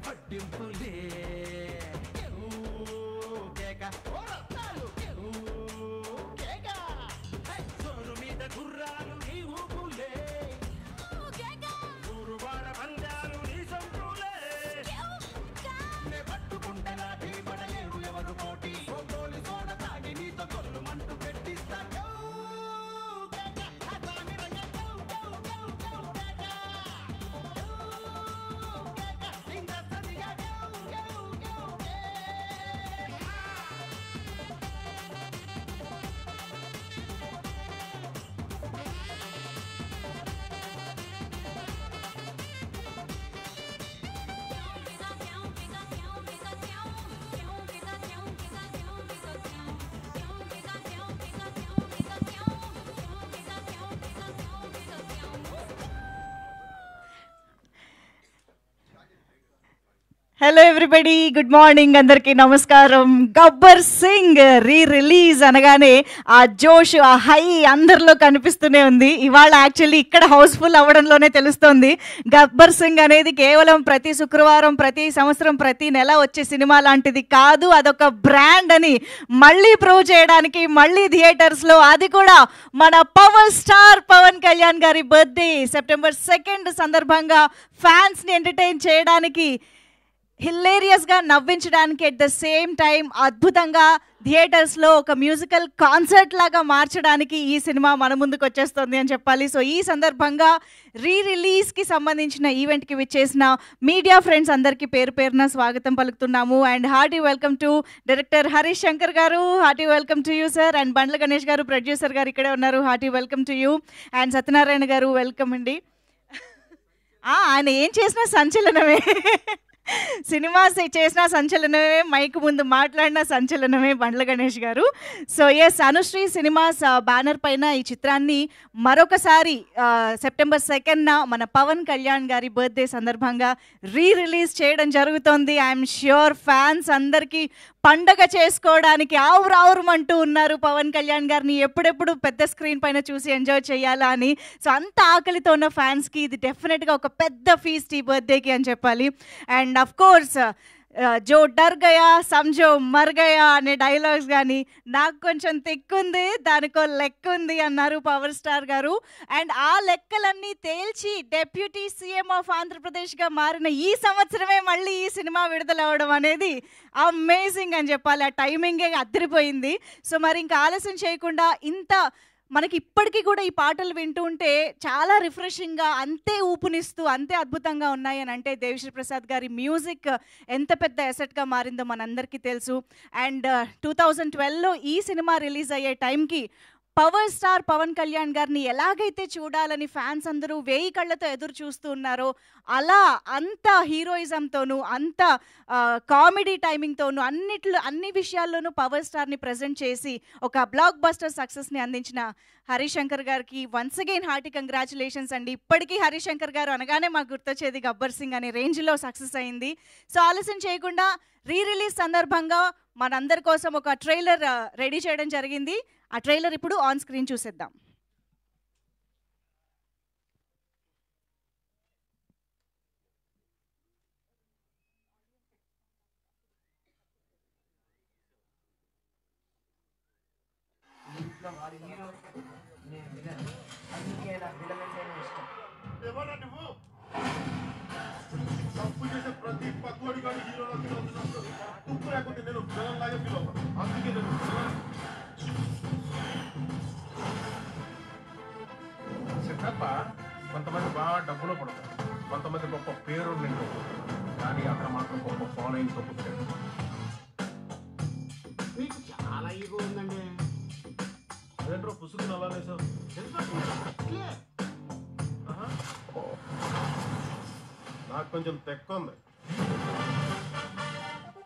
పట్టింపులే Shore మీద గుర్రాలు నీ ఊపులే ఊరువాడ పందాలు నీ సంపులే పట్టుకుంటే నాటి పడలేరు ఎవరు పోటీ సోతోలి సోడ తాగి నీతో కొల్లు మంటూ పెట్టిస్తా హలో ఎవ్రీబడి, గుడ్ మార్నింగ్, అందరికీ నమస్కారం. గబ్బర్ సింగ్ రిలీజ్ అనగానే ఆ జోష్, ఆ హై అందరిలో కనిపిస్తూనే ఉంది. ఇవాళ యాక్చువల్లీ ఇక్కడ హౌస్ఫుల్ అవ్వడంలోనే తెలుస్తోంది. గబ్బర్ సింగ్ అనేది కేవలం ప్రతి శుక్రవారం, ప్రతి సంవత్సరం, ప్రతి నెల వచ్చే సినిమా లాంటిది కాదు. అదొక బ్రాండ్ అని మళ్ళీ ప్రూవ్ చేయడానికి మళ్ళీ థియేటర్స్లో, అది కూడా మన పవర్ స్టార్ పవన్ కళ్యాణ్ గారి బర్త్డే సెప్టెంబర్ 2 సందర్భంగా ఫ్యాన్స్ని ఎంటర్టైన్ చేయడానికి, హిల్లేరియస్గా నవ్వించడానికి, ఎట్ ద సేమ్ టైం అద్భుతంగా థియేటర్స్లో ఒక మ్యూజికల్ కాన్సర్ట్ లాగా మార్చడానికి ఈ సినిమా మన ముందుకు వచ్చేస్తుంది అని చెప్పాలి. సో ఈ సందర్భంగా రిలీజ్కి సంబంధించిన ఈవెంట్కి విచ్చేసిన మీడియా ఫ్రెండ్స్ అందరికీ పేరు పేరున స్వాగతం పలుకుతున్నాము. And hearty welcome to director Harish Shankar garu, hearty welcome to you sir. And Bandla Ganesh garu, producer garu ఇక్కడే ఉన్నారు, hearty welcome to you. And Satyanarayana garu, welcome అండి. ఆయన ఏం చేసినా సంచలనమే, సినిమా చేసిన సంచలనమే, మైక్ ముందు మాట్లాడిన సంచలనమే Bandla Ganesh garu. So yes, Anushree cinemas banner పైన ఈ చిత్రాన్ని మరొకసారి సెప్టెంబర్ 2న మన పవన్ కళ్యాణ్ గారి బర్త్డే సందర్భంగా రిలీజ్ చేయడం జరుగుతోంది. ఐఎమ్ ష్యూర్ ఫ్యాన్స్ అందరికీ పండగ చేసుకోవడానికి ఆవురావురమంటూ ఉన్నారు పవన్ కళ్యాణ్ గారిని ఎప్పుడెప్పుడు పెద్ద స్క్రీన్ పైన చూసి ఎంజాయ్ చేయాలా అని. సో అంత ఆకలితో ఉన్న ఫ్యాన్స్కి ఇది డెఫినెట్గా ఒక పెద్ద ఫీస్ట్ ఈ బర్త్డేకి అని చెప్పాలి. అండ్ అఫ్ కోర్స్ జో డర్ గయా సంజో మర్ గయా అనే డైలాగ్స్ కానీ నాకు కొంచెం తిక్కుంది, దానికో లెక్క ఉంది అన్నారు పవర్ స్టార్ గారు. అండ్ ఆ లెక్కలన్నీ తేల్చి డెప్యూటీ సీఎం ఆఫ్ ఆంధ్రప్రదేశ్గా మారిన ఈ సంవత్సరమే మళ్ళీ ఈ సినిమా విడుదలవ్వడం అనేది అమేజింగ్ అని చెప్పాలి. ఆ టైమింగే అదిరిపోయింది. సో మరి ఇంకా ఆలస్యం చేయకుండా, ఇంత మనకి ఇప్పటికీ కూడా ఈ పాటలు వింటూ ఉంటే చాలా రిఫ్రెషింగ్గా, అంతే ఊపునిస్తూ, అంతే అద్భుతంగా ఉన్నాయి అని అంటే దేవిశ్రీ ప్రసాద్ గారి మ్యూజిక్ ఎంత పెద్ద ఎసెట్గా మారిందో మనందరికీ తెలుసు. అండ్ 2012లో ఈ సినిమా రిలీజ్ అయ్యే టైంకి పవర్ స్టార్ పవన్ కళ్యాణ్ గారిని ఎలాగైతే చూడాలని ఫ్యాన్స్ అందరూ 1000 కళ్ళతో ఎదురు చూస్తూ ఉన్నారో, అలా అంత హీరోయిజంతోనూ, అంత కామెడీ టైమింగ్తోనూ, అన్ని విషయాల్లోనూ పవర్ స్టార్ని ప్రజెంట్ చేసి ఒక బ్లాక్ బస్టర్ సక్సెస్ని అందించిన హరీష్ శంకర్ గారికి వన్స్ అగైన్ హార్టీ కంగ్రాచులేషన్స్ అండి. ఇప్పటికీ హరీష్ శంకర్ గారు అనగానే మాకు గుర్తొచ్చేది గబ్బర్ సింగ్ అనే రేంజ్లో సక్సెస్ అయింది. సో ఆలస్యం చేయకుండా రిలీజ్ సందర్భంగా మనందరి కోసం ఒక ట్రైలర్ రెడీ చేయడం జరిగింది. ఆ ట్రైలర్ ఇప్పుడు ఆన్ స్క్రీన్ చూసేద్దాం. ప్రతి పక్కోడి కానీ హీరోలో ఉప్పు లేకపోతే నేను విలన్ లాగా ఫీల్ అవుతాను. అందుకే నేను తప్ప కొంతమంది బాగా డబ్బులో పడతారు, కొంతమంది గొప్ప పేరు నిండు, కానీ అక్కడ మాత్రం గొప్ప ఫాలోయింగ్తో పుట్టారు. మీకు చాలా ఈగో ఉందండి. అదేంట్రో పుసుకుని అలా వేసావు. నాకు కొంచెం తెక్క ఉంది,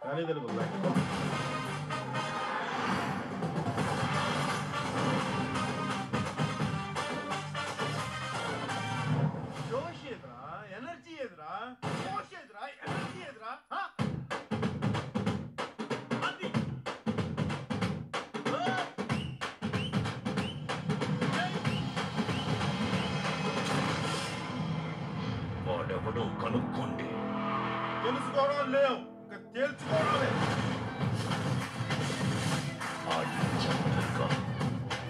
కానీ తెలుగు జోష్ ఎదురా, ఎనర్జీ ఎదురా, జోష్ ఎదురా, ఎనర్జీ ఎదురా. వాడెవడో కనుక్కోండి. తెలుసుకోవడం లేవు, తేల్చుకోవాలి.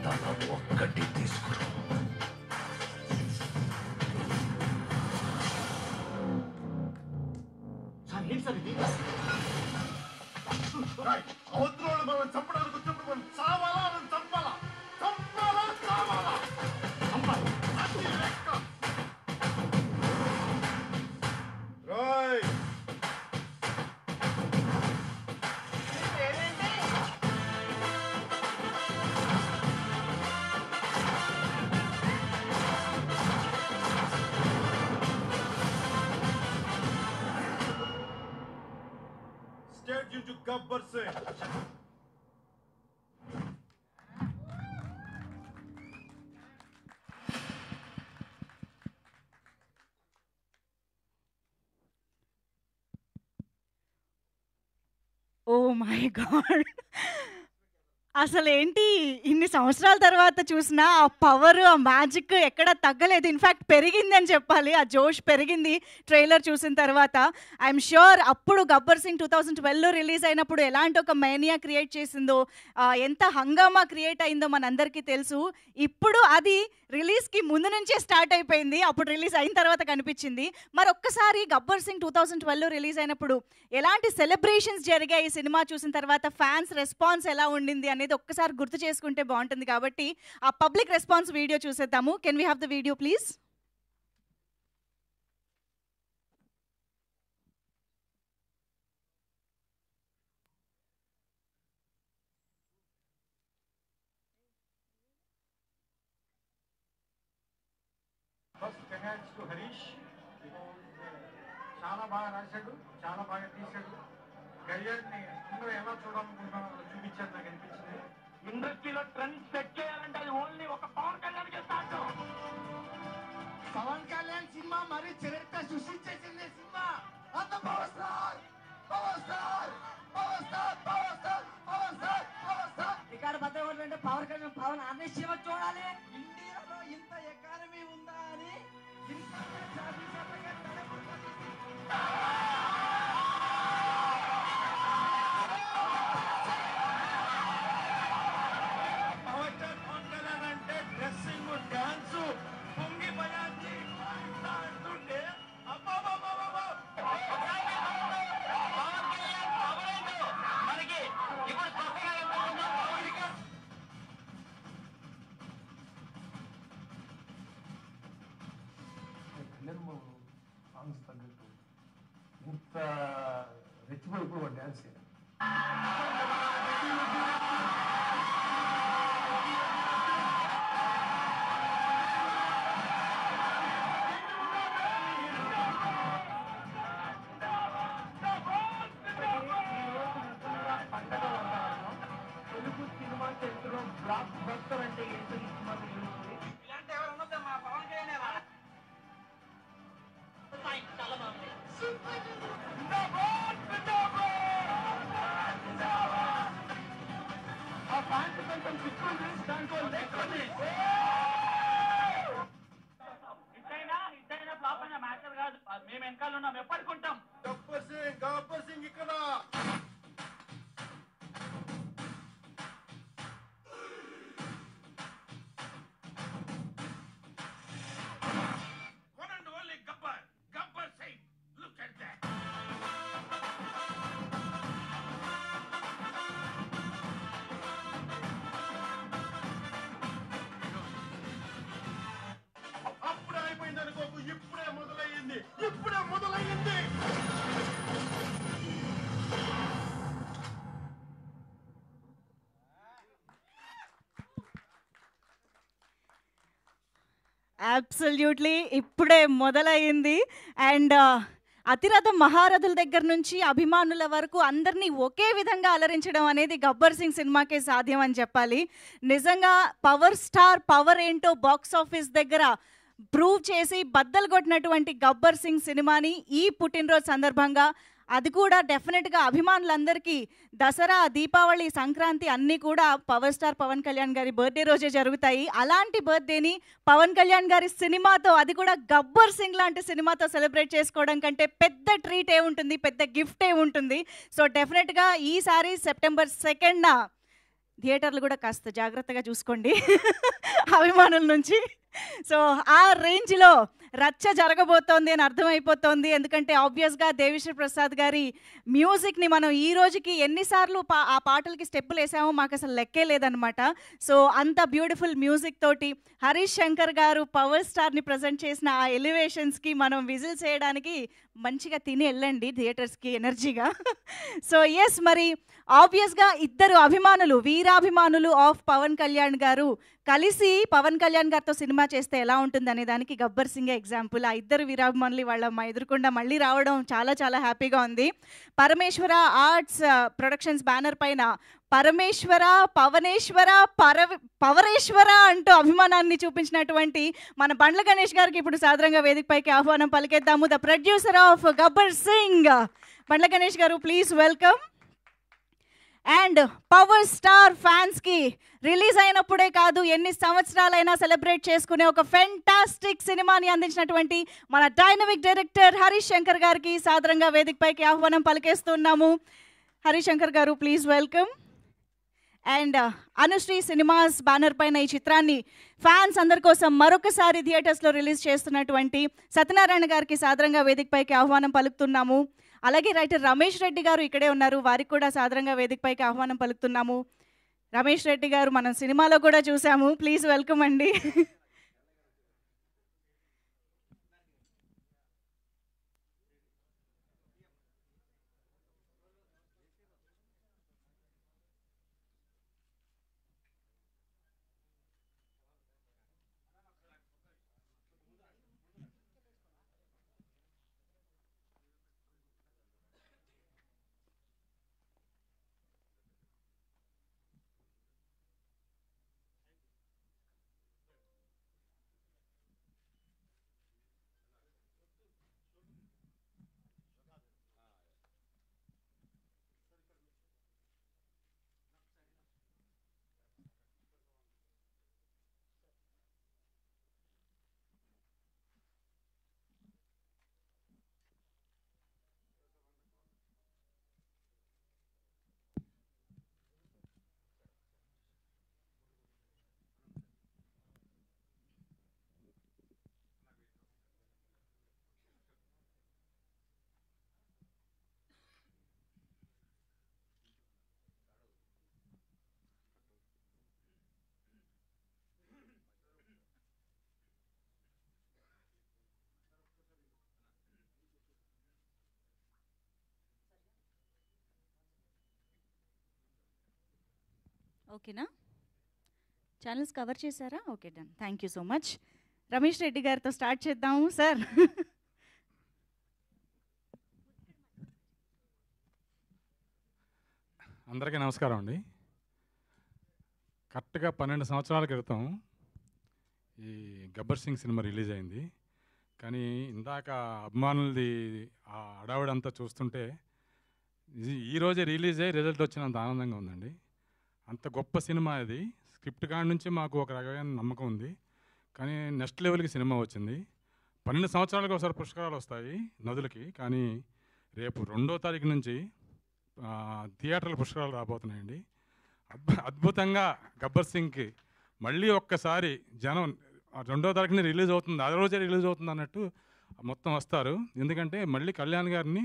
తన ఒక్కటి తీసుకురా. సార్ ఏంటి సార్ ఇది? అవతల మనం చంపడానికి వచ్చినప్పుడు మనం చావాలా, మనం చంపాలా? చంపాలా, చావాలా? చంపాలి. అది లెక్క. రాయ్ state to Gabbar Singh. Oh my god, అసలు ఏంటి ఇన్ని సంవత్సరాల తర్వాత చూసినా ఆ పవర్, ఆ మ్యాజిక్ ఎక్కడ తగ్గలేదు. ఇన్ఫ్యాక్ట్ పెరిగింది అని చెప్పాలి, ఆ జోష్ పెరిగింది ట్రైలర్ చూసిన తర్వాత. ఐఎమ్ ష్యూర్ అప్పుడు గబ్బర్ సింగ్ 2012లో రిలీజ్ అయినప్పుడు ఎలాంటి ఒక మేనియా క్రియేట్ చేసిందో, ఎంత హంగామా క్రియేట్ అయిందో మనందరికీ తెలుసు. ఇప్పుడు అది రిలీజ్కి ముందు నుంచే స్టార్ట్ అయిపోయింది, అప్పుడు రిలీజ్ అయిన తర్వాత కనిపించింది. మరి ఒక్కసారి గబ్బర్ సింగ్ 2012లో రిలీజ్ అయినప్పుడు ఎలాంటి సెలబ్రేషన్స్ జరిగాయి ఈ సినిమా చూసిన తర్వాత, ఫ్యాన్స్ రెస్పాన్స్ ఎలా ఉండింది అనేది ఒక్కసారి గుర్తు చేసుకుంటే బాగుంటుంది. కాబట్టి ఆ పబ్లిక్ రెస్పాన్స్ వీడియో చూసేద్దాము. Can we have the video please? First congrats to Harish. చాలా బాగా రాశాడు, చాలా బాగా తీశాడు. గయ్యాన్ని అందరూ ఎలా చూడాలనుకుంటున్నారో అలా చూపించారు నాకు అనిపించింది. ఇండస్ట్రీలో ట్రెండ్ సెట్ చేయాలంటే అది ఓన్లీ ఒక పవన్ కళ్యాణ్ చేస్తాడు. పవన్ కళ్యాణ్ సినిమా మరి చరిత్ర సృష్టించేసింది సినిమా. అంత power star, power star, power star, power star, power star, power star. ఇక్కడ బద్దలు అంటే పవర్ కళ్యాణ్, పవన్ అనే సినిమా చూడాలి. ఇండియాలో ఇంత ఎకానమీ ఉందా అని పవన్ కళ్యాణ్ అంటే డ్రెస్సింగ్, డాన్స్, పొంగి బయాచి అంటుంటే అబ్బబ్బబ్బబ్బబ్బ. సాంగ్స్ తగ్గట్టు ఇంత రెచ్చిపోయి డ్యాన్స్ చేయాలి. తెలుగు సినిమా చరిత్రలో బ్లాక్ బస్టర్ అంటే ఏంటో ఈ సినిమా తెలుస్తుంది. ఇలాంటి ఎవరు ఉన్నది మా పవన్ కళ్యాణ్ చాలా బాగుంది. ఆ ప్యాంట్ కొంచెం చిక్కులు దాంట్లో లేకపోతే ఇట్టైనా ఫ్లాప్ అయినా మ్యాటర్ కాదు. మేము వెనకాల ఉన్నాం, ఎప్పటికుంటాం. గబ్బర్ సింగ్ ఇక్కడ. One and only Gabbar Singh. Look at that. అప్పుడే అయిపోయింది అనుకోకు, ఇప్పుడే మొదలయ్యింది, ఇప్పుడే మొదలయ్యింది. అబ్సల్యూట్లీ ఇప్పుడే మొదలయ్యింది. అండ్ అతిరథం మహారథుల దగ్గర నుంచి అభిమానుల వరకు అందరినీ ఒకే విధంగా అలరించడం అనేది గబ్బర్ సింగ్ సినిమాకే సాధ్యం అని చెప్పాలి. నిజంగా పవర్ స్టార్ పవర్ ఏంటో బాక్స్ ఆఫీస్ దగ్గర ప్రూవ్ చేసి బద్దలు కొట్టినటువంటి గబ్బర్ సింగ్ సినిమాని ఈ పుట్టినరోజు సందర్భంగా అది కూడా డెఫినెట్గా అభిమానులందరికీ దసరా, దీపావళి, సంక్రాంతి అన్నీ కూడా పవర్ స్టార్ పవన్ కళ్యాణ్ గారి బర్త్డే రోజే జరుగుతాయి. అలాంటి బర్త్డేని పవన్ కళ్యాణ్ గారి సినిమాతో, అది కూడా గబ్బర్ సింగ్ లాంటి సినిమాతో సెలబ్రేట్ చేసుకోవడం కంటే పెద్ద ట్రీట్ ఏముంటుంది, పెద్ద గిఫ్ట్ ఏముంటుంది. సో డెఫినెట్గా ఈసారి సెప్టెంబర్ 2న థియేటర్లు కూడా కాస్త జాగ్రత్తగా చూసుకోండి అభిమానుల నుంచి. సో ఆ రేంజ్లో రచ్చ జరగబోతోంది అని అర్థమైపోతోంది. ఎందుకంటే ఆబ్వియస్గా దేవిశ్రీ ప్రసాద్ గారి మ్యూజిక్ని మనం ఈ రోజుకి ఎన్నిసార్లు ఆ పాటలకి స్టెప్పులు వేసామో మాకు అసలు లెక్కే లేదనమాట. సో అంత బ్యూటిఫుల్ మ్యూజిక్ తోటి హరీష్ శంకర్ గారు పవర్ స్టార్ని ప్రజెంట్ చేసిన ఆ ఎలివేషన్స్కి మనం విజిల్స్ చేయడానికి మంచిగా తిని వెళ్ళండి థియేటర్స్కి ఎనర్జీగా. సో ఎస్, మరి ఆబ్వియస్గా ఇద్దరు అభిమానులు, వీరాభిమానులు ఆఫ్ పవన్ కళ్యాణ్ గారు కలిసి పవన్ కళ్యాణ్ గారితో సినిమా చేస్తే ఎలా ఉంటుంది అనే దానికి గబ్బర్ సింగే ఎగ్జాంపుల్. ఆ ఇద్దరు వీరాభిమానులు వాళ్ళ మా ఎదురుకుండా మళ్ళీ రావడం చాలా చాలా హ్యాపీగా ఉంది. పరమేశ్వర ఆర్ట్స్ ప్రొడక్షన్స్ బ్యానర్ పైన పరమేశ్వర, పవనేశ్వర, పవరేశ్వర అంటూ అభిమానాన్ని చూపించినటువంటి మన బండ్ల గణేష్ గారికి ఇప్పుడు సాధారణంగా వేదికపైకి ఆహ్వానం పలికేద్దాము. The producer of Gabbar Singh, Bandla Ganesh garu, please welcome. And power star ఫ్యాన్స్కి రిలీజ్ అయినప్పుడే కాదు, ఎన్ని సంవత్సరాలైనా సెలబ్రేట్ చేసుకునే ఒక ఫెంటాస్టిక్ సినిమాని అందించినటువంటి మన డైనమిక్ డైరెక్టర్ హరీష్ శంకర్ గారికి సాధారణంగా వేదికపైకి ఆహ్వానం పలికేస్తున్నాము. హరీష్ శంకర్ గారు, please welcome. And Anusri cinemas banner పైన ఈ చిత్రాన్ని ఫ్యాన్స్ అందరి కోసం మరొకసారి థియేటర్స్లో రిలీజ్ చేస్తున్నటువంటి సత్యనారాయణ గారికి సాధారణంగా వేదికపైకి ఆహ్వానం పలుకుతున్నాము. అలాగే రైటర్ రమేష్ రెడ్డి గారు ఇక్కడే ఉన్నారు, వారికి కూడా సాధారణంగా వేదికపైకి ఆహ్వానం పలుకుతున్నాము. రమేష్ రెడ్డి గారు మనం సినిమాలో కూడా చూసాము, ప్లీజ్ వెల్కమ్ అండి. ఓకేనా, ఛానల్స్ కవర్ చేశారా? Okay, done, thank you so much. Ramesh Reddy గారితో స్టార్ట్ చేద్దాము సార్. అందరికీ నమస్కారం అండి. కరెక్ట్గా 12 సంవత్సరాల క్రితం ఈ గబ్బర్ సింగ్ సినిమా రిలీజ్ అయింది. కానీ ఇందాక అభిమానులది ఆ హడావిడంతా చూస్తుంటే ఈరోజే రిలీజ్ అయ్యి రిజల్ట్ వచ్చినంత ఆనందంగా ఉందండి. అంత గొప్ప సినిమా అది. స్క్రిప్ట్ కాడి నుంచి మాకు ఒక రకమైన నమ్మకం ఉంది. కానీ నెక్స్ట్ లెవెల్కి సినిమా వచ్చింది. 12 సంవత్సరాలకు ఒకసారి పుష్కరాలు వస్తాయి నదులకి, కానీ రేపు 2వ తారీఖు నుంచి థియేటర్ల పుష్కరాలు రాబోతున్నాయండి. అద్భుతంగా గబ్బర్ సింగ్కి మళ్ళీ ఒక్కసారి జనం 2వ తారీఖుని రిలీజ్ అవుతుంది, అదే రోజే రిలీజ్ అవుతుంది అన్నట్టు మొత్తం వస్తారు. ఎందుకంటే మళ్ళీ కళ్యాణ్ గారిని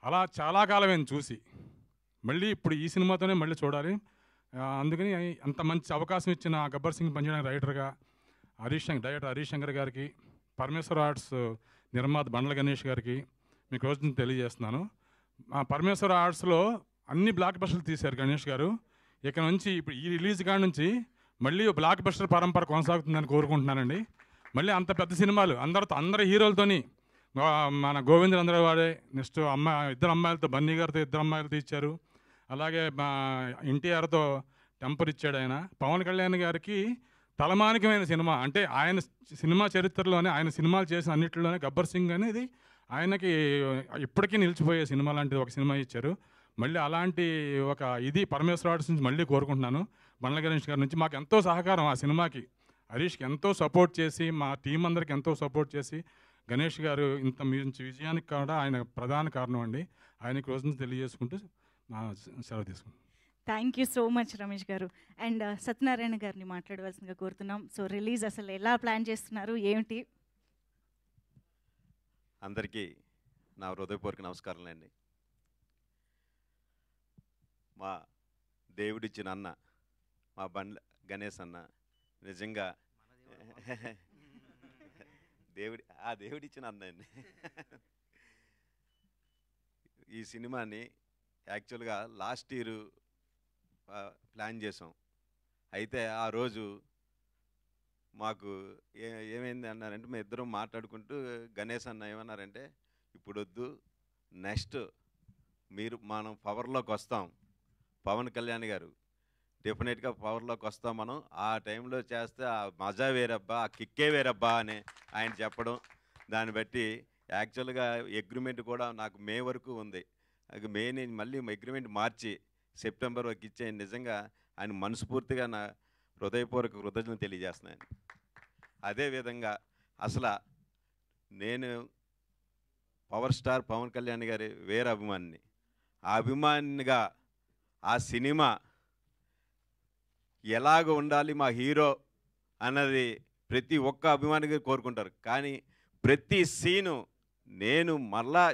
అలా చాలా కాలమైంది చూసి, మళ్ళీ ఇప్పుడు ఈ సినిమాతోనే మళ్ళీ చూడాలి. అందుకని అంత మంచి అవకాశం ఇచ్చిన గబ్బర్ సింగ్ పనిచేయడానికి రైటర్గా డైరెక్టర్ హరీష్ శంకర్ గారికి, పరమేశ్వర ఆర్ట్స్ నిర్మాత బండ్ల గణేష్ గారికి మీకు రోజు తెలియజేస్తున్నాను. పరమేశ్వర ఆర్ట్స్లో అన్ని బ్లాక్ బస్టర్లు తీశారు గణేష్ గారు. ఇక నుంచి ఇప్పుడు ఈ రిలీజ్ కాడ నుంచి మళ్ళీ బ్లాక్ బస్టర్ పరంపర కొనసాగుతుందని కోరుకుంటున్నానండి. మళ్ళీ అంత పెద్ద సినిమాలు అందరి హీరోలతోని, మన గోవింద్ అందరూ వాడే, నెక్స్ట్ ఇద్దరు అమ్మాయిలతో, బన్నీ గారితో 2 అమ్మాయిలతో ఇచ్చారు. అలాగే మా ఎన్టీఆర్తో టెంపర్ ఇచ్చాడు ఆయన. పవన్ కళ్యాణ్ గారికి తలమానికమైన సినిమా అంటే ఆయన సినిమా చరిత్రలోనే, ఆయన సినిమాలు చేసిన అన్నింటిలోనే గబ్బర్ సింగ్ అనేది ఆయనకి ఇప్పటికీ నిలిచిపోయే సినిమా లాంటిది ఒక సినిమా ఇచ్చారు. మళ్ళీ అలాంటి ఒక ఇది పరమేశ్వర ఆర్ట్స్ నుంచి మళ్ళీ కోరుకుంటున్నాను. బండ్ల గణేష్ గారి నుంచి మాకు ఎంతో సహకారం ఆ సినిమాకి, హరీష్కి ఎంతో సపోర్ట్ చేసి, మా టీం అందరికి ఎంతో సపోర్ట్ చేసి, గణేష్ గారు ఇంత మంచి విజయానికి కూడా ఆయన ప్రధాన కారణం అండి. ఆయనకి రోజు తెలియజేసుకుంటూ నా సెలవు తీసుకుంటాను. Thank you so much Ramesh గారు. అండ్ సత్యనారాయణ గారిని మాట్లాడవలసిందిగా కోరుతున్నాం. సో రిలీజ్ అసలు ఎలా ప్లాన్ చేస్తున్నారు, ఏమిటి? అందరికీ నా హృదయపూర్వక నమస్కారాలండి. మా దేవుడిచ్చిన అన్న, మా బండ్ల గణేష్ అన్న, నిజంగా దేవుడిచ్చిన అన్న అండి. ఈ సినిమాని యాక్చువల్గా లాస్ట్ ఇయర్ ప్లాన్ చేసాం. అయితే ఆ రోజు మాకు ఏమైంది అన్నారంటే, మేము ఇద్దరం మాట్లాడుకుంటూ గణేష్ అన్న ఏమన్నారంటే, ఇప్పుడు వద్దు, నెక్స్ట్ మనం పవర్లోకి వస్తాం, పవన్ కళ్యాణ్ గారు డెఫినెట్గా పవర్లోకి వస్తాం, మనం ఆ టైంలో చేస్తే ఆ మజా వేరబ్బా, ఆ కిక్కే వేరబ్బా అని ఆయన చెప్పడం, దాన్ని బట్టి యాక్చువల్గా అగ్రిమెంట్ కూడా నాకు మే వరకు ఉంది. మే నుంచి మళ్ళీ అగ్రిమెంట్ మార్చి సెప్టెంబర్ వరకు ఇచ్చే, నిజంగా ఆయన మనస్ఫూర్తిగా నా హృదయపూర్వక కృతజ్ఞతలు తెలియజేస్తున్నాను. అదేవిధంగా అసలు నేను పవర్ స్టార్ పవన్ కళ్యాణ్ గారి వేరే అభిమానిని. ఆ అభిమానిగా ఆ సినిమా ఎలాగ ఉండాలి మా హీరో అన్నది ప్రతి ఒక్క అభిమానిగా కోరుకుంటారు. కానీ ప్రతి సీను నేను మళ్ళా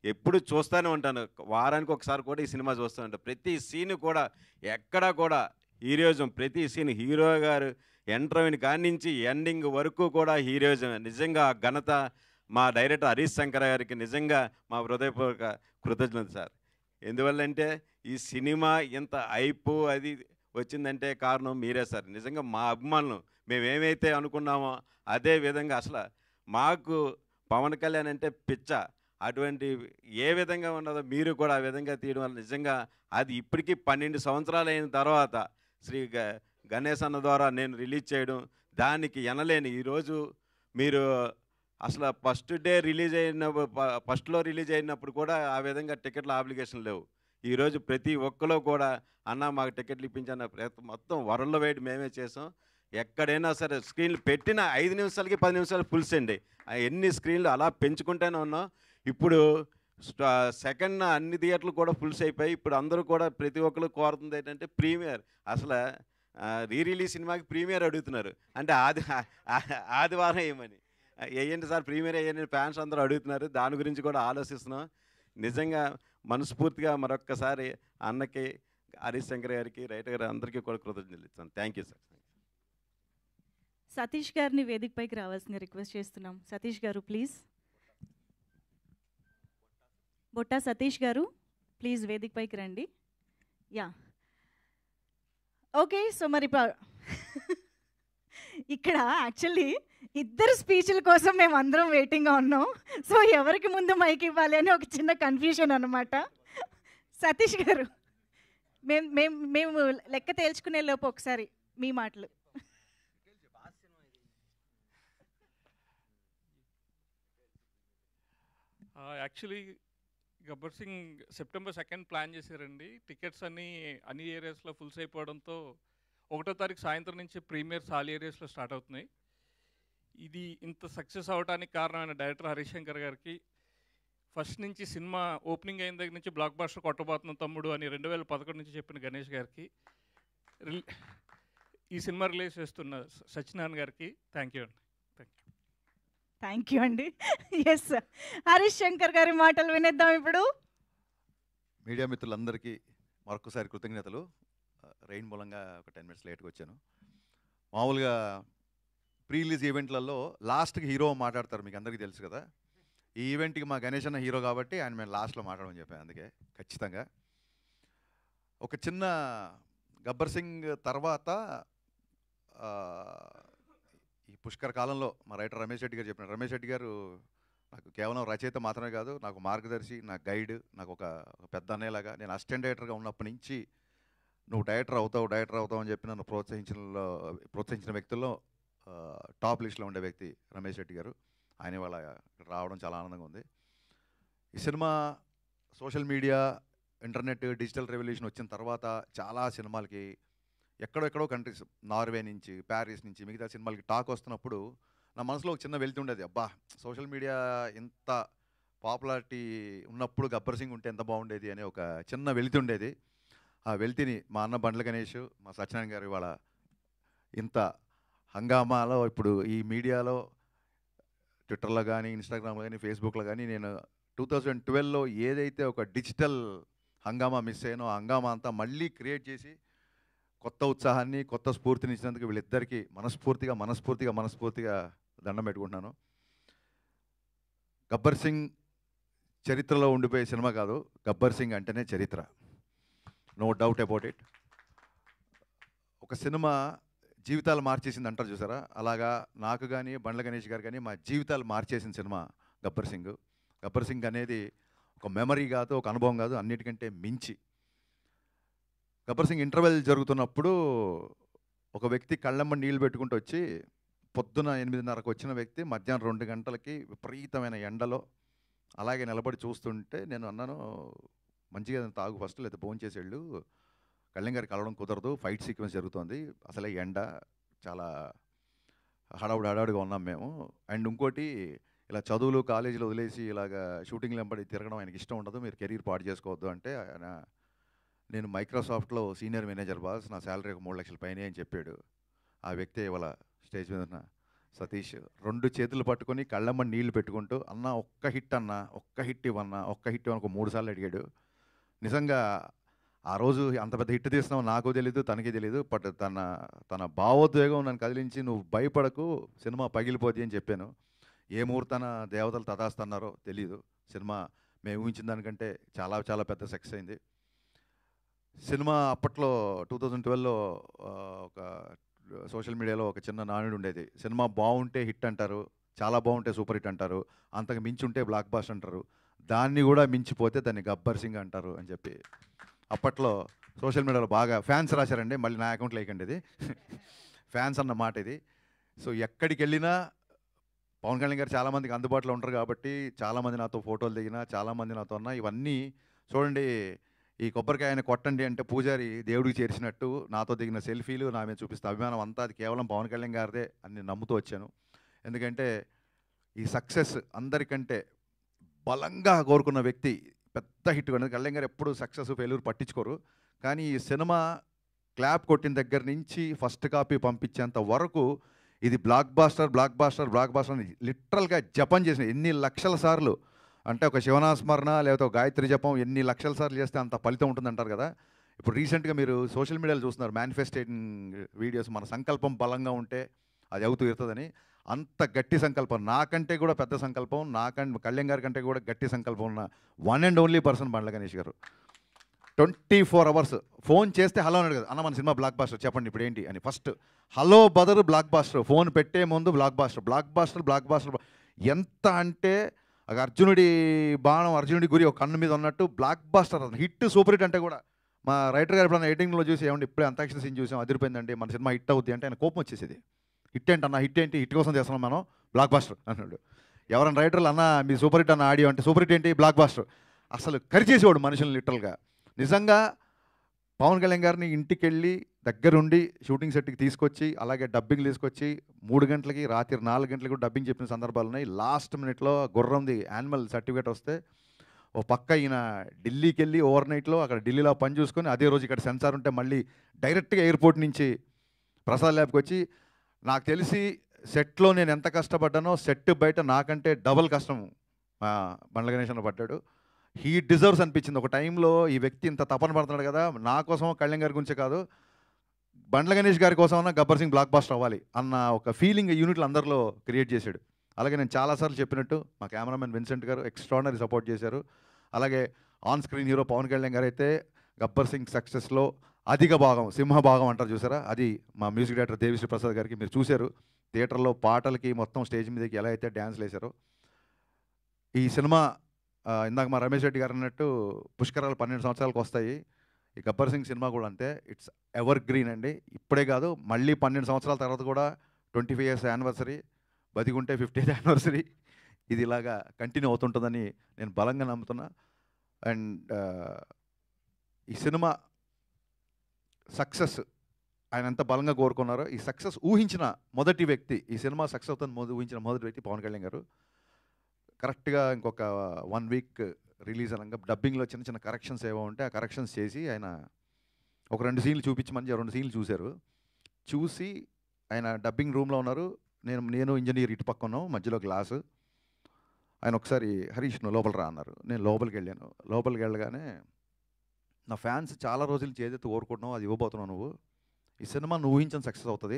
ఎప్పుడు చూస్తూనే ఉంటాను, వారానికి ఒకసారి కూడా ఈ సినిమా చూస్తూ ఉంటాను. ప్రతి సీను కూడా ఎక్కడా కూడా హీరోయిజం, ప్రతి సీన్ హీరో గారు ఎంటర్ అయిన కాడి నుంచి ఎండింగ్ వరకు కూడా హీరోయిజం. నిజంగా ఘనత మా డైరెక్టర్ హరీష్ శంకర్ గారికి నిజంగా మా హృదయపూర్వక కృతజ్ఞత సార్. ఎందువల్లంటే ఈ సినిమా ఇంత హైపు అది వచ్చిందంటే కారణం మీరే సార్. నిజంగా మా అభిమానులు మేమేమైతే అనుకున్నామో అదే విధంగా అసలు మాకు పవన్ కళ్యాణ్ అంటే పిచ్చ, అటువంటి ఏ విధంగా ఉన్నదో మీరు కూడా ఆ విధంగా తీయడం వల్ల నిజంగా అది ఇప్పటికీ 12 సంవత్సరాలు అయిన తర్వాత శ్రీ గణేష్ అన్న ద్వారా నేను రిలీజ్ చేయడం, దానికి ఎనలేని ఈరోజు మీరు అసలు ఫస్ట్లో రిలీజ్ అయినప్పుడు కూడా ఆ విధంగా టికెట్ల అప్లికేషన్ లేవు. ఈరోజు ప్రతి ఒక్కరు కూడా అన్న మాకు టికెట్లు ఇప్పించన్న మొత్తం వరల్డ్ వైడ్ మేమే చేసాం. ఎక్కడైనా సరే స్క్రీన్లు పెట్టిన 5 నిమిషాలకి 10 నిమిషాలు ఫుల్స్ అండి. ఎన్ని స్క్రీన్లు అలా పెంచుకుంటూనే ఉన్నాం. ఇప్పుడు సెకండ్ అన్ని థియేటర్లు కూడా ఫుల్స్ అయిపోయి ఇప్పుడు అందరూ కూడా ప్రతి ఒక్కరు కోరుతుంది ఏంటంటే ప్రీమియర్. అసలు రిలీజ్ సినిమాకి ప్రీమియర్ అడుగుతున్నారు. అంటే ఆదివారం ఏమని వేయండి సార్, ప్రీమియర్ వేయండి ఫ్యాన్స్ అందరూ అడుగుతున్నారు. దాని గురించి కూడా ఆలోచిస్తున్నాం. నిజంగా మనస్ఫూర్తిగా మరొక్కసారి అన్నకి, హరీష్ శంకర్ గారికి, రైటర్ గారు అందరికీ కూడా కృతజ్ఞతలు ఇస్తాను. Thank you sir. సతీష్ గారిని వేదికపైకి రావాల్సిందిగా రిక్వెస్ట్ చేస్తున్నాం. సతీష్ గారు ప్లీజ్. బొట్టా సతీష్ గారు ప్లీజ్ వేదికపైకి రండి. Yeah okay. సో మరి ఇక్కడ యాక్చువల్లీ ఇద్దరు స్పీచ్ల కోసం మేము అందరం వెయిటింగ్గా ఉన్నాం. సో ఎవరికి ముందు మైక్ ఇవ్వాలి అని ఒక చిన్న కన్ఫ్యూజన్ అనమాట. సతీష్ గారు మేము లెక్క తేల్చుకునే లోపు ఒకసారి మీ మాటలు. Actually Gabbar Singh September 2 plan చేశారండి. టికెట్స్ అన్ని ఏరియాస్లో ఫుల్స్ అయిపోవడంతో 1వ తారీఖు సాయంత్రం నుంచి ప్రీమియర్స్ ఆల్ ఏరియాస్లో స్టార్ట్ అవుతున్నాయి. ఇది ఇంత సక్సెస్ అవడానికి కారణమైన డైరెక్టర్ హరీష్ శంకర్ గారికి, ఫస్ట్ నుంచి సినిమా ఓపెనింగ్ అయిన దగ్గర నుంచి బ్లాక్ బాస్టర్ కొట్టబోతున్నాం తమ్ముడు అని 2011 నుంచి చెప్పిన గణేష్ గారికి, ఈ సినిమా రిలీజ్ చేస్తున్న సత్యనారాయణ గారికి థ్యాంక్ యూ అండి. థ్యాంక్ యూ అండి. ఎస్, హరీష్ శంకర్ గారి మాటలు వినేద్దాం ఇప్పుడు. మీడియా మిత్రులందరికీ మరొకసారి కృతజ్ఞతలు. రెయిన్ మూలంగా ఒక 10 minutes లేట్గా వచ్చాను. మామూలుగా ప్రీ రిలీజ్ ఈవెంట్లలో లాస్ట్కి హీరో మాట్లాడతారు, మీకు అందరికీ తెలుసు కదా. ఈ ఈవెంట్కి మా గణేష్ అన్న హీరో కాబట్టి ఆయన మేము లాస్ట్లో మాట్లాడమని చెప్పాను. అందుకే ఖచ్చితంగా ఒక చిన్న గబ్బర్ సింగ్ తర్వాత ఈ పుష్కర కాలంలో మా రైటర్ రమేష్ రెడ్డి గారు చెప్పిన, రమేష్ రెడ్డి గారు నాకు కేవలం రచయిత మాత్రమే కాదు, నాకు మార్గదర్శి, నా గైడ్, నాకు ఒక పెద్ద అన్నయ్యలాగా. నేను అసిస్టెంట్ డైరెక్టర్గా ఉన్నప్పటి నుంచి నువ్వు డైరెక్టర్ అవుతావు అని చెప్పి నన్ను ప్రోత్సహించిన వ్యక్తుల్లో టాప్ లిస్ట్లో ఉండే వ్యక్తి రమేష్ రెడ్డి గారు. ఆయన వాళ్ళ రావడం చాలా ఆనందంగా ఉంది. ఈ cinema social media, internet, digital revolution వచ్చిన తర్వాత చాలా సినిమాలకి ఎక్కడెక్కడో కంట్రీస్, నార్వే నుంచి, ప్యారిస్ నుంచి, మిగతా సినిమాలకి టాక్ వస్తున్నప్పుడు నా మనసులో ఒక చిన్న వెలితి ఉండేది. అబ్బా, సోషల్ మీడియా ఇంత పాపులారిటీ ఉన్నప్పుడు గబ్బర్ సింగ్ ఉంటే ఎంత బాగుండేది అనే ఒక చిన్న వెలితి ఉండేది. ఆ వెలితిని మా అన్న బండ్ల గణేష్, మా సత్యనారాయణ గారు ఇవాళ ఇంత హంగామాలో, ఇప్పుడు ఈ మీడియాలో ట్విట్టర్లో కానీ, ఇన్స్టాగ్రామ్లో కానీ, ఫేస్బుక్లో కానీ నేను 2012లో ఏదైతే ఒక డిజిటల్ హంగామా మిస్ అయ్యానో ఆ హంగామా అంతా మళ్ళీ క్రియేట్ చేసి కొత్త ఉత్సాహాన్ని, కొత్త స్ఫూర్తిని ఇచ్చినందుకు వీళ్ళిద్దరికీ మనస్ఫూర్తిగా దండం పెట్టుకుంటున్నాను. గబ్బర్ సింగ్ చరిత్రలో ఉండిపోయే సినిమా కాదు, గబ్బర్ సింగ్ అంటేనే చరిత్ర, నో డౌట్ అబౌట్ ఇట్. ఒక సినిమా జీవితాలు మార్చేసింది అంటారు చూసారా, అలాగా నాకు కానీ, బండ్ల గణేష్ గారు కానీ మా జీవితాలు మార్చేసిన సినిమా గబ్బర్ సింగ్. గబ్బర్ సింగ్ అనేది ఒక మెమరీ కాదు, ఒక అనుభవం కాదు, అన్నిటికంటే మించి. గబ్బర్ సింగ్ ఇంటర్వెల్ జరుగుతున్నప్పుడు ఒక వ్యక్తి కళ్ళమ్మ నీళ్ళు పెట్టుకుంటూ వచ్చి, పొద్దున 8:30కు వచ్చిన వ్యక్తి మధ్యాహ్నం 2 గంటలకి విపరీతమైన ఎండలో అలాగే నిలబడి చూస్తుంటే నేను అన్నాను, మంచిగా తాగు ఫస్ట్, లేదా భోజనం చేసేళ్ళు, కళ్యాణ్ గారికి కలవడం కుదరదు, ఫైట్ సీక్వెన్స్ జరుగుతుంది, అసలే ఎండ, చాలా హడావుడిగా ఉన్నాం మేము. అండ్ ఇంకోటి, ఇలా చదువులు కాలేజీలో వదిలేసి ఇలాగ షూటింగ్లు వెంబడి తిరగడం ఆయనకి ఇష్టం ఉండదు, మీరు కెరీర్ పాడు చేసుకోవద్దు అంటే, ఆయన నేను మైక్రోసాఫ్ట్లో సీనియర్ మేనేజర్ బాస్, నా శాలరీ ఒక 3 లక్షల పైనే అని చెప్పాడు. ఆ వ్యక్తి ఇవాళ స్టేజ్ మీద ఉన్న సతీష్ 2 చేతులు పట్టుకొని కళ్ళమ్మ నీళ్లు పెట్టుకుంటూ, అన్న ఒక్క హిట్ ఇవ్వన్నా, ఒక్క హిట్ ఇవ్వను 3 సార్లు అడిగాడు. నిజంగా ఆ రోజు అంత పెద్ద హిట్ తీస్తున్నావు నాకు తెలీదు, తనకి తెలీదు, బట్ తన భావోద్వేగం నన్ను కదిలించి, నువ్వు భయపడకు, సినిమా పగిలిపోద్ది అని చెప్పాను. ఏ ముహూర్తాన దేవతలు తదాస్తన్నారో తెలీదు, సినిమా మేము ఊహించిన దానికంటే చాలా పెద్ద సక్సెస్ అయింది. సినిమా అప్పట్లో 2012లో ఒక సోషల్ మీడియాలో ఒక చిన్న నానుడు ఉండేది, సినిమా బాగుంటే హిట్ అంటారు, చాలా బాగుంటే సూపర్ హిట్ అంటారు, అంతకు మించి ఉంటే బ్లాక్ బాస్టర్ అంటారు, దాన్ని కూడా మించిపోతే దాన్ని గబ్బర్ సింగ్ అంటారు అని చెప్పి అప్పట్లో సోషల్ మీడియాలో బాగా ఫ్యాన్స్ రాశారండి. మళ్ళీ నా అకౌంట్లో వేయకండి, ఇది ఫ్యాన్స్ అన్న మాట ఇది. సో ఎక్కడికి వెళ్ళినా పవన్ కళ్యాణ్ గారు చాలామందికి అందుబాటులో ఉంటారు కాబట్టి చాలామంది నాతో ఫోటోలు దిగినా, చాలామంది నాతో ఉన్నా, ఇవన్నీ చూడండి, ఈ కొబ్బరికాయని కొట్టండి అంటే పూజారి దేవుడికి చేర్చినట్టు నాతో దిగిన సెల్ఫీలు, నా మీద చూపిస్తే అభిమానం అంతా అది కేవలం పవన్ కళ్యాణ్ గారిదే అని నేను నమ్ముతూ వచ్చాను. ఎందుకంటే ఈ సక్సెస్ అందరికంటే బలంగా కోరుకున్న వ్యక్తి పెద్ద హిట్ అనేది కళ్యాణ్ గారు. ఎప్పుడు సక్సెస్ ఫెయిల్యూర్ పట్టించుకోరు, కానీ ఈ సినిమా క్లాప్ కొట్టిన దగ్గర నుంచి ఫస్ట్ కాపీ పంపించేంత వరకు ఇది బ్లాక్ బాస్టర్ అని లిటరల్గా జపం చేసిన ఎన్ని లక్షల సార్లు అంటే, ఒక శివనాస్మరణ లేకపోతే ఒక గాయత్రి జపం ఎన్ని లక్షల సార్లు చేస్తే అంత ఫలితం ఉంటుంది అంటారు కదా. ఇప్పుడు రీసెంట్గా మీరు సోషల్ మీడియాలో చూస్తున్నారు మేనిఫెస్టేటింగ్ వీడియోస్, మన సంకల్పం బలంగా ఉంటే అది అవుతూ ఇరుతుందని. అంత గట్టి సంకల్పం, నాకంటే కూడా పెద్ద సంకల్పం, కళ్యాణ్ గారి కంటే కూడా గట్టి సంకల్పం ఉన్న వన్ అండ్ ఓన్లీ పర్సన్ బండ్ల గణేష్ గారు. 24 hours ఫోన్ చేస్తే హలో అని అడగదు, అన్న మన సినిమా బ్లాక్ బాస్టర్ చెప్పండి ఇప్పుడు ఏంటి అని. ఫస్ట్ హలో బదరు బ్లాక్ బాస్టర్, ఫోన్ పెట్టే ముందు బ్లాక్ బాస్టర్. ఎంత అంటే అర్జునుడి బాణం అర్జునుడి గురి ఒక కన్ను మీద ఉన్నట్టు blockbuster, hit super hit అంటే కూడా మా రైటర్ గారు ఎప్పుడన్నా ఎడిటింగ్లో చూసి, ఏమంటే ఇప్పుడే అంతాక్షరి సీన్ చూసాం అదిరిపోయిందండి, మన సినిమా హిట్ అవుద్ది అంటే ఆయన కోపం వచ్చేసేది. హిట్ ఏంటన్నా, హిట్ కోసం చేస్తున్నాం మనం, బ్లాక్ బాస్టర్ అన్నాడు. ఎవరైనా రైటర్లు అన్న మీ సూపర్ హిట్ అన్న ఆడియో అంటే, సూపర్ హిట్ ఏంటి, బ్లాక్ బాస్టర్. అసలు కరిచేసేవాడు మనుషులు లిటరల్గా. నిజంగా పవన్ కళ్యాణ్ గారిని ఇంటికి వెళ్ళి దగ్గరుండి షూటింగ్ సెట్కి తీసుకొచ్చి, అలాగే డబ్బింగ్ తీసుకొచ్చి 3 గంటలకి రాత్రి 4 గంటలకి కూడా డబ్బింగ్ చెప్పిన సందర్భాలు ఉన్నాయి. లాస్ట్ మినిట్లో గుర్రంది యాన్యువల్ సర్టిఫికేట్ వస్తే ఓ పక్క ఈయన ఢిల్లీకి వెళ్ళి ఓవర్ నైట్లో అక్కడ ఢిల్లీలో పని చూసుకొని, అదే రోజు ఇక్కడ సెన్సార్ ఉంటే మళ్ళీ డైరెక్ట్గా ఎయిర్పోర్ట్ నుంచి ప్రసాద్ ల్యాబ్కి వచ్చి, నాకు తెలిసి సెట్లో నేను ఎంత కష్టపడ్డానో సెట్ బయట నాకంటే డబల్ కష్టం బండ్ల గణేష్ అన్న పడ్డాడు. హీ డిజర్వ్స్ అనిపించింది. ఒక టైంలో ఈ వ్యక్తి ఇంత తపన పడుతున్నాడు కదా, నా కోసం కళ్యాణ్ గారి గురించే కాదు, బండ్ల గణేష్ గారి కోసం అన్న గబ్బర్ సింగ్ బ్లాక్ బాస్టర్ అవ్వాలి అన్న ఒక ఫీలింగ్ యూనిట్లు అందరిలో క్రియేట్ చేశాడు. అలాగే నేను చాలాసార్లు చెప్పినట్టు మా cameraman Vincent garu extraordinary support చేశారు. అలాగే on screen hero Pawan Kalyan garu అయితే గబ్బర్ సింగ్ సక్సెస్లో అధిక భాగం, సింహభాగం అంటారు చూసారా, అది మా మ్యూజిక్ డైరెక్టర్ దేవిశ్రీ ప్రసాద్ గారికి మీరు చూశారు. థియేటర్లో పాటలకి మొత్తం స్టేజ్ మీదకి ఎలా అయితే డ్యాన్స్లు వేశారో. ఈ సినిమా ఇందాక మా రమేష్ రెడ్డి గారు అన్నట్టు పుష్కరాలు 12 సంవత్సరాలకు వస్తాయి. ఈ గబ్బర్ సింగ్ సినిమా కూడా అంతే, ఇట్స్ ఎవర్ గ్రీన్ అండి. ఇప్పుడే కాదు, మళ్ళీ 12 సంవత్సరాల తర్వాత కూడా 25 years యానివర్సరీ, బతికుంటే 50th యానివర్సరీ ఇది ఇలాగా కంటిన్యూ అవుతుంటుందని నేను బలంగా నమ్ముతున్నా. అండ్ ఈ సినిమా సక్సెస్ ఆయన ఎంత బలంగా కోరుకున్నారో, ఈ సక్సెస్ ఊహించిన మొదటి వ్యక్తి, ఈ సినిమా సక్సెస్ అవుతుంది ఊహించిన మొదటి వ్యక్తి పవన్ కళ్యాణ్ గారు. కరెక్ట్గా ఇంకొక 1 వీక్ రిలీజ్ అనగా డబ్బింగ్లో చిన్న చిన్న కరెక్షన్స్ ఏవో ఉంటే ఆ కరెక్షన్స్ చేసి ఆయన ఒక 2 సీన్లు చూపించమని 2 సీన్లు చూశారు. చూసి ఆయన డబ్బింగ్ రూమ్లో ఉన్నారు, నేను ఇంజనీర్ ఇటు పక్క ఉన్నాం, మధ్యలో గ్లాసు. ఆయన ఒకసారి హరీష్ నువ్వు లోపల రా అన్నారు. నేను లోపలికి వెళ్ళాను. లోపలికి వెళ్ళగానే నా ఫ్యాన్స్ చాలా రోజుల నుంచి ఏదైతే కోరుకుంటున్నావు అది ఇవ్వబోతున్నావు నువ్వు. ఈ సినిమా నువ్వు ఊహించిన సక్సెస్ అవుతుంది.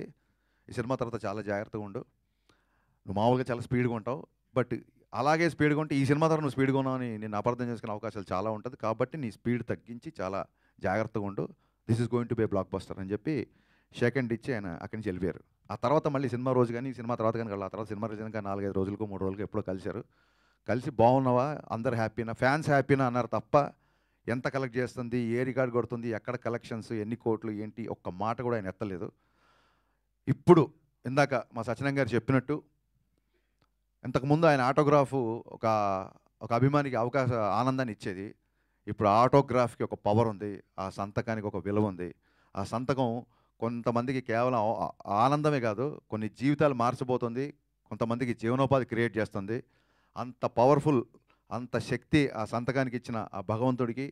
ఈ సినిమా తర్వాత చాలా జాగ్రత్తగా ఉండు. నువ్వు మామూలుగా చాలా స్పీడ్గా ఉంటావు, బట్ అలాగే స్పీడ్గా ఉంటే ఈ సినిమా తర్వాత నువ్వు స్పీడ్గా ఉన్నావు అని నేను అపార్థం చేసుకునే అవకాశాలు చాలా ఉంటుంది. కాబట్టి నీ స్పీడ్ తగ్గించి చాలా జాగ్రత్తగా ఉండు. This is going to be A block buster అని చెప్పి షేక్ హ్యాండ్ ఇచ్చి ఆయన అక్కడి నుంచి వెళ్ళిపోయారు. ఆ తర్వాత మళ్ళీ సినిమా రోజు కానీ సినిమా తర్వాత కానీ ఆ తర్వాత సినిమా రిలీజ్ కానీ 4-5 రోజులకు 3 రోజులకు ఎప్పుడో కలిశారు. కలిసి బాగున్నావా, అందరు హ్యాపీనా, ఫ్యాన్స్ హ్యాపీనా అన్నారు తప్ప ఎంత కలెక్ట్ చేస్తుంది, ఏ రికార్డ్ కొడుతుంది, ఎక్కడ కలెక్షన్స్, ఎన్ని కోట్లు ఏంటి ఒక్క మాట కూడా ఆయన ఎత్తలేదు. ఇప్పుడు ఇందాక మా సత్యనారాయణ గారు చెప్పినట్టు ఇంతకుముందు ఆయన ఆటోగ్రాఫ్ ఒక అభిమానికి ఆనందాన్ని ఇచ్చేది. ఇప్పుడు ఆటోగ్రాఫ్కి ఒక పవర్ ఉంది, ఆ సంతకానికి ఒక విలువ ఉంది. ఆ సంతకం కొంతమందికి కేవలం ఆనందమే కాదు, కొన్ని జీవితాలు మార్చబోతుంది, కొంతమందికి జీవనోపాధి క్రియేట్ చేస్తుంది. అంత పవర్ఫుల్, అంత శక్తి ఆ సంతకానికి ఇచ్చిన ఆ భగవంతుడికి,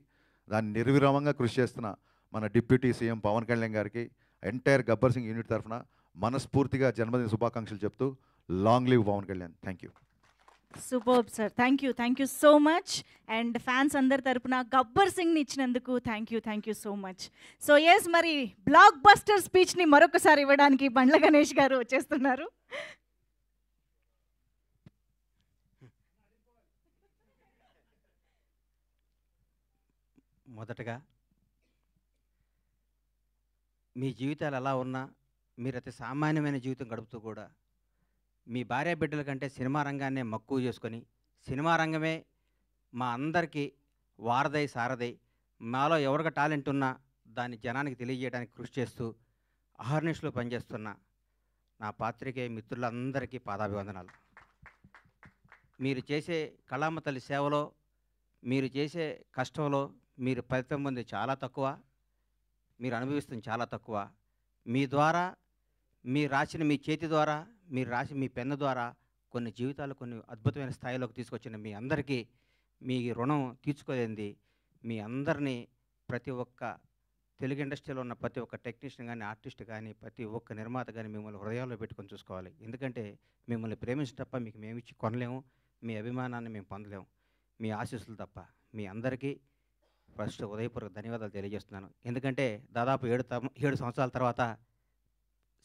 దాన్ని నిర్విరామంగా కృషి చేస్తున్న మన డిప్యూటీ సీఎం పవన్ కళ్యాణ్ గారికి ఎంటైర్ గబ్బర్ సింగ్ యూనిట్ తరఫున మనస్ఫూర్తిగా జన్మదిన శుభాకాంక్షలు చెప్తూ long live Pawan Kalyan. Thank you. Superb sir, thank you so much. And fans అందరి తరపున గబ్బర్ సింగ్ని ఇచ్చినందుకు thank you so much. So yes, మరి బ్లాక్ బస్టర్ స్పీచ్ని మరొకసారి ఇవ్వడానికి బండ్ల గణేష్ గారు వచ్చేస్తున్నారు. మొదటగా మీ జీవితాలు ఎలా ఉన్నా మీరు అతి సామాన్యమైన జీవితం గడుపుతూ కూడా మీ భార్య బిడ్డల కంటే సినిమా రంగాన్నే మక్కువ చేసుకొని సినిమా రంగమే మా అందరికీ వారధై సారథై, మాలో ఎవరికి టాలెంట్ ఉన్నా దాన్ని జనానికి తెలియజేయడానికి కృషి చేస్తూ అహర్నిశలో పనిచేస్తున్న నా పాత్రికేయ మిత్రులందరికీ పాదాభివందనాలు. మీరు చేసే కళామ తల్లి సేవలో, మీరు చేసే కష్టంలో మీరు ఫలితం పొంది చాలా తక్కువ, మీరు అనుభవిస్తుంది చాలా తక్కువ. మీ ద్వారా, మీరు రాసిన మీ చేతి ద్వారా, మీరు రాసి మీ పెన్ను ద్వారా కొన్ని జీవితాలు కొన్ని అద్భుతమైన స్థాయిలోకి తీసుకొచ్చిన మీ అందరికీ మీ రుణం తీర్చుకోలేంది. మీ అందరినీ ప్రతి ఒక్క తెలుగు ఇండస్ట్రీలో ఉన్న ప్రతి ఒక్క టెక్నీషియన్ కానీ, ఆర్టిస్ట్ కానీ, ప్రతి ఒక్క నిర్మాత కానీ మిమ్మల్ని హృదయాల్లో పెట్టుకొని చూసుకోవాలి. ఎందుకంటే మిమ్మల్ని ప్రేమించడం తప్ప మీకు మేము ఇచ్చి కొనలేము, మీ అభిమానాన్ని మేము పొందలేము, మీ ఆశీస్సులు తప్ప. మీ అందరికీ ఫస్ట్ ఉదయపూర్వక ధన్యవాదాలు తెలియజేస్తున్నాను. ఎందుకంటే దాదాపు 7 సంవత్సరాల తర్వాత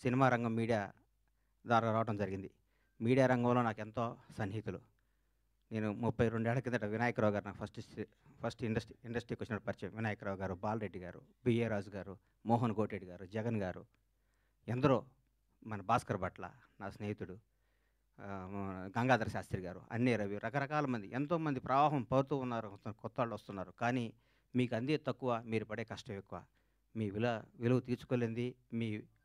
సినిమా రంగం మీడియా ద్వారా రావడం జరిగింది. మీడియా రంగంలో నాకు ఎంతో సన్నిహితులు. నేను 32 ఏళ్ల కిందట వినాయకరావు గారు నాకు ఫస్ట్ ఇండస్ట్రీకి వచ్చిన పరిచయం. వినాయకరావు గారు, బాలరెడ్డి గారు, బిఏ రాజు గారు, మోహన్ కోటెడ్డి గారు, జగన్ గారు, ఎందరో, మన భాస్కర్ భట్ల నా స్నేహితుడు, గంగాధర శాస్త్రి గారు, అన్నీ రవి, రకరకాల మంది, ఎంతోమంది ప్రవాహం పడుతూ ఉన్నారు, కొత్త వాళ్ళు వస్తున్నారు. కానీ మీకు అందే తక్కువ, మీరు పడే కష్టం ఎక్కువ. మీ విలువ తీర్చుకోలేంది,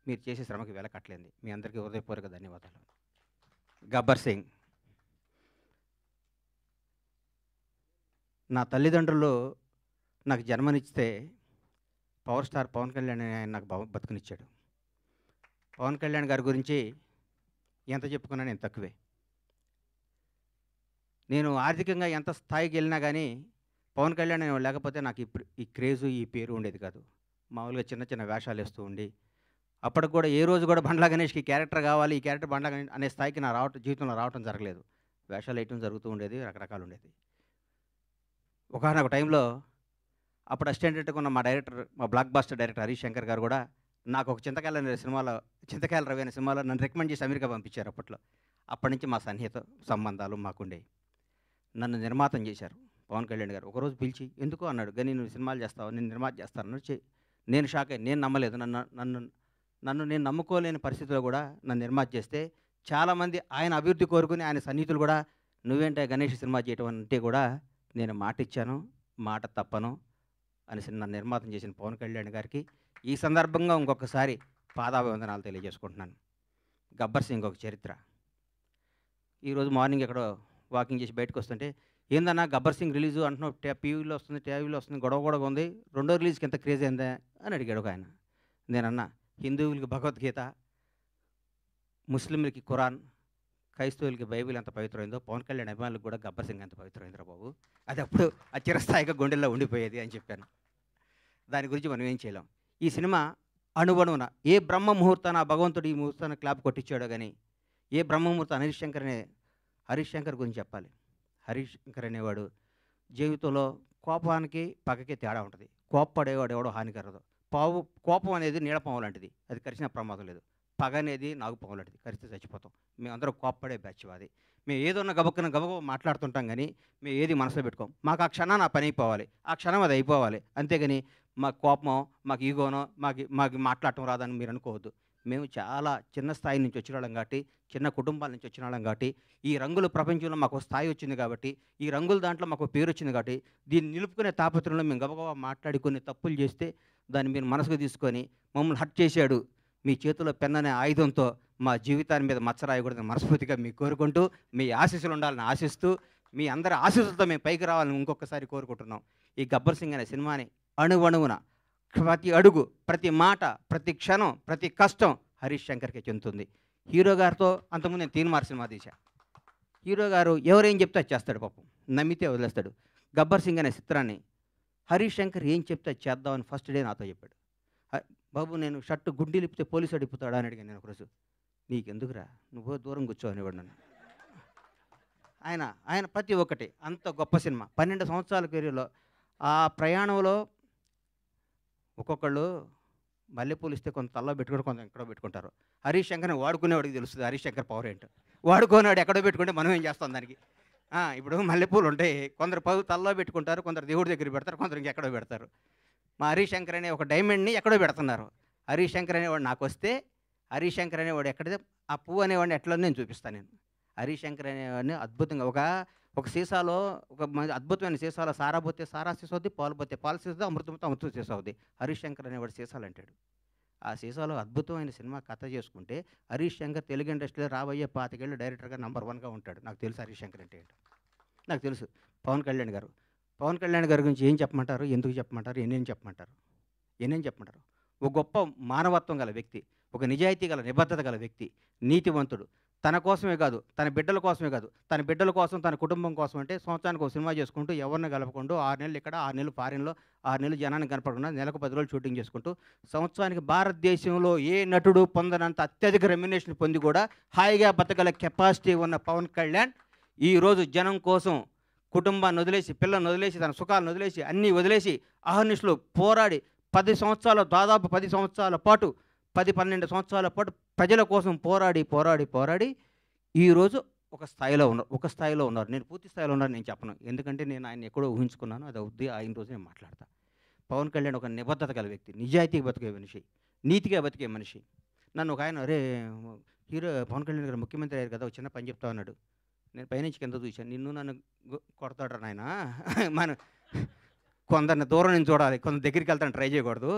మీరు చేసే శ్రమకి వెలకట్టలేంది. మీ అందరికీ హృదయపూర్వక ధన్యవాదాలు. గబ్బర్ సింగ్. నా తల్లిదండ్రులు నాకు జన్మనిస్తే పవర్ స్టార్ పవన్ కళ్యాణ్ ఆయన నాకు బతుకునిచ్చాడు. పవన్ కళ్యాణ్ గారి గురించి ఎంత చెప్పుకున్నా నేను తక్కువే. నేను ఆర్థికంగా ఎంత స్థాయికి వెళ్ళినా కానీ పవన్ కళ్యాణ్ లేకపోతే నాకు ఈ క్రేజు, ఈ పేరు ఉండేది కాదు. మామూలుగా చిన్న చిన్న వేషాలు వేస్తూ ఉండి, అప్పటికి కూడా ఏ రోజు కూడా బండ్ల గణేష్కి క్యారెక్టర్ కావాలి, ఈ క్యారెక్టర్ బండ్ల గణేష్ అనే స్థాయికి నా జీవితంలో రావటం జరగలేదు. వేషాలు వేయటం జరుగుతూ ఉండేది, రకరకాలు ఉండేది. ఒకనొక టైంలో అప్పుడు అసిస్టెంట్గా ఉన్న మా blockbuster director Harish Shankar garu కూడా నాకు ఒక చింతకాయల రవి అనే సినిమాలో నన్ను రికమెండ్ చేసి అమెరికా పంపించారు. అప్పటి నుంచి మా సన్నిహిత సంబంధాలు మాకుండేవి. నన్ను నిర్మాతం చేశారు పవన్ కళ్యాణ్ గారు. ఒకరోజు పిలిచి ఎందుకు అన్నాడు, కానీ నువ్వు సినిమాలు చేస్తావు, నేను నిర్మాత చేస్తాను. నేను షాక్ అయ్యి, నేను నమ్మలేదు. నన్ను నేను నమ్ముకోలేని పరిస్థితిలో కూడా నన్ను నిర్మాత చేస్తే చాలామంది ఆయన అభివృద్ధి కోరుకుని ఆయన సన్నిహితులు కూడా నువ్వేంటే గణేష్ సినిమా చేయటం అంటే కూడా నేను మాట ఇచ్చాను, మాట తప్పను అనేసి నన్ను నిర్మాతం చేసిన పవన్ కళ్యాణ్ గారికి ఈ సందర్భంగా ఇంకొకసారి పాదాభివందనాలు తెలియజేసుకుంటున్నాను. గబ్బర్ సింగ్ ఒక చరిత్ర. ఈరోజు మార్నింగ్ ఎక్కడో వాకింగ్ చేసి బయటకు వస్తుంటే, ఏందన్నా గబ్బర్ సింగ్ రిలీజు అంటున్నావు, టీవీలో వస్తుంది, గొడవ గొడవ ఉంది, రెండో రిలీజ్కి ఎంత క్రేజ్ అయిందా అని అడిగాడు ఒక ఆయన. నేనన్నా, హిందువులకి భగవద్గీత, ముస్లింలకి ఖురాన్, క్రైస్తవులకి బైబిల్ ఎంత పవిత్రమైందో పవన్ కళ్యాణ్ అభిమానులకు కూడా గబ్బర్ సింగ్ ఎంత పవిత్రమైందిరా బాబు, అది అప్పుడు ఆ చిరస్థాయిగా గుండెల్లో ఉండిపోయేది అని చెప్పాను. దాని గురించి మనం ఏం చేయలేం. ఈ సినిమా అణువణువున ఏ బ్రహ్మ ముహూర్తాన ఆ భగవంతుడు ఈ ముహూర్తాన్ని క్లాప్ కొట్టించాడో కానీ, ఏ బ్రహ్మ ముహూర్తం హరీష్ శంకర్ గురించి చెప్పాలి. హరీష్ శంకర్ అనేవాడు జీవితంలో కోపానికి పగకి తేడా ఉంటుంది. కోప్పడేవాడు ఎవడో హానికరదు. కోపం అనేది నీడపాము లాంటిది, అది కరిచిన ప్రమాదం లేదు. పగ అనేది నాగుపాము లాంటిది, కరిస్తే చచ్చిపోతాం. మేమందరం కోప్పడే బ్యాచ్ అది. మేము ఏదన్నా గబగబ మాట్లాడుతుంటాం కానీ మేము ఏది మనసులో పెట్టుకోం. మాకు ఆ క్షణం నా పని అయిపోవాలి, ఆ క్షణం అది అయిపోవాలి. అంతేగాని మాకు కోపమో మాకు ఈగోనో మాకు మాట్లాడటం రాదని మీరు అనుకోవద్దు. మేము చాలా చిన్న స్థాయి నుంచి వచ్చిన వాళ్ళం కాబట్టి, చిన్న కుటుంబాల నుంచి వచ్చిన వాళ్ళం కాబట్టి, ఈ రంగుల ప్రపంచంలో మాకు స్థాయి వచ్చింది కాబట్టి, ఈ రంగుల దాంట్లో మాకు పేరు వచ్చింది కాబట్టి, దీన్ని నిలుపుకునే తాపత్రంలో మేము గబగబా మాట్లాడి కొన్ని తప్పులు చేస్తే దాన్ని మీరు మనసుకు తీసుకొని మమ్మల్ని హర్ట్ చేశాడు, మీ చేతిలో పెన్ అనే ఆయుధంతో మా జీవితాన్ని మీద మచ్చరాయకూడదని మనస్ఫూర్తిగా మీకు కోరుకుంటూ, మీ ఆశీస్సులు ఉండాలని ఆశిస్తూ, మీ అందరి ఆశీస్సులతో మేము పైకి రావాలని ఇంకొకసారి కోరుకుంటున్నాం. ఈ గబ్బర్ సింగ్ అనే సినిమాని అణువణువున ప్రతి అడుగు, ప్రతి మాట, ప్రతి క్షణం, ప్రతి కష్టం హరీష్ శంకర్కే చెందుతుంది. హీరో గారితో అంతకుముందు నేను తీన్మార్ సినిమా తీశా. హీరో గారు ఎవరేం చెప్తే అది చేస్తాడు, పాపం నమ్మితే వదిలేస్తాడు. గబ్బర్ సింగ్ అనే చిత్రాన్ని హరీష్ శంకర్ ఏం చెప్తే అది చేద్దామని ఫస్ట్ డే నాతో చెప్పాడు. బాబు నేను షర్టు గుండీలు ఇప్పితే పోలీసు అడిగిపోతాడా అని అడిగాను నేను ఒకరోజు. నీకెందుకురా, నువ్వు దూరం కూర్చో అనేవాడు నన్ను. ఆయన ప్రతి ఒక్కటి అంత గొప్ప సినిమా. 12 సంవత్సరాల కెరీర్లో ఆ ప్రయాణంలో ఒక్కొక్కళ్ళు మల్లెపూలు ఇస్తే కొంత తల్లో పెట్టుకుంటే కొంత ఎక్కడో పెట్టుకుంటారు. హరీష్ శంకర్ని వాడుకునేవాడికి తెలుస్తుంది హరీష్ శంకర్ పవర్ ఏంటో. వాడుకునేవాడు ఎక్కడో పెట్టుకుంటే మనం ఏం చేస్తాం దానికి. ఇప్పుడు మల్లెపూలు ఉంటాయి, కొందరు తల్లో పెట్టుకుంటారు, కొందరు దేవుడి దగ్గర పెడతారు, కొందరు ఇంకెక్కడో పెడతారు. మా హరీష్ శంకర్ అనే ఒక డైమండ్ని ఎక్కడో పెడుతున్నారు. హరీష్ శంకర్ అనేవాడు నాకు వస్తే, హరీష్ శంకర్ అనేవాడు ఎక్కడితే ఆ పువ్వు అనేవాడిని ఎట్లా నేను చూపిస్తాను. నేను హరీష్ శంకర్ అనేవాడిని అద్భుతంగా ఒక సీసాలో ఒక అద్భుతమైన సీసాలో సారా పోతే సారా సీసా అవుద్ది, పాలు పోతే పాలు సీసా, అమృతంతో అమృతం సీసా అవుద్ది. హరీష్ శంకర్ అనేవాడు సీసాలు అంటాడు. ఆ సీసాలో అద్భుతమైన సినిమా కథ చేసుకుంటే హరీష్ శంకర్ తెలుగు ఇండస్ట్రీలో రాబోయే 25 ఏళ్ళు డైరెక్టర్గా నంబర్ 1గా ఉంటాడు. నాకు తెలుసు హరీష్ శంకర్ అంటే ఏంటో, నాకు తెలుసు. పవన్ కళ్యాణ్ గారి గురించి ఏం చెప్పమంటారు, ఎందుకు చెప్పమంటారు, ఎన్నేం చెప్పమంటారు. ఒక గొప్ప మానవత్వం గల వ్యక్తి, ఒక నిజాయితీ గల నిబద్ధత గల వ్యక్తి, నీతివంతుడు. తన కోసమే కాదు, తన బిడ్డల కోసమే కాదు, తన బిడ్డల కోసం, తన కుటుంబం కోసం అంటే సంవత్సరానికి ఒక సినిమా చేసుకుంటూ ఎవరిని కలపకుండా 6 నెలలు ఇక్కడ, 6 నెలలు ఫారిన్లో, 6 నెలలు జనానికి కనపడకుండా నెలకు 10 రోజులు షూటింగ్ చేసుకుంటూ సంవత్సరానికి భారతదేశంలో ఏ నటుడు పొందనంత అత్యధిక రెమ్యునేషన్ పొంది కూడా హాయిగా బతకగల కెపాసిటీ ఉన్న పవన్ కళ్యాణ్ ఈరోజు జనం కోసం కుటుంబాన్ని వదిలేసి, పిల్లల్ని వదిలేసి, తన సుఖాలను వదిలేసి, అన్నీ వదిలేసి అహర్నిశలు పోరాడి 10 సంవత్సరాలు, దాదాపు 10 సంవత్సరాల పాటు, 10-12 సంవత్సరాల పాటు ప్రజల కోసం పోరాడి ఈరోజు ఒక స్థాయిలో ఉన్నారు. నేను పూర్తి స్థాయిలో ఉన్నాను నేను చెప్పను, ఎందుకంటే నేను ఆయన ఎక్కడో ఊహించుకున్నాను. అది అవుద్ది, ఆయన రోజు నేను మాట్లాడతా. పవన్ కళ్యాణ్ ఒక నిబద్ధత గల వ్యక్తి, నిజాయితీగా బతికే మనిషి, నీతిగా బతికే మనిషి. నన్ను ఒక ఆయన, అరే హీరో పవన్ కళ్యాణ్ గారు ముఖ్యమంత్రి అయ్యారు కదా, ఒక చిన్న పని చెప్తా అన్నాడు. నేను పైనుంచి కింద చూశాను, నిన్ను నన్ను కొడతాడు నాయన, మనం కొందరిని దూరం నుంచి చూడాలి, కొందరు దగ్గరికి వెళ్తాను ట్రై చేయకూడదు,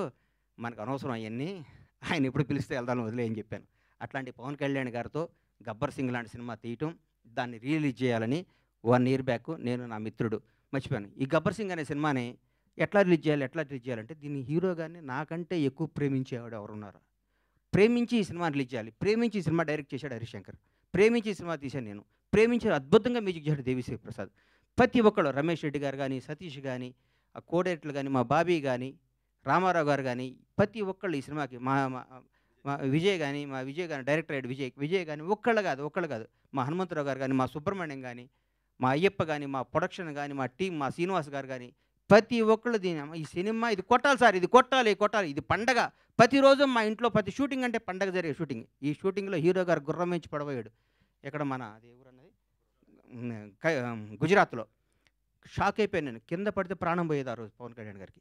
మనకు అనవసరం అవన్నీ, ఆయన ఎప్పుడు పిలిస్తే వెళ్తాను వదిలే అని చెప్పాను. అట్లాంటి పవన్ కళ్యాణ్ గారితో గబ్బర్ సింగ్ లాంటి సినిమా తీయటం, దాన్ని రిలీజ్ చేయాలని 1 year బ్యాక్ నేను నా మిత్రుడు మర్చిపోయాను. ఈ గబ్బర్ సింగ్ అనే సినిమాని ఎట్లా రిలీజ్ చేయాలంటే దీన్ని హీరో గారిని నాకంటే ఎక్కువ ప్రేమించేవాడు ఎవరున్నారు, ప్రేమించి ఈ సినిమా రిలీజ్ చేయాలి, ప్రేమించి ఈ సినిమా డైరెక్ట్ చేశాడు హరీష్ శంకర్, ప్రేమించి ఈ సినిమా తీశాను నేను, ప్రేమించి అద్భుతంగా మ్యూజిక్ చేశాడు దేవిశ్రీ ప్రసాద్. ప్రతి ఒక్కళ్ళు, రమేష్ రెడ్డి గారు కానీ, సతీష్ కానీ, ఆ కోడైరెక్టర్లు కానీ, మా బాబీ కానీ, రామారావు గారు కానీ, ప్రతి ఒక్కళ్ళు ఈ సినిమాకి, మా విజయ్ కానీ డైరెక్టర్ అయ్యాడు విజయ్ కానీ, ఒక్కళ్ళు కాదు, మా హనుమంతరావు గారు కానీ, మా సుబ్రహ్మణ్యం కానీ, మా అయ్యప్ప కానీ, మా ప్రొడక్షన్ కానీ, మా టీం, మా శ్రీనివాస్ గారు కానీ, ప్రతి ఒక్కళ్ళు ఈ సినిమా ఇది కొట్టాలి సార్, ఇది కొట్టాలి, ఇది పండగ. ప్రతిరోజు మా ఇంట్లో ప్రతి షూటింగ్ అంటే పండగ జరిగే షూటింగ్. ఈ షూటింగ్లో హీరో గారు గుర్రం నుంచి పడబోయాడు. ఎక్కడ మన అది ఎవరన్నది గుజరాత్లో. షాక్ అయిపోయాను నేను, కింద పడితే ప్రాణం పోయేది. ఆ రోజు పవన్ కళ్యాణ్ గారికి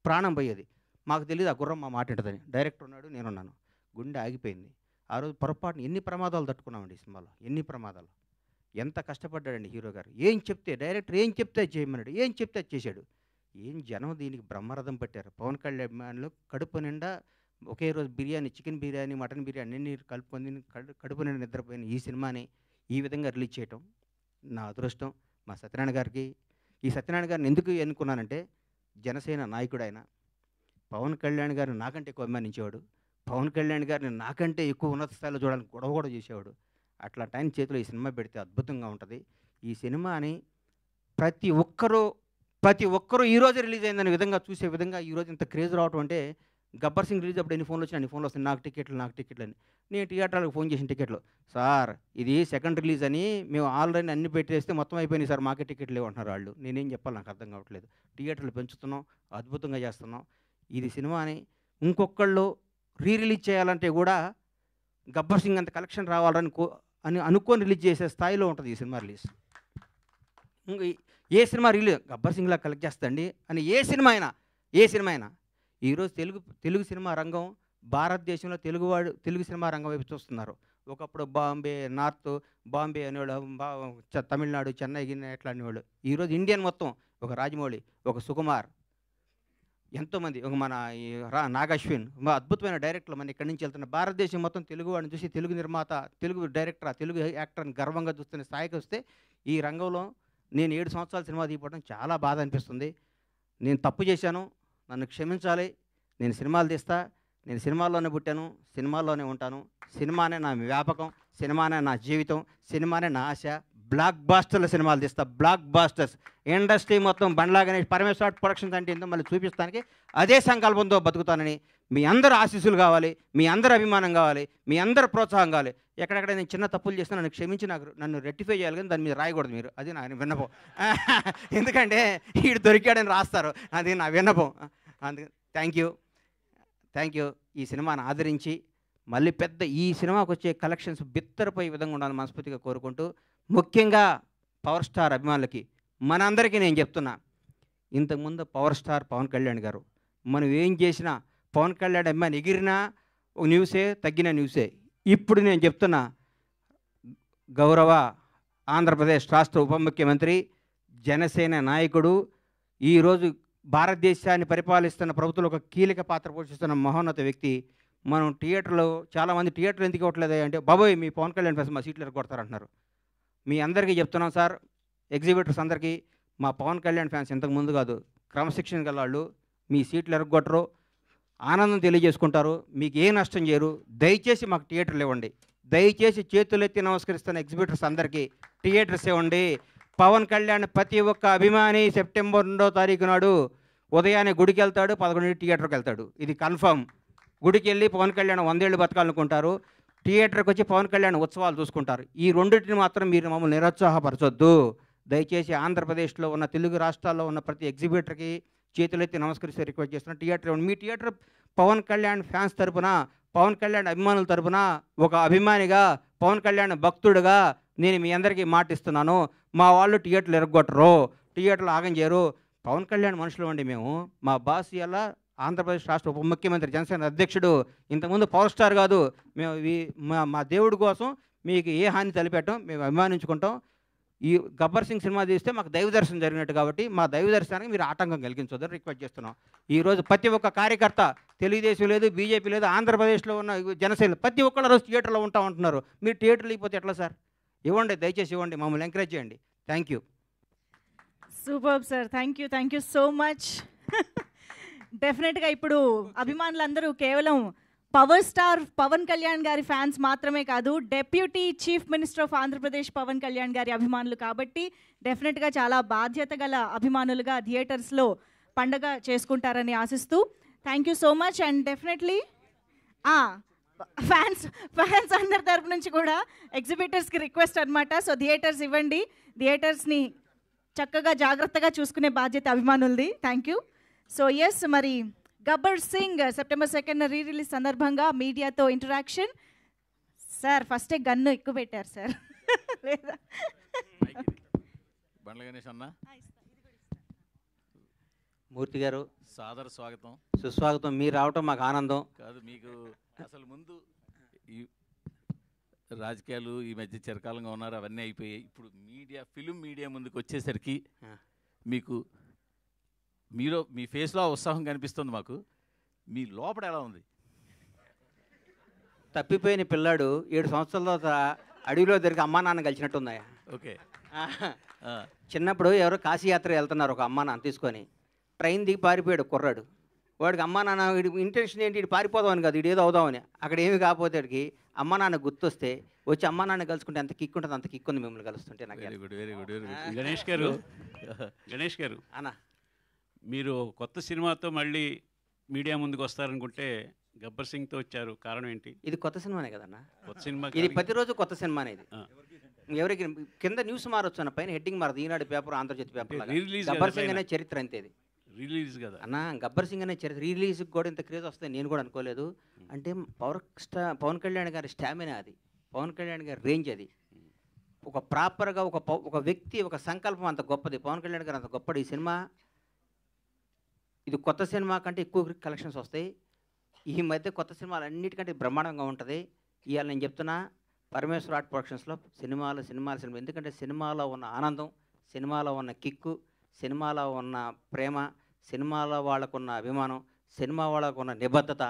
ప్రాణం పోయేది. మాకు తెలియదు ఆ గుర్రం మా మాట ఉంటుందని. డైరెక్టర్ ఉన్నాడు, నేనున్నాను, గుండె ఆగిపోయింది. ఆ రోజు పొరపాటున ఎన్ని ప్రమాదాలు తట్టుకున్నామండి ఈ సినిమాలో, ఎన్ని ప్రమాదాలు. ఎంత కష్టపడ్డాడండి హీరో గారు. డైరెక్టర్ ఏం చెప్తే చేయమన్నాడు, ఏం చెప్తే చేశాడు. జనం దీనికి బ్రహ్మరథం పెట్టారు. పవన్ కళ్యాణ్ అభిమానులు కడుపు నిండా ఒకే రోజు బిర్యానీ, చికెన్ బిర్యానీ, మటన్ బిర్యానీ అన్ని కలుపుకొని కడుపు నిండా నిద్రపోయిన ఈ సినిమాని ఈ విధంగా రిలీజ్ చేయటం నా అదృష్టం. మా సత్యనారాయణ గారికి, ఈ సత్యనారాయణ గారిని ఎందుకు ఎన్నుకున్నానంటే జనసేన నాయకుడు ఆయన. పవన్ కళ్యాణ్ గారిని నాకంటే ఎక్కువ అభిమానించేవాడు. పవన్ కళ్యాణ్ గారిని నాకంటే ఎక్కువ ఉన్నత స్థాయిలో చూడాలని గొడవ కూడా చేసేవాడు. అట్లాంటి ఆయన చేతిలో ఈ సినిమా పెడితే అద్భుతంగా ఉంటుంది. ఈ సినిమాని ప్రతి ఒక్కరూ ఈరోజు రిలీజ్ అయిందనే విధంగా చూసే విధంగా ఈరోజు ఇంత క్రేజ్ రావటం అంటే, గబ్బర్ సింగ్ రిలీజ్ అప్పుడు ఎన్ని ఫోన్లు వచ్చినా అన్ని ఫోన్లు వస్తాయి, నాకు టికెట్లు అని. నేను థియేటర్లకు ఫోన్ చేసిన టికెట్లు, సార్ ఇది సెకండ్ రిలీజ్ అని మేము ఆల్రెడీ అన్ని పెట్టేస్తే మొత్తం అయిపోయినాయి సార్, మాకే టికెట్లు లేవు అంటున్నారు వాళ్ళు. నేనేం చెప్పాలి, నాకు అర్థం కావట్లేదు. థియేటర్లు పెంచుతున్నాం, అద్భుతంగా చేస్తున్నాం. ఇది సినిమాని ఇంకొకళ్ళు రిలీజ్ చేయాలంటే కూడా గబ్బర్ సింగ్ అంత కలెక్షన్ రావాలని అనుకొని రిలీజ్ చేసే స్థాయిలో ఉంటుంది ఈ సినిమా రిలీజ్. ఏ సినిమా రిలీజ్ గబ్బర్ సింగ్లా కలెక్ట్ చేస్తండి అని ఏ సినిమా అయినా ఈరోజు తెలుగు సినిమా రంగం భారతదేశంలో తెలుగు సినిమా రంగం వైపు చూస్తున్నారు. ఒకప్పుడు బాంబే అనేవాళ్ళు, తమిళనాడు, చెన్నై గిన్నె ఎట్లా అనేవాళ్ళు. ఈరోజు ఇండియన్ మొత్తం ఒక రాజమౌళి, ఒక సుకుమార్, ఎంతోమంది, ఒక మన నాగశ్విన్, అద్భుతమైన డైరెక్టర్లు మన ఇక్కడి నుంచి వెళ్తున్న భారతదేశం మొత్తం తెలుగు వాడిని చూసి తెలుగు నిర్మాత, తెలుగు డైరెక్టర్, తెలుగు యాక్టర్ని గర్వంగా చూస్తున్న స్థాయికి వస్తే ఈ రంగంలో నేను 7 సంవత్సరాల సినిమా తీయడం చాలా బాధ అనిపిస్తుంది. నేను తప్పు చేశాను, నన్ను క్షమించాలి. నేను సినిమాలు తీస్తా, నేను సినిమాల్లోనే పుట్టాను, సినిమాల్లోనే ఉంటాను. సినిమానే నా వ్యాపకం, సినిమానే నా జీవితం, సినిమానే నా ఆశ. బ్లాక్ బాస్టర్ల సినిమాలు తీస్తా, బ్లాక్ బాస్టర్స్. ఇండస్ట్రీ మొత్తం బండ్లాగానే పరమేశ్వర ప్రొడక్షన్స్ అంటే ఏంటో మళ్ళీ చూపిస్తానికి అదే సంకల్పంతో బతుకుతానని మీ అందరు ఆశీస్సులు కావాలి, మీ అందరు అభిమానం కావాలి, మీ అందరు ప్రోత్సాహం కావాలి. ఎక్కడెక్కడ నేను చిన్న తప్పులు చేస్తే నన్ను క్షమించి నన్ను రెక్టిఫై చేయాలి, కానీ దాని మీద రాయకూడదు మీరు. అది నా విన్నపం. ఎందుకంటే వీడు దొరికాడని రాస్తారు, అది నా విన్నపం. అందుకే థ్యాంక్ యూ. ఈ సినిమాను ఆదరించి మళ్ళీ ఈ సినిమాకు వచ్చే కలెక్షన్స్ బిత్తరపోయే విధంగా ఉండాలని మనస్ఫూర్తిగా కోరుకుంటూ, ముఖ్యంగా పవర్ స్టార్ అభిమానులకి మనందరికీ నేను చెప్తున్నా, ఇంతకుముందు పవర్ స్టార్ పవన్ కళ్యాణ్ గారు, మనం ఏం చేసినా పవన్ కళ్యాణ్ అభిమాని ఎగిరినా న్యూసే, తగ్గిన న్యూసే. ఇప్పుడు నేను చెప్తున్నా, గౌరవ ఆంధ్రప్రదేశ్ రాష్ట్ర ఉప ముఖ్యమంత్రి, జనసేన నాయకుడు, ఈరోజు భారతదేశాన్ని పరిపాలిస్తున్న ప్రభుత్వంలో ఒక కీలక పాత్ర పోషిస్తున్న మహోన్నత వ్యక్తి. మనం థియేటర్లో చాలామంది థియేటర్లు ఎందుకు ఇవ్వట్లేదు అంటే, బాబోయ్ మీ పవన్ కళ్యాణ్ ఫ్యాన్స్ మా సీట్లు ఎరగొడతారంటున్నారు. మీ అందరికీ చెప్తున్నాం సార్, ఎగ్జిబిటర్స్ అందరికీ, మా పవన్ కళ్యాణ్ ఫ్యాన్స్ ఇంతకు ముందు కాదు, క్రమశిక్షణ గల వాళ్ళు, మీ సీట్లు ఎరగొట్టరు, ఆనందం తెలియజేసుకుంటారు, మీకు ఏ నష్టం చేయరు. దయచేసి మాకు థియేటర్లు ఇవ్వండి. దయచేసి చేతులెత్తి నమస్కరిస్తున్న ఎగ్జిబిటర్స్ అందరికీ థియేటర్స్ ఇవ్వండి. పవన్ కళ్యాణ్ ప్రతి ఒక్క అభిమాని సెప్టెంబర్ 2వ తారీఖు నాడు ఉదయాన్నే గుడికి వెళ్తాడు, 11 థియేటర్కి వెళ్తాడు. ఇది కన్ఫర్మ్. గుడికి వెళ్ళి పవన్ కళ్యాణ్ 100 ఏళ్ళు బతకాలనుకుంటారు, థియేటర్కి వచ్చి పవన్ కళ్యాణ్ ఉత్సవాలు చూసుకుంటారు. ఈ రెండింటిని మాత్రం మీరు మమ్మల్ని నిరుత్సాహపరచొద్దు. దయచేసి ఆంధ్రప్రదేశ్లో ఉన్న తెలుగు రాష్ట్రాల్లో ఉన్న ప్రతి ఎగ్జిబిటర్కి చేతులెత్తి నమస్కరిస్తే రిక్వెస్ట్ చేస్తున్నా, థియేటర్ ఇవ్వండి. మీ థియేటర్ పవన్ కళ్యాణ్ ఫ్యాన్స్ తరపున, పవన్ కళ్యాణ్ అభిమానుల తరపున, ఒక అభిమానిగా, పవన్ కళ్యాణ్ భక్తుడుగా నేను మీ అందరికీ మాటిస్తున్నాను, మా వాళ్ళు థియేటర్లు ఎరగొట్టరు, థియేటర్లు ఆగం చేయరు. పవన్ కళ్యాణ్ మనుషులు అండి మేము. మా బాస్ ఇలా ఆంధ్రప్రదేశ్ రాష్ట్ర ఉప ముఖ్యమంత్రి, జనసేన అధ్యక్షుడు, ఇంతకుముందు పవర్ స్టార్ కాదు. మేము మా దేవుడి కోసం మీకు ఏ హాని తలపెట్టాం, మేము అభిమానించుకుంటాం. ఈ గబ్బర్ సింగ్ సినిమా తీస్తే మాకు దైవ దర్శనం జరిగినట్టు, కాబట్టి మా దైవ దర్శనానికి మీరు ఆటంకం కలిగించొద్దని రిక్వెస్ట్ చేస్తున్నాం. ఈరోజు ప్రతి ఒక్క కార్యకర్త, తెలుగుదేశం లేదు, బీజేపీ లేదు, ఆంధ్రప్రదేశ్లో ఉన్న జనసేన ప్రతి ఒక్కళ్ళు రోజు థియేటర్లో ఉంటున్నారు. మీరు థియేటర్లు అయిపోతే ఎట్లా సార్? ఇవ్వండి, దయచేసి ఇవ్వండి, మమ్మల్ని ఎంకరేజ్ చేయండి. Thank you. Super sir, thank you so much. డెఫినెట్గా ఇప్పుడు అభిమానులందరూ కేవలం పవర్ స్టార్ పవన్ కళ్యాణ్ గారి ఫ్యాన్స్ మాత్రమే కాదు, deputy chief minister of Andhra Pradesh Pawan Kalyan గారి అభిమానులు. కాబట్టి డెఫినెట్గా చాలా బాధ్యత గల అభిమానులుగా థియేటర్స్లో పండగ చేసుకుంటారని ఆశిస్తూ thank you so much. And definitely fans అందరి తరపు నుంచి కూడా ఎగ్జిబిటర్స్కి రిక్వెస్ట్ అనమాట. సో థియేటర్స్ ఇవ్వండి, థియేటర్స్ని చక్కగా జాగ్రత్తగా చూసుకునే బాధ్యత అభిమానులది. Thank you. సో ఎస్, మరి గబ్బర్ సింగ్ సెప్టెంబర్ 2న రిలీజ్ సందర్భంగా మీడియాతో ఇంటరాక్షన్. సార్ ఫస్టే గన్ను ఎక్కువ పెట్టారు సార్, లేదా? బండ్ల గణేష్ అన్న, మూర్తి గారు సాదర స్వాగతం, సుస్వాగతం. మీరు రావటం మాకు ఆనందం. కాదు, మీకు అసలు ముందు ఈ రాజకీయాలు ఈ మధ్య చిరకాలంగా ఉన్నారు, అవన్నీ అయిపోయాయి. ఇప్పుడు ఫిలిం మీడియా ముందుకు వచ్చేసరికి మీకు మీ ఫేస్లో ఉత్సాహం కనిపిస్తుంది మాకు. మీ లోపల ఎలా ఉంది? తప్పిపోయిన పిల్లాడు 7 సంవత్సరాల తర్వాత అడవిలో దొరికి అమ్మా నాన్న కలిసినట్టుందా? ఓకే, చిన్నప్పుడు ఎవరో కాశీయాత్ర వెళ్తున్నారు ఒక అమ్మ నాన్న తీసుకొని, ట్రైన్ దిగి పారిపోయాడు కుర్రాడు. వాడికి అమ్మ నాన్న వీడి ఇంటెన్షన్ ఏంటి, ఇటు పారిపోదామని కాదు, ఇటు ఏదో అవుదామని. అక్కడ ఏమి కాకపోతే వాడికి అమ్మ నాన్న గుర్తొస్తే వచ్చి అమ్మ నాన్న కలుసుకుంటే అంత కిక్ ఉంటుంది, అంత కిక్ ఉంది మిమ్మల్ని కలుస్తుంటే. నాకు very good, very good, very good. Ganesh గారు అన్న, మీరు కొత్త సినిమాతో మళ్ళీ మీడియా ముందుకు వస్తారనుకుంటే గబ్బర్ సింగ్తో వచ్చారు, కారణం ఏంటి? ఇది కొత్త సినిమానే కదన్నా, కొత్త సినిమా ఇది ప్రతిరోజు కొత్త సినిమానే. ఇది ఎవరికి కింద న్యూస్ మారొచ్చు అన్న, పైన హెడ్డింగ్ మారదు. ఈనాడు పేపర్, ఆంధ్రజ్యోతి పేపర్. గబ్బర్ సింగ్ అనే చరిత్ర అంతే ఇది. రిలీజ్ కదా అన్న, గబ్బర్ సింగ్ అనే చరిత్ర రిలీజ్కి కూడా ఇంత క్రేజ్ వస్తుంది నేను కూడా అనుకోలేదు. అంటే పవన్ కళ్యాణ్ గారి స్టామినా అది, పవన్ కళ్యాణ్ గారి రేంజ్ అది. ఒక ప్రాపర్గా ఒక వ్యక్తి, ఒక సంకల్పం అంత గొప్పది. పవన్ కళ్యాణ్ గారు అంత గొప్పది. ఈ సినిమా, ఇది కొత్త సినిమా కంటే ఎక్కువ కలెక్షన్స్ వస్తాయి. ఈ మధ్య కొత్త సినిమాలు అన్నిటికంటే బ్రహ్మాండంగా ఉంటుంది. ఇవాళ నేను చెప్తున్నా, పరమేశ్వర ఆర్ట్ ప్రొడక్షన్స్లో సినిమా. ఎందుకంటే సినిమాలో ఉన్న ఆనందం, సినిమాలో ఉన్న కిక్కు, సినిమాలో ఉన్న ప్రేమ, సినిమాలో వాళ్ళకున్న అభిమానం, సినిమా వాళ్ళకున్న నిబద్ధత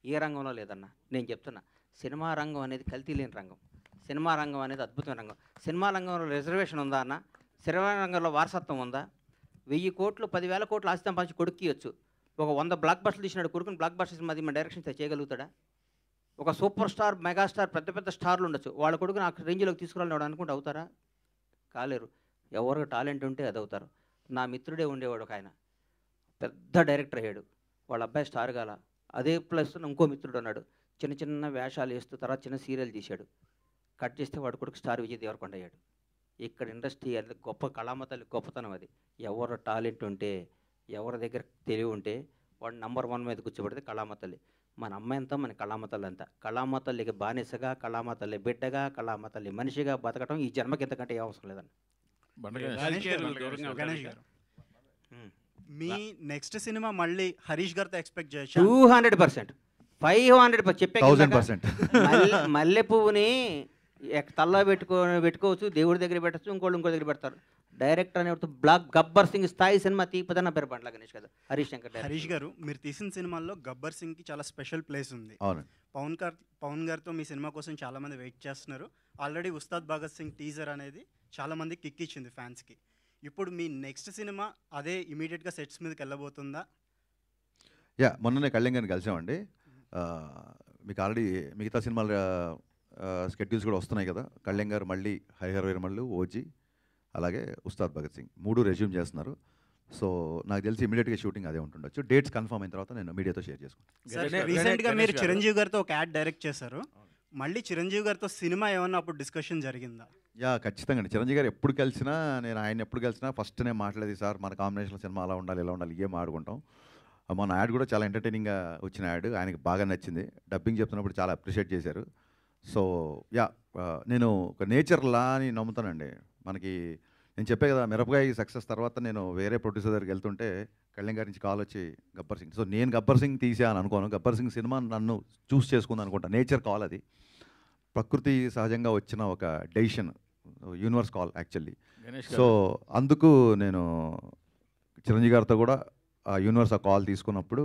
ఏ రంగంలో లేదన్న. నేను చెప్తున్నా, సినిమా రంగం అనేది కల్తీ లేని రంగం. సినిమా రంగం అనేది అద్భుతమైన రంగం. సినిమా రంగంలో రిజర్వేషన్ ఉందా అన్న? సినిమా రంగంలో వారసత్వం ఉందా? 1000 కోట్లు 10,000 కోట్లు ఆస్తి సంపాదించి కొడుకు ఇవ్వచ్చు. ఒక 100 బ్లాక్ బస్టర్లు తీసినాడు కొడుకుని బ్లాక్ బస్టర్స్ మధ్య మన డైరెక్షన్ చేయగలుగుతాడా? ఒక సూపర్ స్టార్, మెగాస్టార్, పెద్ద పెద్ద స్టార్లు ఉండొచ్చు, వాళ్ళ కొడుకుని ఆ రేంజ్లోకి తీసుకురాలని అనుకుంటే అవుతారా? కాలేరు. ఎవరికి టాలెంట్ ఉంటే అది అవుతారు. నా మిత్రుడే ఉండేవాడు ఒక ఆయన, పెద్ద డైరెక్టర్ అయ్యాడు. వాళ్ళ అబ్బాయి స్టార్ గాల. అదే ప్లస్ ఇంకో మిత్రుడు ఉన్నాడు, చిన్న చిన్న వేషాలు వేస్తూ తర్వాత చిన్న సీరియల్ తీశాడు. కట్ చేస్తే వాడు కొడుకు స్టార్ విజయ్ దేవరకొండ అయ్యాడు. ఇక్కడ ఇండస్ట్రీ అది గొప్ప కళామతల్లి గొప్పతనం అది. ఎవరు టాలెంట్ ఉంటే, ఎవరి దగ్గర తెలివి ఉంటే వాడు నంబర్ 1 మీద కూర్చోబెడితే కళామతల్లి. మన అమ్మాయంతా మన కళామతల్లి అంతా. కళామతల్లికి బానిసగా, కళామతల్లి బిడ్డగా, కళామతల్లి మనిషిగా బతకటం ఈ జన్మకి ఎంతకంటే ఏ అవసరం లేదండి. గణేష్ గారు, మీ నెక్స్ట్ సినిమా మళ్ళీ హరీష్ గారితో ఎక్స్పెక్ట్ చేయొచ్చు? 200%, 500% చెప్పే 1000%. మల్లె పువ్వుని తల్లో పెట్టుకోవచ్చు, దేవుడి దగ్గర పెట్టచ్చు, ఇంకో దగ్గర పెడతారు. డైరెక్టర్ అనేవాడు గబ్బర్ సింగ్ స్థాయి సినిమా తీపదన్న పేరు బండ్ల గణేష్ కదా, హరీష్ శంకర్. హరీష్ గారు, మీరు తీసిన సినిమాల్లో గబ్బర్ సింగ్కి చాలా స్పెషల్ ప్లేస్ ఉంది. పవన్ గారితో మీ సినిమా కోసం చాలా మంది వెయిట్ చేస్తున్నారు. ఆల్రెడీ ఉస్తాద్ భగత్ సింగ్ టీజర్ అనేది చాలా మంది కిక్ ఇచ్చింది ఫ్యాన్స్కి. ఇప్పుడు మీ నెక్స్ట్ సినిమా అదే ఇమీడియట్గా సెట్స్ మీదకి వెళ్ళబోతుందా? మొన్ననే కళ్యాణ్ గారిని కలిసామండి. మీకు ఆల్రెడీ మిగతా సినిమాల స్కెడ్యూల్స్ కూడా వస్తున్నాయి కదా. కళ్యాణ్ గారు మళ్ళీ హరిహర వీరమల్లు, ఓజీ, అలాగే ఉస్తాద్ భగత్ సింగ్ 3 రెజ్యూమ్ చేస్తున్నారు. సో నాకు తెలిసి ఇమీడియట్గా షూటింగ్ అదే ఉంటుండొచ్చు. డేట్స్ కన్ఫర్మ్ అయిన తర్వాత నేను మీడియాతో షేర్ చేసుకుంటాను. రీసెంట్గా మీరు చిరంజీవి గారితో ఒక యాడ్ డైరెక్ట్ చేశారు. మళ్ళీ చిరంజీవి గారితో సినిమా ఏమన్నా అప్పుడు డిస్కషన్ జరిగిందా? ఖచ్చితంగా అండి. చిరంజీవి గారు ఎప్పుడు కలిసినా, నేను ఆయన ఎప్పుడు కలిసినా ఫస్ట్ నేను మాట్లాడేది, సార్ మన కాంబినేషన్లో సినిమా అలా ఉండాలి, ఇలా ఉండాలి, ఏం ఆడుకుంటాం. మన యాడ్ కూడా చాలా ఎంటర్టైనింగ్గా వచ్చిన యాడ్, ఆయనకి బాగా నచ్చింది. డబ్బింగ్ చెప్తున్నప్పుడు చాలా అప్రిషియేట్ చేశారు. సో నేను ఒక నేచర్ లా అని నమ్ముతానండి. మనకి నేను చెప్పే కదా, మిరపకాయ సక్సెస్ తర్వాత నేను వేరే ప్రొడ్యూసర్ దగ్గరికి వెళ్తుంటే కళ్యాణ్ గారి నుంచి కాల్ వచ్చి గబ్బర్ సింగ్. సో నేను గబ్బర్ సింగ్ తీసాను అనుకోను, గబ్బర్ సింగ్ సినిమా నన్ను చూస్ చేసుకుంది అనుకుంటా. నేచర్ కాల్ అది, ప్రకృతి సహజంగా వచ్చిన ఒక decision, universe call actually. So అందుకు నేను చిరంజీవి గారితో కూడా ఆ యూనివర్స్ ఆ కాల్ తీసుకున్నప్పుడు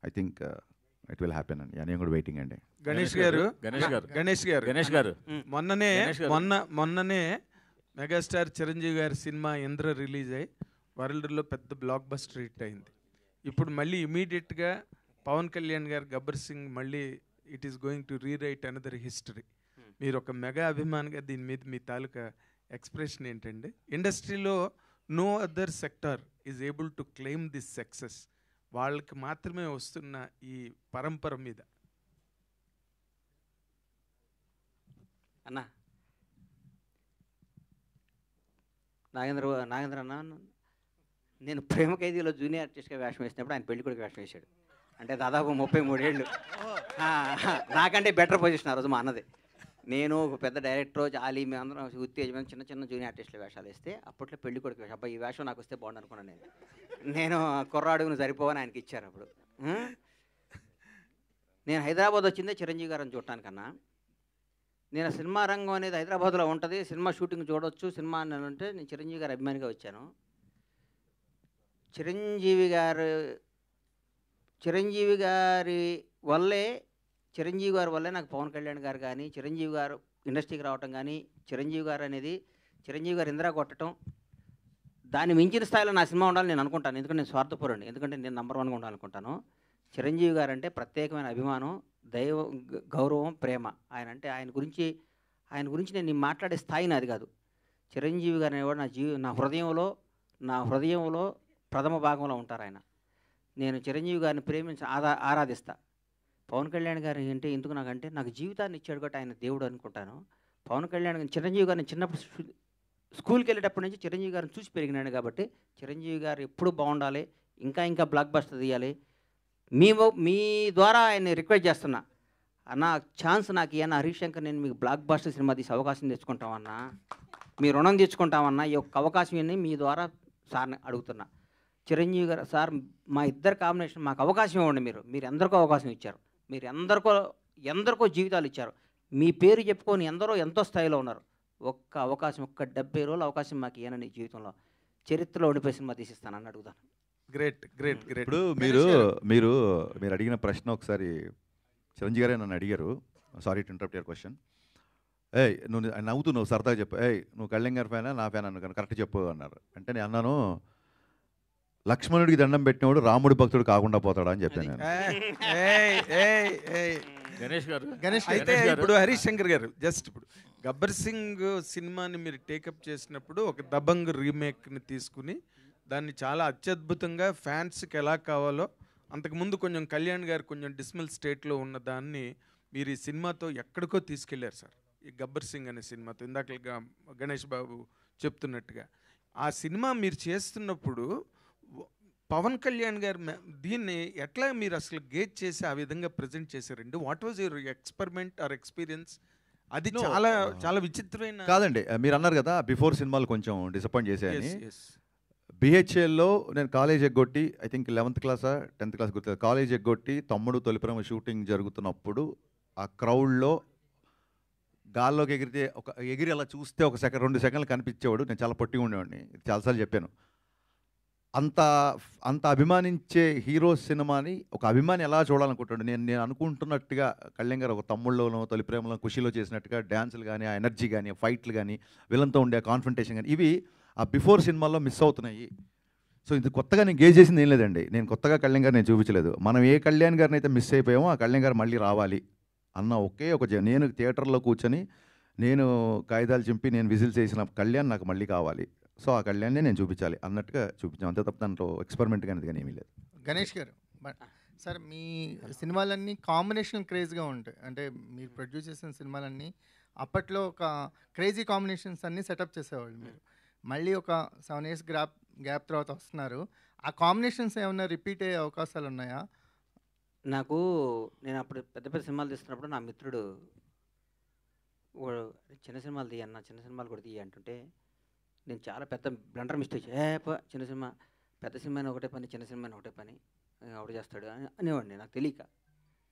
I think it will happen అండి. నేను కూడా వెయిటింగ్ అండి. గణేష్ గారు మొన్ననే మెగాస్టార్ చిరంజీవి గారి సినిమా ఇంద్ర రిలీజ్ అయ్యి వరల్డ్లో పెద్ద బ్లాక్ బస్టర్ హిట్ అయింది. ఇప్పుడు మళ్ళీ ఇమీడియట్గా పవన్ కళ్యాణ్ గారు గబ్బర్ సింగ్ మళ్ళీ it is going to rewrite another history. మీరు ఒక మెగా అభిమానిగా దీని మీద మీ తాలూకా ఎక్స్ప్రెషన్ ఏంటండి? ఇండస్ట్రీలో no other sector is able to claim this success. వాళ్ళకి మాత్రమే వస్తున్న ఈ పరంపర మీద. అన్న నాగేంద్ర అన్న, నేను ప్రేమ ఖైదీలో జూనియర్ ఆర్టిస్ట్గా వేషం వేసినప్పుడు ఆయన పెళ్లి కొడుకు వేషం వేశాడు. అంటే దాదాపు 33 ఏళ్ళు. నాకంటే బెటర్ పొజిషన్ ఆ రోజు మా అన్నది. నేను ఒక పెద్ద డైరెక్టర్ జాలి, మేమందరం ఉత్తేజమైన చిన్న చిన్న జూనియర్ ఆర్టిస్టుల వేషాలు వేస్తే అప్పట్లో పెళ్లి కొడుకు వేషం. అబ్బాయి ఈ వేషం నాకు వస్తే బాగుండు అనుకున్నాను నేను కుర్రాడుగును సరిపోవని ఆయనకి ఇచ్చారు. అప్పుడు నేను హైదరాబాద్ వచ్చిందే చిరంజీవి గారిని చూడటానికన్నా. నేను సినిమా రంగం అనేది హైదరాబాద్లో ఉంటుంది, సినిమా షూటింగ్ చూడవచ్చు, సినిమా అని అంటే నేను చిరంజీవి గారి అభిమానిగా వచ్చాను. చిరంజీవి గారి వల్లే నాకు పవన్ కళ్యాణ్ గారు కానీ, చిరంజీవి గారు ఇండస్ట్రీకి రావటం కానీ, చిరంజీవి గారు అనేది చిరంజీవి గారు ఇందిరా కొట్టడం, దాన్ని మించిన స్థాయిలో నా సినిమా ఉండాలని నేను అనుకుంటాను. ఎందుకంటే నేను స్వార్థపరుడిని, ఎందుకంటే నేను నంబర్ 1గా ఉండాలనుకుంటాను. చిరంజీవి గారు అంటే ప్రత్యేకమైన అభిమానం, దైవ గౌరవం, ప్రేమ. ఆయన గురించి నేను మాట్లాడే స్థాయి నాది కాదు. చిరంజీవి గారు అనేవాడు నా హృదయంలో ప్రథమ భాగంలో ఉంటారు ఆయన. నేను చిరంజీవి గారిని ప్రేమించి ఆరాధిస్తా. పవన్ కళ్యాణ్ గారు అంటే ఎందుకు నాకంటే నాకు జీవితాన్ని ఇచ్చాడు కాబట్టి ఆయన దేవుడు అనుకుంటాను. పవన్ కళ్యాణ్ చిరంజీవి గారిని చిన్నప్పుడు స్కూల్కి వెళ్ళేటప్పటి నుంచి చిరంజీవి గారిని చూసి పెరిగినాడు కాబట్టి చిరంజీవి గారు ఎప్పుడూ బాగుండాలి, ఇంకా బ్లాక్ బస్టర్ తీయాలి. మీ ద్వారా ఆయన్ని రిక్వెస్ట్ చేస్తున్నా, అన్న ఛాన్స్ నాకు ఇవ్వన్నా హరీష్ శంకర్, నేను మీకు బ్లాక్ బస్టర్ సినిమా తీసి అవకాశం తెచ్చుకుంటామన్నా, మీ రుణం తెచ్చుకుంటామన్నా, ఈ ఒక్క అవకాశం ఇవ్వని మీ ద్వారా సార్ని అడుగుతున్నా. చిరంజీవి గారు సార్ మా ఇద్దరు కాంబినేషన్ మాకు అవకాశం ఇవ్వండి. మీరు ఎందరికో అవకాశం ఇచ్చారు, మీరు ఎందరికో జీవితాలు ఇచ్చారు. మీ పేరు చెప్పుకొని ఎంతో స్థాయిలో ఉన్నారు. ఒక్క అవకాశం, 70 రోజుల అవకాశం మాకు ఇవ్వనని జీవితంలో చరిత్రలో ఉండిపోయి సినిమా తీసిస్తానని అడుగుతాను. గ్రేట్. ఇప్పుడు మీరు అడిగిన ప్రశ్న ఒకసారి చిరంజీవి గారే నన్ను అడిగారు. Sorry to interrupt your question. నువ్వు నవ్వుతున్నావు, సరదాగా చెప్పు. నువ్వు కళ్యాణ్ గారి ఫ్యానా నా ఫ్యాన్ అన్నాను, కరెక్ట్ చెప్పు అన్నారు. అంటే నేను అన్నాను, లక్ష్మణుడికి దండం పెట్టినవాడు రాముడి భక్తుడు కాకుండా పోతాడా అని చెప్పాను నేను. గణేష్ అయితే ఇప్పుడు హరీష్ శంకర్ గారు జస్ట్ ఇప్పుడు గబ్బర్ సింగ్ సినిమాని మీరు టేకప్ చేసినప్పుడు ఒక దబంగ్ రీమేక్ని తీసుకుని దాన్ని చాలా అత్యద్భుతంగా ఫ్యాన్స్కి ఎలా కావాలో, అంతకుముందు కొంచెం కళ్యాణ్ గారు కొంచెం డిస్మల్ స్టేట్లో ఉన్న దాన్ని మీరు ఈ సినిమాతో ఎక్కడికో తీసుకెళ్లారు సార్. ఈ గబ్బర్ సింగ్ అనే సినిమాతో ఇందాక గణేష్ బాబు చెప్తున్నట్టుగా ఆ సినిమా మీరు చేస్తున్నప్పుడు పవన్ కళ్యాణ్ గారు దీన్ని ఎట్లా మీరు అసలు గేజ్ చేసి ఆ విధంగా ప్రజెంట్ చేశారండి? What was your experiment are experience? అది చాలా విచిత్రమైన కాదండి. మీరు అన్నారు కదా బిఫోర్ సినిమాలు కొంచెం డిసప్పాయింట్ చేశాయని. బిహెచ్ఎల్లో నేను కాలేజ్ ఎగ్గొట్టి, ఐ థింక్ 11th క్లాసా 10th క్లాస్ గుర్తు, కాలేజ్ ఎగ్గొట్టి తమ్ముడు తొలిప్రేమ షూటింగ్ జరుగుతున్నప్పుడు ఆ క్రౌడ్లో గాల్లోకి ఎగిరి అలా చూస్తే 2 సెకండ్లు కనిపించేవాడు. నేను చాలా పొట్టిగా ఉండేవాడిని, చాలాసార్లు చెప్పాను. అంత అభిమానించే హీరో సినిమాని ఒక అభిమాని ఎలా చూడాలనుకుంటాడు? నేను అనుకుంటున్నట్టుగా కళ్యాణ్ గారు ఒక తమ్ముళ్ళలోనో తొలిప్రేమలో ఖుషీలో చేసినట్టుగా డ్యాన్సులు కానీ, ఆ ఎనర్జీ కానీ, ఫైట్లు కానీ, విలన్తో ఉండే కాన్ఫ్రంటేషన్ కానీ, ఇవి ఆ బిఫోర్ సినిమాల్లో మిస్ అవుతున్నాయి. సో ఇది కొత్తగా నేను గేజ్ చేసింది ఏం లేదండి. నేను కొత్తగా కళ్యాణ్ గారు నేను చూపించలేదు. మనం ఏ కళ్యాణ్ గారిని అయితే మిస్ అయిపోయామో ఆ కళ్యాణ్ గారు మళ్ళీ రావాలి అన్న నేను థియేటర్లో కూర్చొని నేను కాగితాలు చింపి నేను విజిల్ చేసిన కళ్యాణ్ నాకు మళ్ళీ కావాలి. సో ఆ కళ్యాణ్నే నేను చూపించాలి అన్నట్టుగా చూపించాం. అంతే తప్ప దాంట్లో ఎక్స్పెరిమెంట్ కానీ ఏమీ లేదు. గణేష్ గారు సార్, మీ సినిమాలన్నీ కాంబినేషన్ క్రేజ్గా ఉంటాయి. అంటే మీరు ప్రొడ్యూస్ చేసిన సినిమాలన్నీ అప్పట్లో ఒక క్రేజీ కాంబినేషన్స్ అన్నీ సెటప్ చేసేవాళ్ళు. మీరు మళ్ళీ ఒక 7 years గ్యాప్ తర్వాత వస్తున్నారు. ఆ కాంబినేషన్స్ ఏమన్నా రిపీట్ అయ్యే అవకాశాలు ఉన్నాయా? నేను అప్పుడు పెద్ద సినిమాలు తీస్తున్నప్పుడు నా మిత్రుడు చిన్న సినిమాలు తీయన్న, చిన్న సినిమాలు కూడా తీయ అంటుంటే నేను చాలా పెద్ద బ్లండర్ మిస్టేక్, చిన్న సినిమా పెద్ద సినిమాని ఒకటే పని, చిన్న సినిమాని ఒకటే పని ఒకటి చేస్తాడు అనేవాడిని. నాకు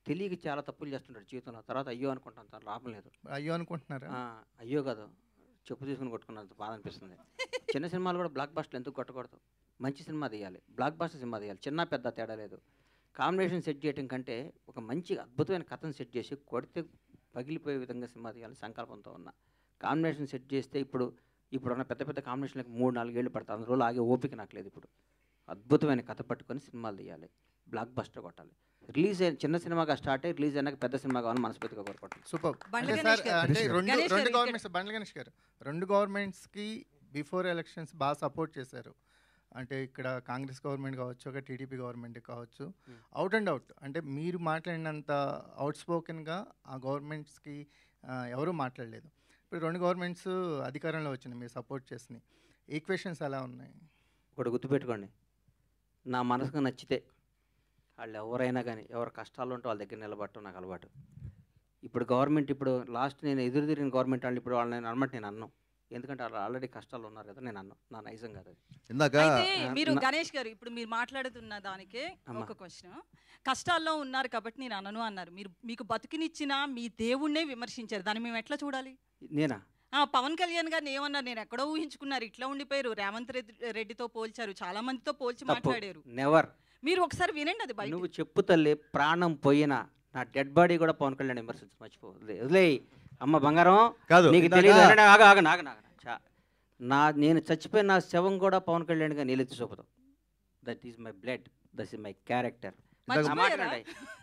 తెలియక చాలా తప్పులు చేస్తుంటాడు జీవితంలో. తర్వాత అయ్యో అనుకుంటాను, తను లాభం లేదు. అయ్యో అనుకుంటున్నారా? అయ్యో కాదు, చెప్పు తీసుకుని కొట్టుకున్నంత బాధ అనిపిస్తుంది. చిన్న సినిమాలు కూడా బ్లాక్ బస్టర్ ఎందుకు కొట్టకూడదు? మంచి సినిమా తీయాలి, బ్లాక్ బస్టర్ సినిమా తీయాలి. చిన్న పెద్ద తేడా లేదు. కాంబినేషన్ సెట్ చేయడం కంటే ఒక మంచి అద్భుతమైన కథను సెట్ చేసి కొడితే పగిలిపోయే విధంగా సినిమా తీయాలని సంకల్పంతో ఉన్న. కాంబినేషన్ సెట్ చేస్తే ఇప్పుడున్న పెద్ద కాంబినేషన్లకు 3-4 ఏళ్ళు పడతాయి. అందులో ఆగే ఓపిక నాకు లేదు. ఇప్పుడు అద్భుతమైన కథ పట్టుకొని సినిమాలు తీయాలి, బ్లాక్ బస్టర్ కొట్టాలి. రిలీజ్ అయిన చిన్న సినిమాగా స్టార్ట్ అయ్యి రిలీజ్ అయినాక పెద్ద సినిమా కావాలని మనస్ఫూర్తిగా కోరుకుంటాను. సూపర్. రెండు గవర్నమెంట్స్కి బిఫోర్ ఎలక్షన్స్ బాగా సపోర్ట్ చేశారు. అంటే ఇక్కడ కాంగ్రెస్ గవర్నమెంట్ కావచ్చు, ఒక టీడీపీ గవర్నమెంట్ కావచ్చు, అవుట్ అండ్ అవుట్ అంటే మీరు మాట్లాడినంత అవుట్ స్పోకెన్గా ఆ గవర్నమెంట్స్కి ఎవరూ మాట్లాడలేదు. ఇప్పుడు 2 గవర్నమెంట్స్ అధికారంలో వచ్చినాయి, మీరు సపోర్ట్ చేసినాయి. ఈక్వేషన్స్ ఎలా ఉన్నాయి? ఒకటి గుర్తుపెట్టుకోండి, నా మనసుకు నచ్చితే వాళ్ళు ఎవరైనా కానీ ఎవరు కష్టాలు ఉంటే వాళ్ళ దగ్గర నిలబడటం నాకు అలవాటు. ఇప్పుడు గవర్నమెంట్ లాస్ట్ నేను ఎదురు తిరిగిన గవర్నమెంట్ వాళ్ళు ఇప్పుడు వాళ్ళని అనమాట నేను అన్నాను. ఎందుకంటే వాళ్ళు ఆల్రెడీ కష్టాలు ఉన్నారు కదా, నేను అన్నాను. నా నైజం కాదు అది. మీరు గణేష్ గారు ఇప్పుడు మీరు మాట్లాడుతున్న దానికే ఒక క్వశ్చన్. కష్టాల్లో ఉన్నారు కాబట్టి నేను అనను అన్నారు. మీకు బతుకునిచ్చిన మీ దేవుణ్ణే విమర్శించారు. దాన్ని మేము ఎట్లా చూడాలి? నేనా? పవన్ కళ్యాణ్ గారిని ఏమన్నారు? నేను ఎక్కడో ఊహించుకున్నారు, ఇట్లా ఉండిపోయారు. రేవంత్ రెడ్డితో పోల్చారు, చాలా మందితో పోల్చి మాట్లాడారు. నెవర్. మీరు ఒకసారి వినండి అది. నువ్వు చెప్పు తల్లి, ప్రాణం పోయినా నా డెడ్ బాడీ కూడా పవన్ కళ్యాణ్ విమర్శించి మర్చిపో. వదిలే అమ్మ బంగారం, నీకు తెలియదు. నేను చచ్చిపోయిన నా శవం కూడా పవన్ కళ్యాణ్గా నీళ్ళెత్తి చూపుతాం. That is my blood, that is my character.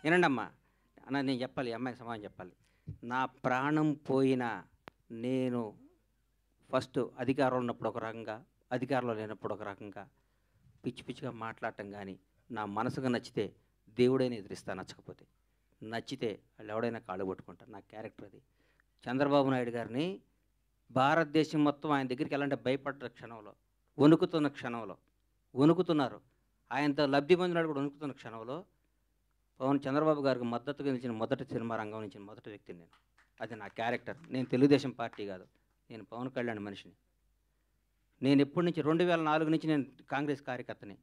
వినండి అమ్మా అన్న, నేను చెప్పాలి, అమ్మాయికి సమాధానం చెప్పాలి. నా ప్రాణం పోయినా నేను ఫస్ట్ అధికారంలో ఉన్నప్పుడు ఒక రకంగా, అధికారంలో లేనప్పుడు ఒక రకంగా పిచ్చి పిచ్చిగా మాట్లాడటం కానీ, నా మనసుగా నచ్చితే దేవుడైనా ఎదిరిస్తా, నచ్చకపోతే నచ్చితే వాళ్ళు ఎవడైనా కాళ్ళు పట్టుకుంటారు. నా క్యారెక్టర్ అది. చంద్రబాబు నాయుడు గారిని భారతదేశం మొత్తం ఆయన దగ్గరికి వెళ్ళాలంటే భయపడ్డ క్షణంలో, వణుకుతున్న క్షణంలో, వణుకుతున్నారు, ఆయనతో లబ్ధి పొందినాడు కూడా వణుకుతున్న క్షణంలో చంద్రబాబు గారికి మద్దతుగా నిలిచిన మొదటి సినిమా రంగం నుంచి మొదటి వ్యక్తిని నేను. అది నా క్యారెక్టర్. నేను తెలుగుదేశం పార్టీ కాదు, నేను పవన్ కళ్యాణ్ మనిషిని. నేను ఎప్పటి నుంచి 2004 నుంచి నేను కాంగ్రెస్ కార్యకర్తని.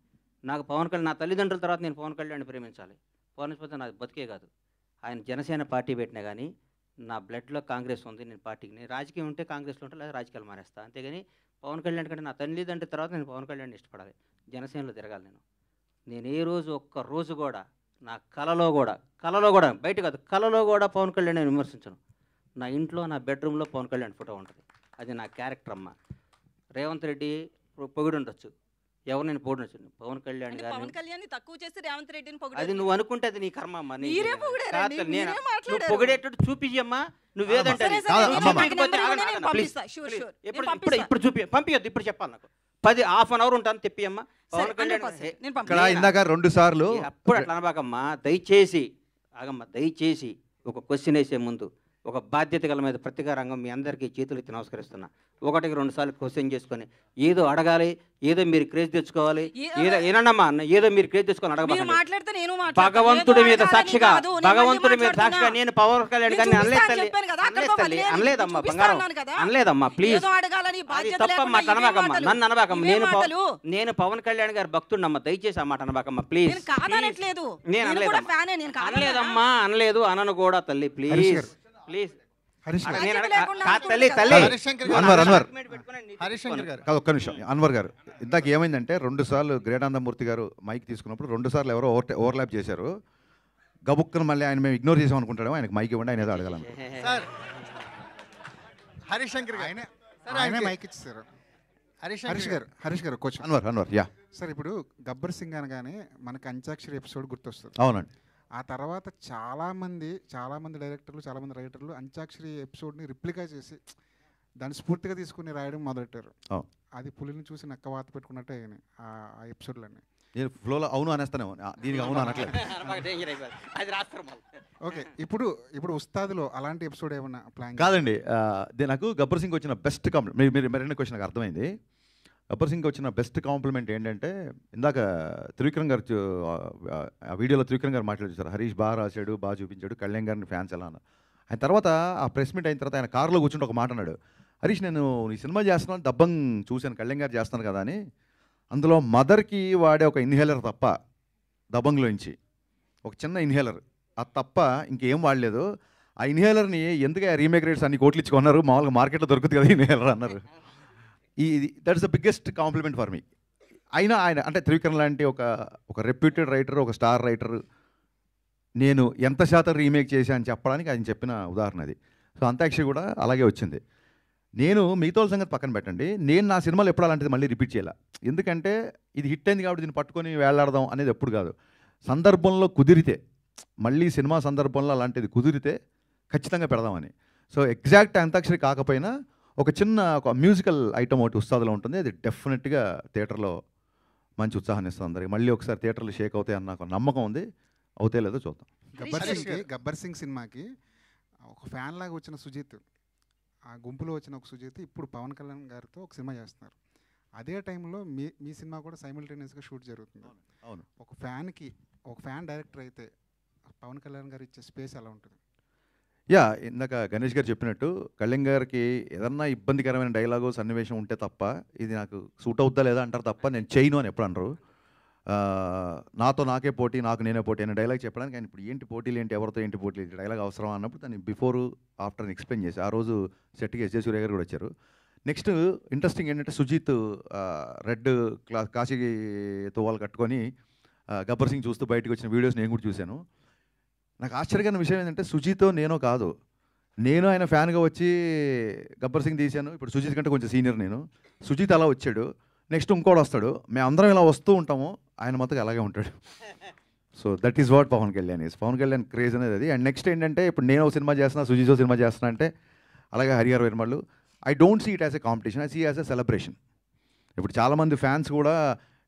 నాకు పవన్ కళ్యాణ్, నా తల్లిదండ్రుల తర్వాత నేను పవన్ కళ్యాణ్ ప్రేమించాలి. పవన్ నాది బతికే కాదు. ఆయన జనసేన పార్టీ పెట్టినా కానీ నా బ్లడ్లో కాంగ్రెస్ ఉంది. నేను పార్టీకి, నేను రాజకీయం ఉంటే కాంగ్రెస్లో ఉంటే లేదా రాజకీయాలు మానేస్తా. అంతేగాని పవన్ కళ్యాణ్ కంటే నా తల్లిదండ్రుల తర్వాత నేను పవన్ కళ్యాణ్ ఇష్టపడాలి, జనసేనలో తిరగాలి. నేను ఏ రోజు ఒక్క రోజు కూడా నా కలలో కూడా బయట కాదు, కలలో కూడా పవన్ కళ్యాణ్ నేను విమర్శించను. నా ఇంట్లో, నా బెడ్రూమ్లో పవన్ కళ్యాణ్ ఫోటో ఉంటుంది. అది నా క్యారెక్టర్ అమ్మ. రేవంత్ రెడ్డి పొగిడి ఉండొచ్చు, ఎవరు నేను పొగిడొచ్చు, పవన్ కళ్యాణ్ గారిని తక్కువ చేసి రేవంత్ రెడ్డిని అది నువ్వు అనుకుంటే అది నీ కర్మ అమ్మ. నువ్వు పొగిడేటట్టు చూపించమ్మా. నువ్వేదంటే ఇప్పుడు చూపి పంపించద్దు, ఇప్పుడు చెప్పాలి నాకు. 10-half an hour ఉంటాను, తెప్పియమ్మా. పవన్ కళ్యాణ్ ఇక్కడ ఇందాక 2 సార్లు అప్పుడు అట్లా అనబాకమ్మా. దయచేసి ఆగమ్మా, దయచేసి ఒక క్వశ్చన్ వేసే ముందు ఒక బాధ్యత గల మీద ప్రతిగా రంగం మీ అందరికీ చేతులు ఎత్తి నమస్కరిస్తున్నా. 1-2 సార్లు క్వశ్చన్ చేసుకొని ఏదో అడగాలి, ఏదో మీరు క్రేజ్ తెచ్చుకోవాలి, ఏదో ఏనమ్మా ఏదో మీరు క్రేజ్ తెచ్చుకొని అడగబాకండి. భగవంతుడి మీద సాక్షిగా నేను పవన్ కళ్యాణ్ గారిని అనలేదమ్మా, బంగారం అనలేదమ్మా, ప్లీజ్. తప్పమ్మా, అనబాకమ్మా, నన్ను అనబాకమ్మ. నేను పవన్ కళ్యాణ్ గారి భక్తుడినమ్మా, దయచేసి ఆ మాట అనబాకమ్మా, ప్లీజ్. నేను అనలేదమ్మా, అనలేదు, అనను కూడా తల్లి, ప్లీజ్ ప్లీజ్. ఒక్క నిమిషం అన్వర్ గారు, ఇందాక ఏమైందంటే 2 సార్లు గ్రేటానందమూర్తి గారు మైక్ తీసుకున్నప్పుడు 2 సార్లు ఎవరో ఓవర్లాప్ చేశారు. గబుక్కను మళ్ళీ ఆయన మేము ఇగ్నోర్ చేసాం అనుకుంటాడేమో, ఆయనకు మైక్ ఇవ్వండి, ఆయన ఏదో అడగాలను. హరిశంకర్ మైక్ ఇచ్చారు. హరీష్ గారు కొంచెం అన్వర్ యా సార్, ఇప్పుడు గబ్బర్ సింగ్ అనగానే మనకి అంత్యాక్షరి ఎపిసోడ్ గుర్తొస్తుంది. అవునండి. ఆ తర్వాత చాలామంది డైరెక్టర్లు, చాలామంది రైటర్లు అంత్యాక్షరి ఎపిసోడ్ని రిప్లికా చేసి దాన్ని స్ఫూర్తిగా తీసుకుని రాయడం మొదలెట్టారు. అది పులిని చూసి నక్క వాత పెట్టుకున్నట్టే ఆ ఎపిసోడ్లన్నీ. నేను ఫ్లోలో అవును అనేస్తానేమో, దీనికి అవును అనట్లేదు. ఓకే, ఇప్పుడు ఉస్తాద్లో అలాంటి ఎపిసోడ్ ఏమన్నా ప్లాన్? కాదండి, నాకు గబ్బర్ సింగ్ వచ్చిన బెస్ట్ కాంప్లిమెంట్, మీరు మరిన్ని క్వశ్చన్ నాకు అర్థమైంది. గబ్బర్ సింగ్ వచ్చిన బెస్ట్ కాంప్లిమెంట్ ఏంటంటే, ఇందాక త్రివిక్రమ్ గారు ఆ వీడియోలో త్రివిక్రమ్ గారు మాట్లాడుతారు, హరీష్ బాగా రాశాడు, బాగా చూపించాడు, కళ్యాణ్ గారిని ఫ్యాన్స్ ఎలా అన్న. ఆయన తర్వాత ఆ ప్రెస్ మీట్ అయిన తర్వాత ఆయన కారులో కూర్చుంటే ఒక మాట అన్నాడు, హరీష్ నేను ఈ సినిమా చేస్తున్నాను, దబ్బంగ్ చూశాను, కళ్యాణ్ గారు చేస్తాను కదా అని. అందులో మదర్కి వాడే ఒక ఇన్హేలర్ తప్ప, దబంగ్లోంచి ఒక చిన్న ఇన్హేలర్, అది తప్ప ఇంకేం వాడలేదు. ఆ ఇన్హేలర్ని ఎందుకు రీమేక్ రేట్స్ అన్ని కోట్లు ఇచ్చుకున్నారు, మామూలుగా మార్కెట్లో దొరుకుతుంది కదా ఇన్హేలర్ అన్నారు. That is the biggest compliment for me. అయినా ఆయన అంటే త్రివిక్రమ్ లాంటి ఒక రెప్యూటెడ్ రైటర్, ఒక స్టార్ రైటర్, నేను ఎంత శాతం రీమేక్ చేశా అని చెప్పడానికి ఆయన చెప్పిన ఉదాహరణ అది. సో అంత్యాక్షరి కూడా అలాగే వచ్చింది. నేను మిగతా సంగతి పక్కన పెట్టండి, నేను నా సినిమాలు ఎప్పుడు అలాంటిది మళ్ళీ రిపీట్ చేయాలి. ఎందుకంటే ఇది హిట్ అయింది కాబట్టి దీన్ని పట్టుకొని వేలాడదాం అనేది ఎప్పుడు కాదు. సందర్భంలో కుదిరితే, మళ్ళీ సినిమా సందర్భంలో అలాంటిది కుదిరితే ఖచ్చితంగా పెడదామని. సో ఎగ్జాక్ట్ అంత్యాక్షరి కాకపోయినా ఒక మ్యూజికల్ ఐటమ్ ఒకటి ఉస్తాదులో ఉంటుంది, అది డెఫినెట్గా థియేటర్లో మంచి ఉత్సాహాన్ని ఇస్తుంది అందరికి. మళ్ళీ ఒకసారి థియేటర్లు షేక్ అవుతాయి అన్న నాకు నమ్మకం ఉంది, అవుతాయి లేదో చూద్దాం. గబ్బర్ సింగ్ సినిమాకి ఒక ఫ్యాన్ లాగా వచ్చిన సుజిత్, ఆ గుంపులో వచ్చిన ఒక సుజిత్ ఇప్పుడు పవన్ కళ్యాణ్ గారితో ఒక సినిమా చేస్తున్నారు. అదే టైంలో మీ సినిమా కూడా సైమల్టేనియస్గా షూట్ జరుగుతుంది. అవును. ఒక ఫ్యాన్ డైరెక్టర్ అయితే పవన్ కళ్యాణ్ గారు ఇచ్చే స్పేస్ ఎలా ఉంటుంది? యా, ఇందాక గణేష్ గారు చెప్పినట్టు కళ్యాణ్ గారికి ఏదన్నా ఇబ్బందికరమైన డైలాగు సన్నివేశం ఉంటే తప్ప, ఇది నాకు సూట్ అవుద్దా లేదా అంటారు తప్ప నేను చేయను అని ఎప్పుడు అనరు. నాతో నాకే పోటీ, నాకు నేనే పోటీ అనే డైలాగ్ చెప్పడానికి ఆయన ఇప్పుడు ఏంటి పోటీలు ఏంటి, ఎవరితో ఏంటి పోటీలు ఏంటి, డైలాగ్ అవసరం అన్నప్పుడు దాన్ని బిఫోర్ ఆఫ్టర్ అని ఎక్స్ప్లెయిన్ చేసి ఆ రోజు సెట్కి ఎస్ జే సూర్య గారు కూడా వచ్చారు. నెక్స్ట్ ఇంట్రెస్టింగ్ ఏంటంటే సుజిత్ రెడ్ కాశీతో వాళ్ళు కట్టుకొని గబ్బర్ సింగ్ చూస్తూ బయటకు వచ్చిన వీడియోస్ నేను కూడా చూశాను. నాకు ఆశ్చర్యకరమైన విషయం ఏంటంటే సుజితో నేనో కాదు, నేను ఆయన ఫ్యాన్గా వచ్చి గబ్బర్ సింగ్ తీశాను. ఇప్పుడు సుజిత్ కంటే కొంచెం సీనియర్ నేను. సుజిత్ అలా వచ్చాడు, నెక్స్ట్ ఇంకోటి వస్తాడు, మేము అందరం ఇలా వస్తూ ఉంటాము, ఆయన మొత్తం అలాగే ఉంటాడు. So that is what Pawan Kalyan is. Pawan Kalyan craze అనేది అది. అండ్ నెక్స్ట్ ఏంటంటే ఇప్పుడు నేను ఒక సినిమా చేస్తున్నా, సుజిత్ సినిమా చేస్తున్నా అంటే, అలాగే Harihara Veeramallu, I don't see it as a competition, I see as a celebration. ఇప్పుడు చాలామంది ఫ్యాన్స్ కూడా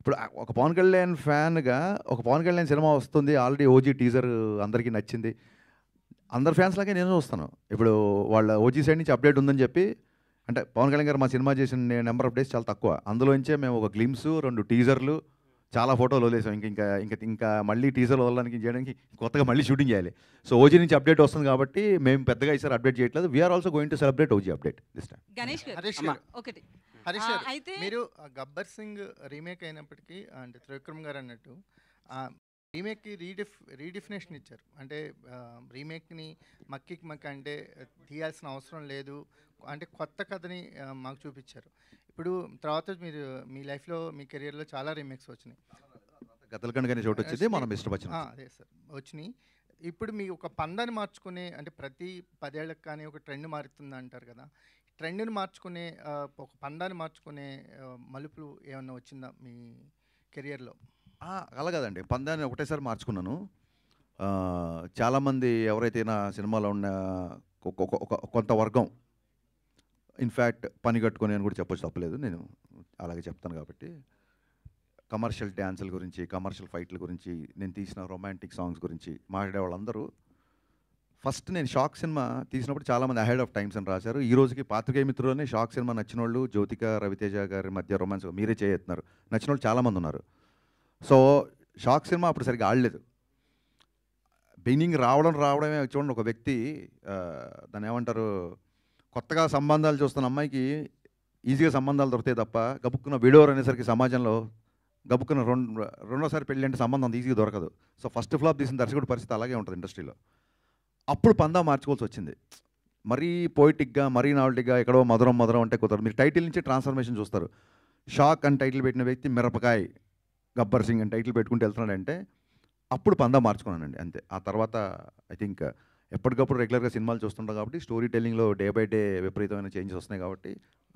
ఇప్పుడు ఒక పవన్ కళ్యాణ్ ఫ్యాన్గా ఒక పవన్ కళ్యాణ్ సినిమా వస్తుంది, ఆల్రెడీ ఓజీ టీజర్ అందరికీ నచ్చింది, అందరు ఫ్యాన్స్ లాగే నేను చూస్తాను. ఇప్పుడు వాళ్ళ ఓజీ సైడ్ నుంచి అప్డేట్ ఉందని చెప్పి, అంటే పవన్ కళ్యాణ్ గారు మా సినిమా చేసిన నెంబర్ ఆఫ్ డేస్ చాలా తక్కువ, అందులోంచే మేము ఒక గ్లిమ్స్, 2 టీజర్లు, చాలా ఫోటోలు వదిలేసాం. ఇంకా మళ్ళీ టీజర్లు వదలడానికి చేయడానికి కొత్తగా మళ్ళీ షూటింగ్ చేయాలి. సో ఓజీ నుంచి అప్డేట్ వస్తుంది కాబట్టి మేము పెద్దగా ఈసారి అప్డేట్ చేయట్లేదు. We are also going to celebrate OG update this time. Ganesh garu Harish అమ్మా, గారు. ఒకటి హరీష్ గారు, అయితే మీరు గబ్బర్ సింగ్ రీమేక్ అయినప్పటికీ అంటే త్రివిక్రమ్ గారు అన్నట్టు రీమేక్కి రీడిఫినేషన్ ఇచ్చారు. అంటే రీమేక్ని మక్కికి మక్కి అంటే తీయాల్సిన అవసరం లేదు, అంటే కొత్త కథని మాకు చూపించారు. ఇప్పుడు తర్వాత మీరు మీ లైఫ్లో మీ కెరియర్లో చాలా రీమేక్స్ వచ్చినాయి. గతలకండ్ కానీ చోటు వచ్చింది, మనం ఇష్టపచ్చిన అదే సార్ వచ్చినాయి. ఇప్పుడు మీ ఒక పందాన్ని మార్చుకునే, అంటే ప్రతి 10 ఏళ్ళకి కానీ ఒక ట్రెండ్ మారుతుంది అంటారు కదా, ట్రెండ్ని మార్చుకునే ఒక పందాన్ని మార్చుకునే మలుపులు ఏమన్నా వచ్చిందా మీ కెరియర్లో? అలా కదండి, పందాన్ని ఒకటేసారి మార్చుకున్నాను. చాలామంది ఎవరైతే నా సినిమాలో ఉన్న కొంత వర్గం, ఇన్ఫ్యాక్ట్ పని కట్టుకొని అని కూడా చెప్పొచ్చు, తప్పలేదు, నేను అలాగే చెప్తాను కాబట్టి, కమర్షియల్ డ్యాన్సుల గురించి, కమర్షియల్ ఫైట్ల గురించి, నేను తీసిన రొమాంటిక్ సాంగ్స్ గురించి మాట్లాడే వాళ్ళందరూ ఫస్ట్ నేను షాక్ సినిమా తీసినప్పుడు చాలామంది అహెడ్ ఆఫ్ టైమ్స్ అని రాశారు. ఈ రోజుకి పాత్రికేయ మిత్రులోనే షాక్ సినిమా నచ్చిన వాళ్ళు, జ్యోతిక రవితేజ గారి మధ్య రొమాన్స్ మీరే చేస్తున్నారు, నచ్చిన వాళ్ళు చాలామంది ఉన్నారు. సో షాక్ సినిమా అప్పుడు సరిగ్గా ఆడలేదు. బిగినింగ్ రావడమే చూడండి, ఒక వ్యక్తి దాన్ని ఏమంటారు, కొత్తగా సంబంధాలు చూస్తున్న అమ్మాయికి ఈజీగా సంబంధాలు దొరుకుతాయి తప్ప, గబుక్కున్న విడోర్ అనేసరికి సమాజంలో గబుక్కున్న రెండోసారి పెళ్ళి అంటే సంబంధం ఈజీగా దొరకదు. సో ఫస్ట్ ఫ్లాప్ తీసిన దర్శకుడి పరిస్థితి అలాగే ఉంటుంది ఇండస్ట్రీలో. అప్పుడు పందా మార్చుకోవాల్సి వచ్చింది. మరీ పోయిటిక్గా, మరీ నావల్టీగా, ఎక్కడో మధురం అంటే కుదరదు. మీరు టైటిల్ నుంచి ట్రాన్స్ఫర్మేషన్ చూస్తారు. షాక్ అని టైటిల్ పెట్టిన వ్యక్తి మిరపకాయ్ గబ్బర్ సింగ్ అని టైటిల్ పెట్టుకుంటూ వెళ్తున్నాడంటే అప్పుడు పందా మార్చుకున్నానండి, అంతే. ఆ తర్వాత ఐ థింక్ ఎప్పటికప్పుడు రెగ్యులర్గా సినిమాలు చూస్తుంటాం కాబట్టి స్టోరీ టెల్లింగ్లో డే బై డే విపరీతమైన చేంజెస్ వస్తున్నాయి కాబట్టి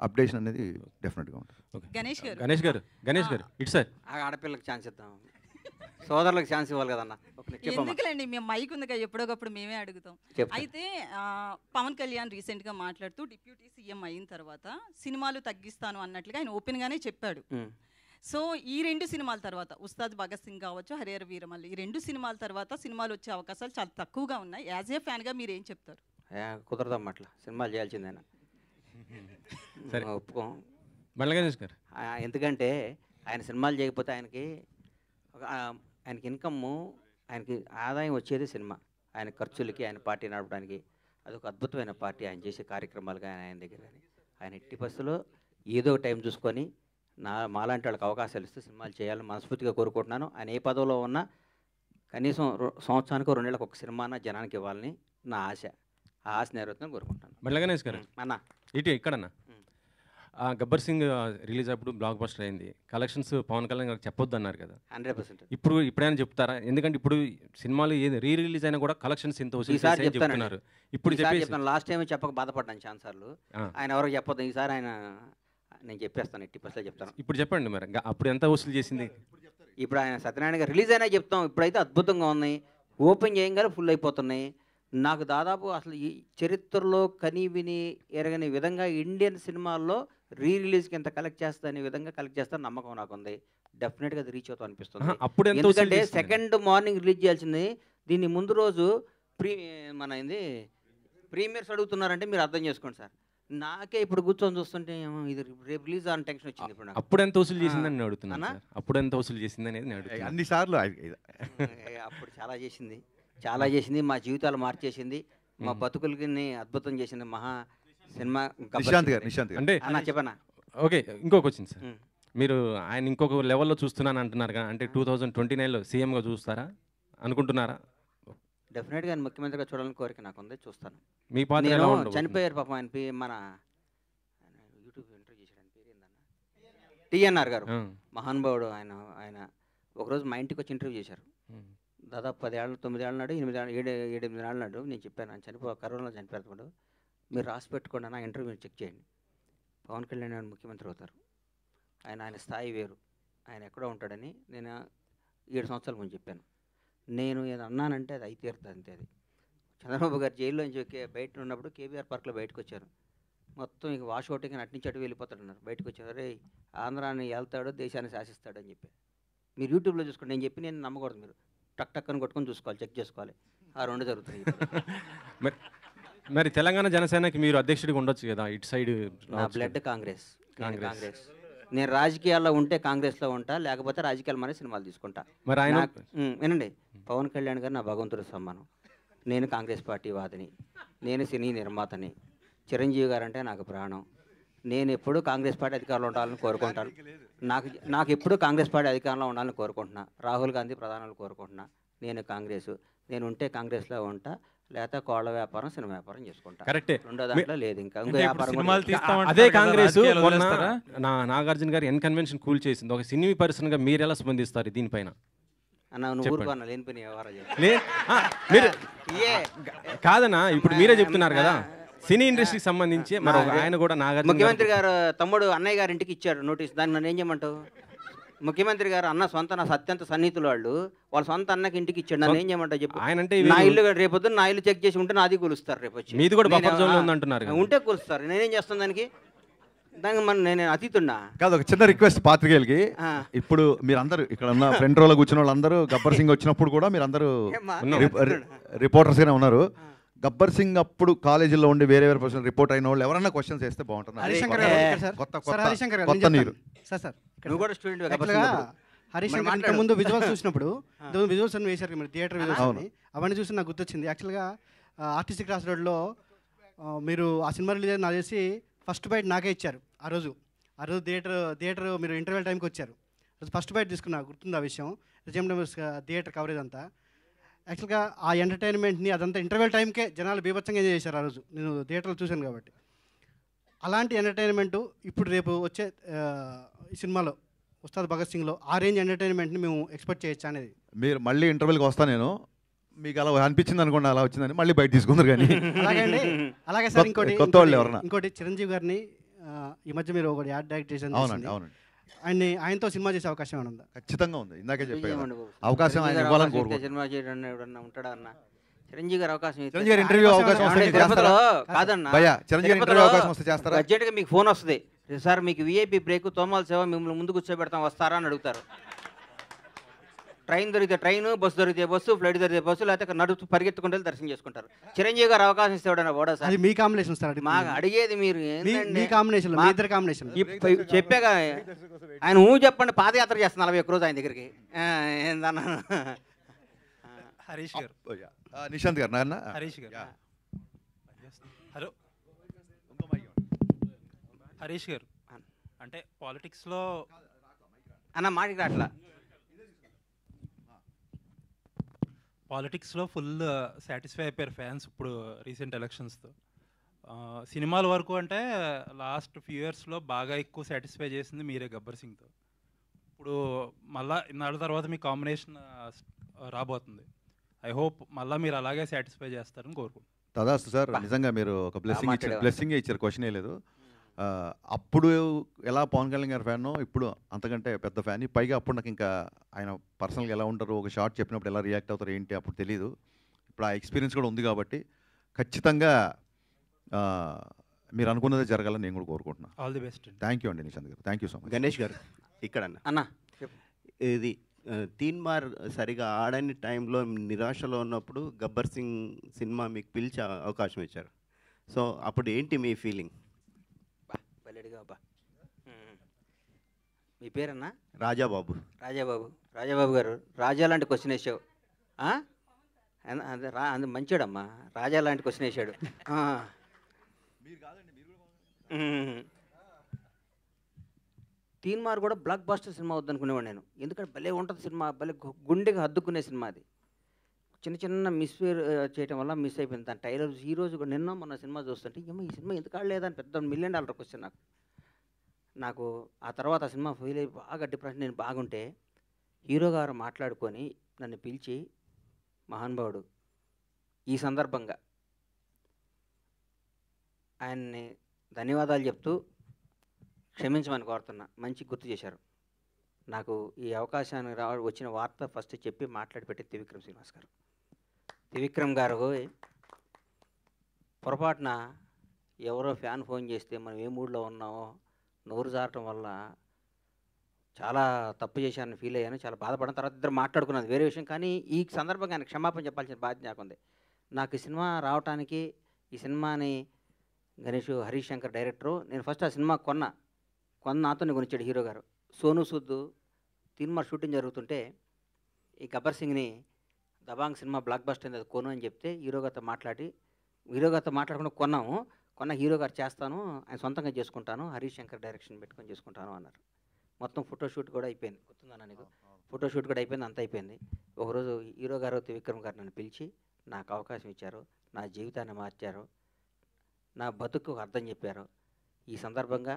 అప్డేషన్ అనేది డెఫినెట్గా ఉంటుంది. గణేష్ గారు ఇటు సార్ ఆడపిల్లకి ఛాన్స్ ఇద్దాం, సోదరులకు ఛాన్స్ ఇవ్వాలి కదన్న. ఎందుకులేండి, మేము మైక్ ఉందిగా, ఎప్పుడోకప్పుడు మేమే అడుగుతాం. అయితే పవన్ కళ్యాణ్ రీసెంట్గా మాట్లాడుతూ డిప్యూటీ సీఎం అయిన తర్వాత సినిమాలు తగ్గిస్తాను అన్నట్లుగా ఆయన ఓపెన్గానే చెప్పాడు. సో ఈ 2 సినిమాల తర్వాత, ఉస్తాద్ భగత్ సింగ్ కావచ్చు, హరిహర వీరమల్లు, ఈ 2 సినిమాల తర్వాత సినిమాలు వచ్చే అవకాశాలు చాలా తక్కువగా ఉన్నాయి. యాజ్ ఏ ఫ్యాన్గా మీరు ఏం చెప్తారు? కుదరదమ్మా, అట్లా సినిమాలు చేయాల్సిందేనా, ఒప్పుకోం. ఎందుకంటే ఆయన సినిమాలు చేయకపోతే ఆయనకి ఇన్కమ్, ఆయనకి ఆదాయం వచ్చేది సినిమా. ఆయన ఖర్చులకి, ఆయన పార్టీ నడపడానికి అదొక అద్భుతమైన పార్టీ. ఆయన చేసే కార్యక్రమాలు కానీ ఆయన దగ్గర కానీ ఆయన ఎట్టి పరిస్థితుల్లో ఏదో టైం చూసుకొని మాలాంటి వాళ్ళకి అవకాశాలు ఇస్తూ సినిమాలు చేయాలని మనస్ఫూర్తిగా కోరుకుంటున్నాను. ఆయన ఏ పదవిలో ఉన్నా కనీసం సంవత్సరానికి 2 నెలలకు ఒక సినిమాన జనానికి ఇవ్వాలని నా ఆశ. ఆ ఆశ నెరవేరుతుందని కోరుకుంటాను. గణేష్ గారు అన్న ఇక్కడన్నా గబ్బర్ సింగ్ రిలీజ్ అప్పుడు బ్లాక్ బస్టర్ అయింది, కలెక్షన్స్ పవన్ కళ్యాణ్ గారికి చెప్పొద్దు అన్నారు కదా, 100%. ఇప్పుడైనా చెప్తారా? ఎందుకంటే ఇప్పుడు సినిమాలు రీ రిలీజ్ అయినా కూడా కలెక్షన్స్ ఇంత చెప్తున్నారు. ఇప్పుడు లాస్ట్ టైం చెప్పక బాధపడ్డాను ఛాన్సార్లు, ఆయన ఎవరో చెప్పొద్దు, ఈసారి ఆయన నేను చెప్పేస్తాను, 80% చెప్తాను. ఇప్పుడు చెప్పండి మరి, అప్పుడు ఎంత వసూలు చేసింది? ఇప్పుడు ఆయన సత్యనారాయణ గారు రిలీజ్ అయినా చెప్తాం, ఇప్పుడైతే అద్భుతంగా ఉన్నాయి, ఓపెన్ చేయగానే ఫుల్ అయిపోతున్నాయి. నాకు దాదాపు అసలు ఈ చరిత్రలో కని విని ఎరగని విధంగా ఇండియన్ సినిమాల్లో రిలీజ్కి ఎంత కలెక్ట్ చేస్తా విధంగా కలెక్ట్ చేస్తాను నమ్మకం నాకు ఉంది. డెఫినెట్గా అది రీచ్ అవుతా అనిపిస్తుంది. ఎందుకంటే సెకండ్ మార్నింగ్ రిలీజ్ చేయాల్సింది, దీన్ని ముందు రోజు ప్రీమియర్స్ అడుగుతున్నారంటే మీరు అర్థం చేసుకోండి సార్. నాకే ఇప్పుడు కూర్చొని చూస్తుంటే ఇది రేపు రిలీజ్ అని టెన్షన్ వచ్చింది. ఇప్పుడు అప్పుడు ఎంత వసూలు చేసిందని నేను అడుగుతున్నాను. అప్పుడు ఎంత వసూలు చేసింది అనేది నేను అడుగుతున్నాను. అన్నిసార్లు అప్పుడు చాలా చేసింది, మా జీవితాలు మార్చేసింది, మా బతుకులకి అద్భుతం చేసింది మహా సినిమా. అంటే చెప్పనా? ఓకే, ఇంకొక వచ్చింది సార్, మీరు ఆయన ఇంకొక లెవెల్లో చూస్తున్నాను అంటున్నారు కదా, అంటే 2029లో సీఎంగా చూస్తారా అనుకుంటున్నారా? డెఫినెట్గా ఆయన ముఖ్యమంత్రిగా చూడాలని కోరిక నాకు ఉంది, చూస్తాను. మీ పాత్ర ఎలా ఉండబోతుంది? చనిపోయారు పాపం ఆయన, మన యూట్యూబ్ ఇంటర్వ్యూ చేశాడు, ఆయన పేరు ఏందన్న, టీఎన్ఆర్ గారు, మహానుభావుడు. ఆయన ఒకరోజు మా ఇంటికి వచ్చి ఇంటర్వ్యూ చేశారు. దాదాపు 10 ఏళ్ళ 9 ఏళ్ళ నాడు 8 ఏళ్ళ నాడు నేను చెప్పాను, ఆయన కరోనాలో చనిపోయేటప్పుడు మీరు రాసి పెట్టుకోండి నా ఇంటర్వ్యూ మీరు చెక్ చేయండి. పవన్ కళ్యాణ్ గారు ముఖ్యమంత్రి అవుతారు, ఆయన స్థాయి వేరు, ఆయన ఎక్కడో ఉంటాడని నేను 7 సంవత్సరాల ముందు చెప్పాను. నేను ఏదో అన్నానంటే అది అయితే తీరుతుంది అంతే. అది చంద్రబాబు గారు జైల్లోంచి బయట ఉన్నప్పుడు కేబీఆర్ పార్క్లో బయటకు వచ్చారు, మొత్తం ఇక వాష్ అవుట్గా అటు నుంచి అటు వెళ్ళిపోతాడన్నారు. బయటకు వచ్చారు, అరే ఆంధ్రాన్ని వెళ్తాడు దేశాన్ని శాసిస్తాడు అని చెప్పి. మీరు యూట్యూబ్లో చూసుకోండి, నేను చెప్పి నేను నమ్మకూడదు, మీరు టక్ టక్ అని కొట్టుకొని చూసుకోవాలి, చెక్ చేసుకోవాలి, ఆ 2 జరుగుతాయి. మరి తెలంగాణ జనసేనకి మీరు అధ్యక్షుడిగా ఉండొచ్చు కదా, ఇటు సైడ్. నా బ్లడ్ కాంగ్రెస్. నేను రాజకీయాల్లో ఉంటే కాంగ్రెస్లో ఉంటా, లేకపోతే రాజకీయాలు మరి సినిమాలు తీసుకుంటా. మరి ఆయన వినండి, పవన్ కళ్యాణ్ గారు నా భగవంతుడి సమ్మానం, నేను కాంగ్రెస్ పార్టీ వాదిని, నేను సినీ నిర్మాతని, చిరంజీవి గారు అంటే నాకు ప్రాణం. నేను ఎప్పుడూ కాంగ్రెస్ పార్టీ అధికారంలో ఉండాలని కోరుకుంటాను. నాకు ఎప్పుడూ కాంగ్రెస్ పార్టీ అధికారంలో ఉండాలని కోరుకుంటున్నా. రాహుల్ గాంధీ ప్రధానులు కోరుకుంటున్నా. నేను కాంగ్రెస్, నేను ఉంటే కాంగ్రెస్లో ఉంటా, లేకపోతే కోళ్ళ వ్యాపారం సినిమా వ్యాపారం చేసుకుంటా. కరెక్టే. రెండో దాంట్లో లేదు ఇంకా అదే కాంగ్రెస్. నాగార్జున గారు ఎన్ కన్వెన్షన్ కూల్ చేసింది, ఒక సినీ పర్సన్గా మీరు ఎలా స్పందిస్తారు దీనిపైన? కాదన్నా, ఇప్పుడు మీరే చెప్తున్నారు కదా సినీ ఇండస్ట్రీకి సంబంధించి, మరి ఆయన కూడా నాగార్జున ముఖ్యమంత్రి గారు తమ్ముడు అన్నయ్య గారి ఇంటికి ఇచ్చారు నోటీస్, దాన్ని నన్ను ఏం చేయమంటావు? ముఖ్యమంత్రి గారు అన్న సొంత నా అత్యంత సన్నిహితులు వాళ్ళ సొంత అన్నకి ఇంటికి ఇచ్చాడు, నన్ను ఏం చేయమంటావు చెప్పు? నా ఇల్లు రేపొద్దు నా ఇల్లు చెక్ చేసి ఉంటే నాది కూలుస్తారు, రేపు వచ్చి మీది కూడా బఫర్ జోన్లో ఉందంటున్నారు, ఉంటే కూలుస్తారు. నేనేం చేస్తాను దానికి నేను అతీతున్నా కాదు. ఒక చిన్న రిక్వెస్ట్ పాత్రికేయులకి, ఇప్పుడు మీరందరూ ఇక్కడ ఉన్న ఫ్రంట్ రోలో కూర్చున్న వాళ్ళందరూ గబ్బర్ సింగ్ వచ్చినప్పుడు కూడా మీరందరూ రిపోర్టర్స్గానే ఉన్నారు. గబ్బర్ సింగ్ అప్పుడు కాలేజీలో ఉండి వేరే పర్సన్ రిపోర్ట్ అయిన వాళ్ళు ఎవరన్నా క్వశ్చన్స్ వేస్తే బాగుంటుంది. హరీష్ శంకర్ ముందు విజువల్స్ చూసినప్పుడు విజువల్స్ అన్ని వేశారు మీరు, థియేటర్ విజువల్స్ అని, అవన్నీ చూసి నాకు గుర్తొచ్చింది. యాక్చువల్గా ఆర్టిస్టిక్ క్రాస్ రోడ్లో మీరు ఆ సినిమా రిలీజ్ నాకు చేసి ఫస్ట్ బైట్ నాకే ఇచ్చారు. ఆ రోజు థియేటర్ మీరు ఇంటర్వెల్ టైంకి వచ్చారు, ఫస్ట్ బైట్ తీసుకున్నా, గుర్తుంది ఆ విషయం. థియేటర్ కవరేజ్ అంతా యాక్చువల్గా ఆ ఎంటర్టైన్మెంట్ని అదంతా ఇంటర్వెల్ టైంకే జనాలు బీభత్సంగా ఎంజాయ్ చేశారు ఆ రోజు, నేను థియేటర్లో చూశాను కాబట్టి. అలాంటి ఎంటర్టైన్మెంట్ ఇప్పుడు రేపు వచ్చే ఈ సినిమాలో ఉస్తాద్ భగత్ సింగ్లో ఆ రేంజ్ ఎంటర్టైన్మెంట్ని మేము ఎక్స్పెక్ట్ చేయొచ్చు అనేది. మీరు మళ్ళీ ఇంటర్వెల్కి వస్తాను నేను, మీకు అలా అనిపించింది అనుకోండి, అలా వచ్చిందని మళ్ళీ బయట తీసుకుందరు కానీ. అలాగే సార్ ఇంకోటి చిరంజీవి గారిని ఈ మధ్య మీరు ఒకటి యాడ్ డైరెక్ట్ చేశాను. అవునండి, అవునండి. ఆయనతో సినిమా చేసే అవకాశం ఏమైనా ఉందా? ఖచ్చితంగా ఉంది, ఇందాకే చెప్పాను. అవకాశం ఆయన ఇవ్వాలని కోరుకుంటున్నాను. సినిమా చేయడం ఎవడన్నా ఉంటాడా అన్న? చిరంజీవి గారు అవకాశం చిరంజీవి గారు ఇంటర్వ్యూ అవకాశం వస్తే కాదన్నా, చిరంజీవి గారు ఇంటర్వ్యూ అవకాశం వస్తే చేస్తారా? అర్జెంట్గా మీకు ఫోన్ వస్తుంది, సార్ మీకు విఐపి బ్రేక్ తోమాల సేవ మిమ్మల్ని ముందు కూర్చోబెడతాం వస్తారా అని అడుగుతారు. ట్రైన్ దొరికితే ట్రైన్, బస్సు దొరికితే బస్సు, ఫ్లైట్ దొరికితే బస్సు, లేకపోతే నడుస్తూ పరిగెత్తుకుంటే దర్శనం చేసుకుంటారు. చిరంజీవి గారు అవకాశం ఇస్తాడన్నా పోడా సార్? అది మీ కాంబినేషన్ సార్, మాకు అడిగేది మీరు మీ కాంబినేషన్, మీ ఇద్దరు కాంబినేషన్ చెప్పాగా. ఆయన చెప్పండి, పాదయాత్ర చేస్తాను 41 రోజు ఆయన దగ్గరికి. ఏందన్నా హరీష్ గారు, నిశాంత్ గారు, నాన్న హరీష్ గారు, హలో హరీష్ గారు, అంటే పాలిటిక్స్లో అన్న మాటికి అట్లా పాలిటిక్స్లో ఫుల్ సాటిస్ఫై అయిపోయారు ఫ్యాన్స్ ఇప్పుడు రీసెంట్ ఎలక్షన్స్తో. సినిమాల వరకు అంటే లాస్ట్ ఫ్యూ ఇయర్స్లో బాగా ఎక్కువ సాటిస్ఫై చేసింది మీరే గబ్బర్ సింగ్తో. ఇప్పుడు మళ్ళా ఇన్నాళ్ళ తర్వాత మీ కాంబినేషన్ రాబోతుంది. ఐ హోప్ మళ్ళీ మీరు అలాగే సాటిస్ఫై చేస్తారని కోరుకుంటున్నాను. తదాస్తు సార్, నిజంగా మీరు ఒక బ్లెస్సింగే ఇచ్చారు, క్వశ్చనే లేదు. అప్పుడు ఎలా పవన్ కళ్యాణ్ గారి ఫ్యాన్, ఇప్పుడు అంతకంటే పెద్ద ఫ్యాన్. పైగా అప్పుడు నాకు ఇంకా ఆయన పర్సనల్గా ఎలా ఉంటారు, ఒక షార్ట్ చెప్పినప్పుడు ఎలా రియాక్ట్ అవుతారు ఏంటి అప్పుడు తెలియదు. ఇప్పుడు ఆ ఎక్స్పీరియన్స్ కూడా ఉంది కాబట్టి ఖచ్చితంగా మీరు అనుకున్నదే జరగాలని నేను కూడా కోరుకుంటున్నాను. All the best. Thank you అండి నిశాంత్ గారు, thank you so much. Ganesh గారు ఇక్కడ అన్న, ఇది తీన్మార్ సరిగా ఆడని టైంలో నిరాశలో ఉన్నప్పుడు గబ్బర్ సింగ్ సినిమా మీకు పిలిచే అవకాశం ఇచ్చారు. సో అప్పుడు ఏంటి మీ ఫీలింగ్? మీ పేరన్నా? రాజాబాబు. రాజాబాబు గారు, రాజా లాంటి క్వశ్చన్ వేసావు. అందు మంచివాడమ్మా, రాజా లాంటి క్వశ్చన్ వేసాడు. తీన్మార్ కూడా బ్లాక్ బాస్టర్ సినిమా వద్దనుకునేవాడు నేను, ఎందుకంటే భలే ఉంటుంది సినిమా, భలే గుండెకి హద్దుకునే సినిమా. అది చిన్న మిస్ఫేర్ చేయడం వల్ల మిస్ అయిపోయింది. దాని టైలర్ ఈ రోజు కూడా నిన్న మొన్న సినిమా చూస్తుంటే ఏమో ఈ సినిమా ఎందుకు ఆడలేదని పెద్ద $1 million క్వశ్చన్ నాకు. ఆ తర్వాత ఆ సినిమా ఫెయిల్ అయ్యి బాగా డిప్రెషన్, నేను బాగుంటే హీరో గారు మాట్లాడుకొని నన్ను పిలిచి మహానుభావుడు. ఈ సందర్భంగా ఆయన్ని ధన్యవాదాలు చెప్తూ క్షమించమని కోరుతున్నా. మంచి గుర్తు చేశారు. నాకు ఈ అవకాశాన్ని వచ్చిన వార్త ఫస్ట్ చెప్పి మాట్లాడి పెట్టి త్రివిక్రమ్ శ్రీనివాస్ గారు. త్రివిక్రమ్ గారు పొరపాటున ఎవరో ఫ్యాన్ ఫోన్ చేస్తే మనం ఏ మూడ్లో ఉన్నామో నోరు జారటం వల్ల చాలా తప్పు చేశానని ఫీల్ అయ్యాను. చాలా బాధపడిన తర్వాత ఇద్దరు మాట్లాడుకున్నది వేరే విషయం. కానీ ఈ సందర్భంగా ఆయన క్షమాపణ చెప్పాల్సిన బాధ్యత నాకుంది. నాకు ఈ సినిమా రావడానికి, ఈ సినిమాని గణేష్ హరీష్ శంకర్ డైరెక్టరు, నేను ఫస్ట్ ఆ సినిమా కొన్న నాతోనే కొనిచ్చాడు హీరో గారు. సోను సూద్ తీన్మార్ షూటింగ్ జరుగుతుంటే ఈ గబ్బర్ సింగ్ని దబాంగ్ సినిమా బ్లాక్ బస్టర్ అయింది, అది కొను అని చెప్తే హీరో గారితో మాట్లాడకుండా కొన్న హీరో గారు చేస్తాను, ఆయన సొంతంగా చేసుకుంటాను, హరీష్ శంకర్ డైరెక్షన్ పెట్టుకొని చేసుకుంటాను అన్నారు. మొత్తం ఫోటోషూట్ కూడా అయిపోయింది. గుర్తుందన్న నీకు? ఫోటోషూట్ కూడా అయిపోయింది, అంతా అయిపోయింది. ఒకరోజు హీరో గారు త్రివిక్రమ్ గారు నన్ను పిలిచి నాకు అవకాశం ఇచ్చారు, నా జీవితాన్ని మార్చారు, నా బతుకు అర్థం చెప్పారు. ఈ సందర్భంగా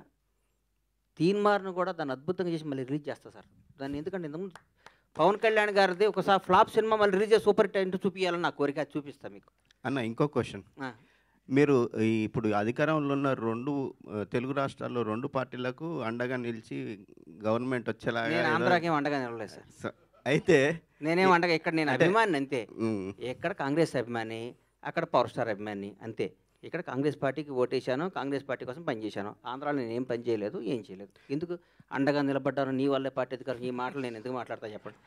తీన్మార్ను కూడా దాన్ని అద్భుతంగా చేసి మళ్ళీ రిలీజ్ చేస్తా సార్. దాన్ని ఎందుకంటే ఇంతకుముందు పవన్ కళ్యాణ్ గారిది ఒకసారి ఫ్లాప్ సినిమా మళ్ళీ రిలీజ్ చేసి సూపర్ హిట్ అంటూ చూపించాలని నా కోరిక, చూపిస్తాను మీకు. అన్న ఇంకో క్వశ్చన్, మీరు ఇప్పుడు అధికారంలో ఉన్న రెండు తెలుగు రాష్ట్రాల్లో రెండు పార్టీలకు అండగా నిలిచి గవర్నమెంట్ వచ్చేలాగా, నేను ఆంధ్రాకేం అండగా నిలవలేదు సార్. అయితే నేనేం అండగా, ఇక్కడ నేను అభిమాని అంతే. ఎక్కడ కాంగ్రెస్ అభిమాని, అక్కడ పవర్ స్టార్ అభిమాని అంతే. ఇక్కడ కాంగ్రెస్ పార్టీకి ఓటేశాను, కాంగ్రెస్ పార్టీ కోసం పనిచేశాను. ఆంధ్రాలో నేను ఏం పని చేయలేదు, ఏం చేయలేదు. ఎందుకు అండగా నిలబడ్డాను, నీ వల్లే పార్టీ అధికారం, ఈ మాటలు నేను ఎందుకు మాట్లాడతా చెప్పండి.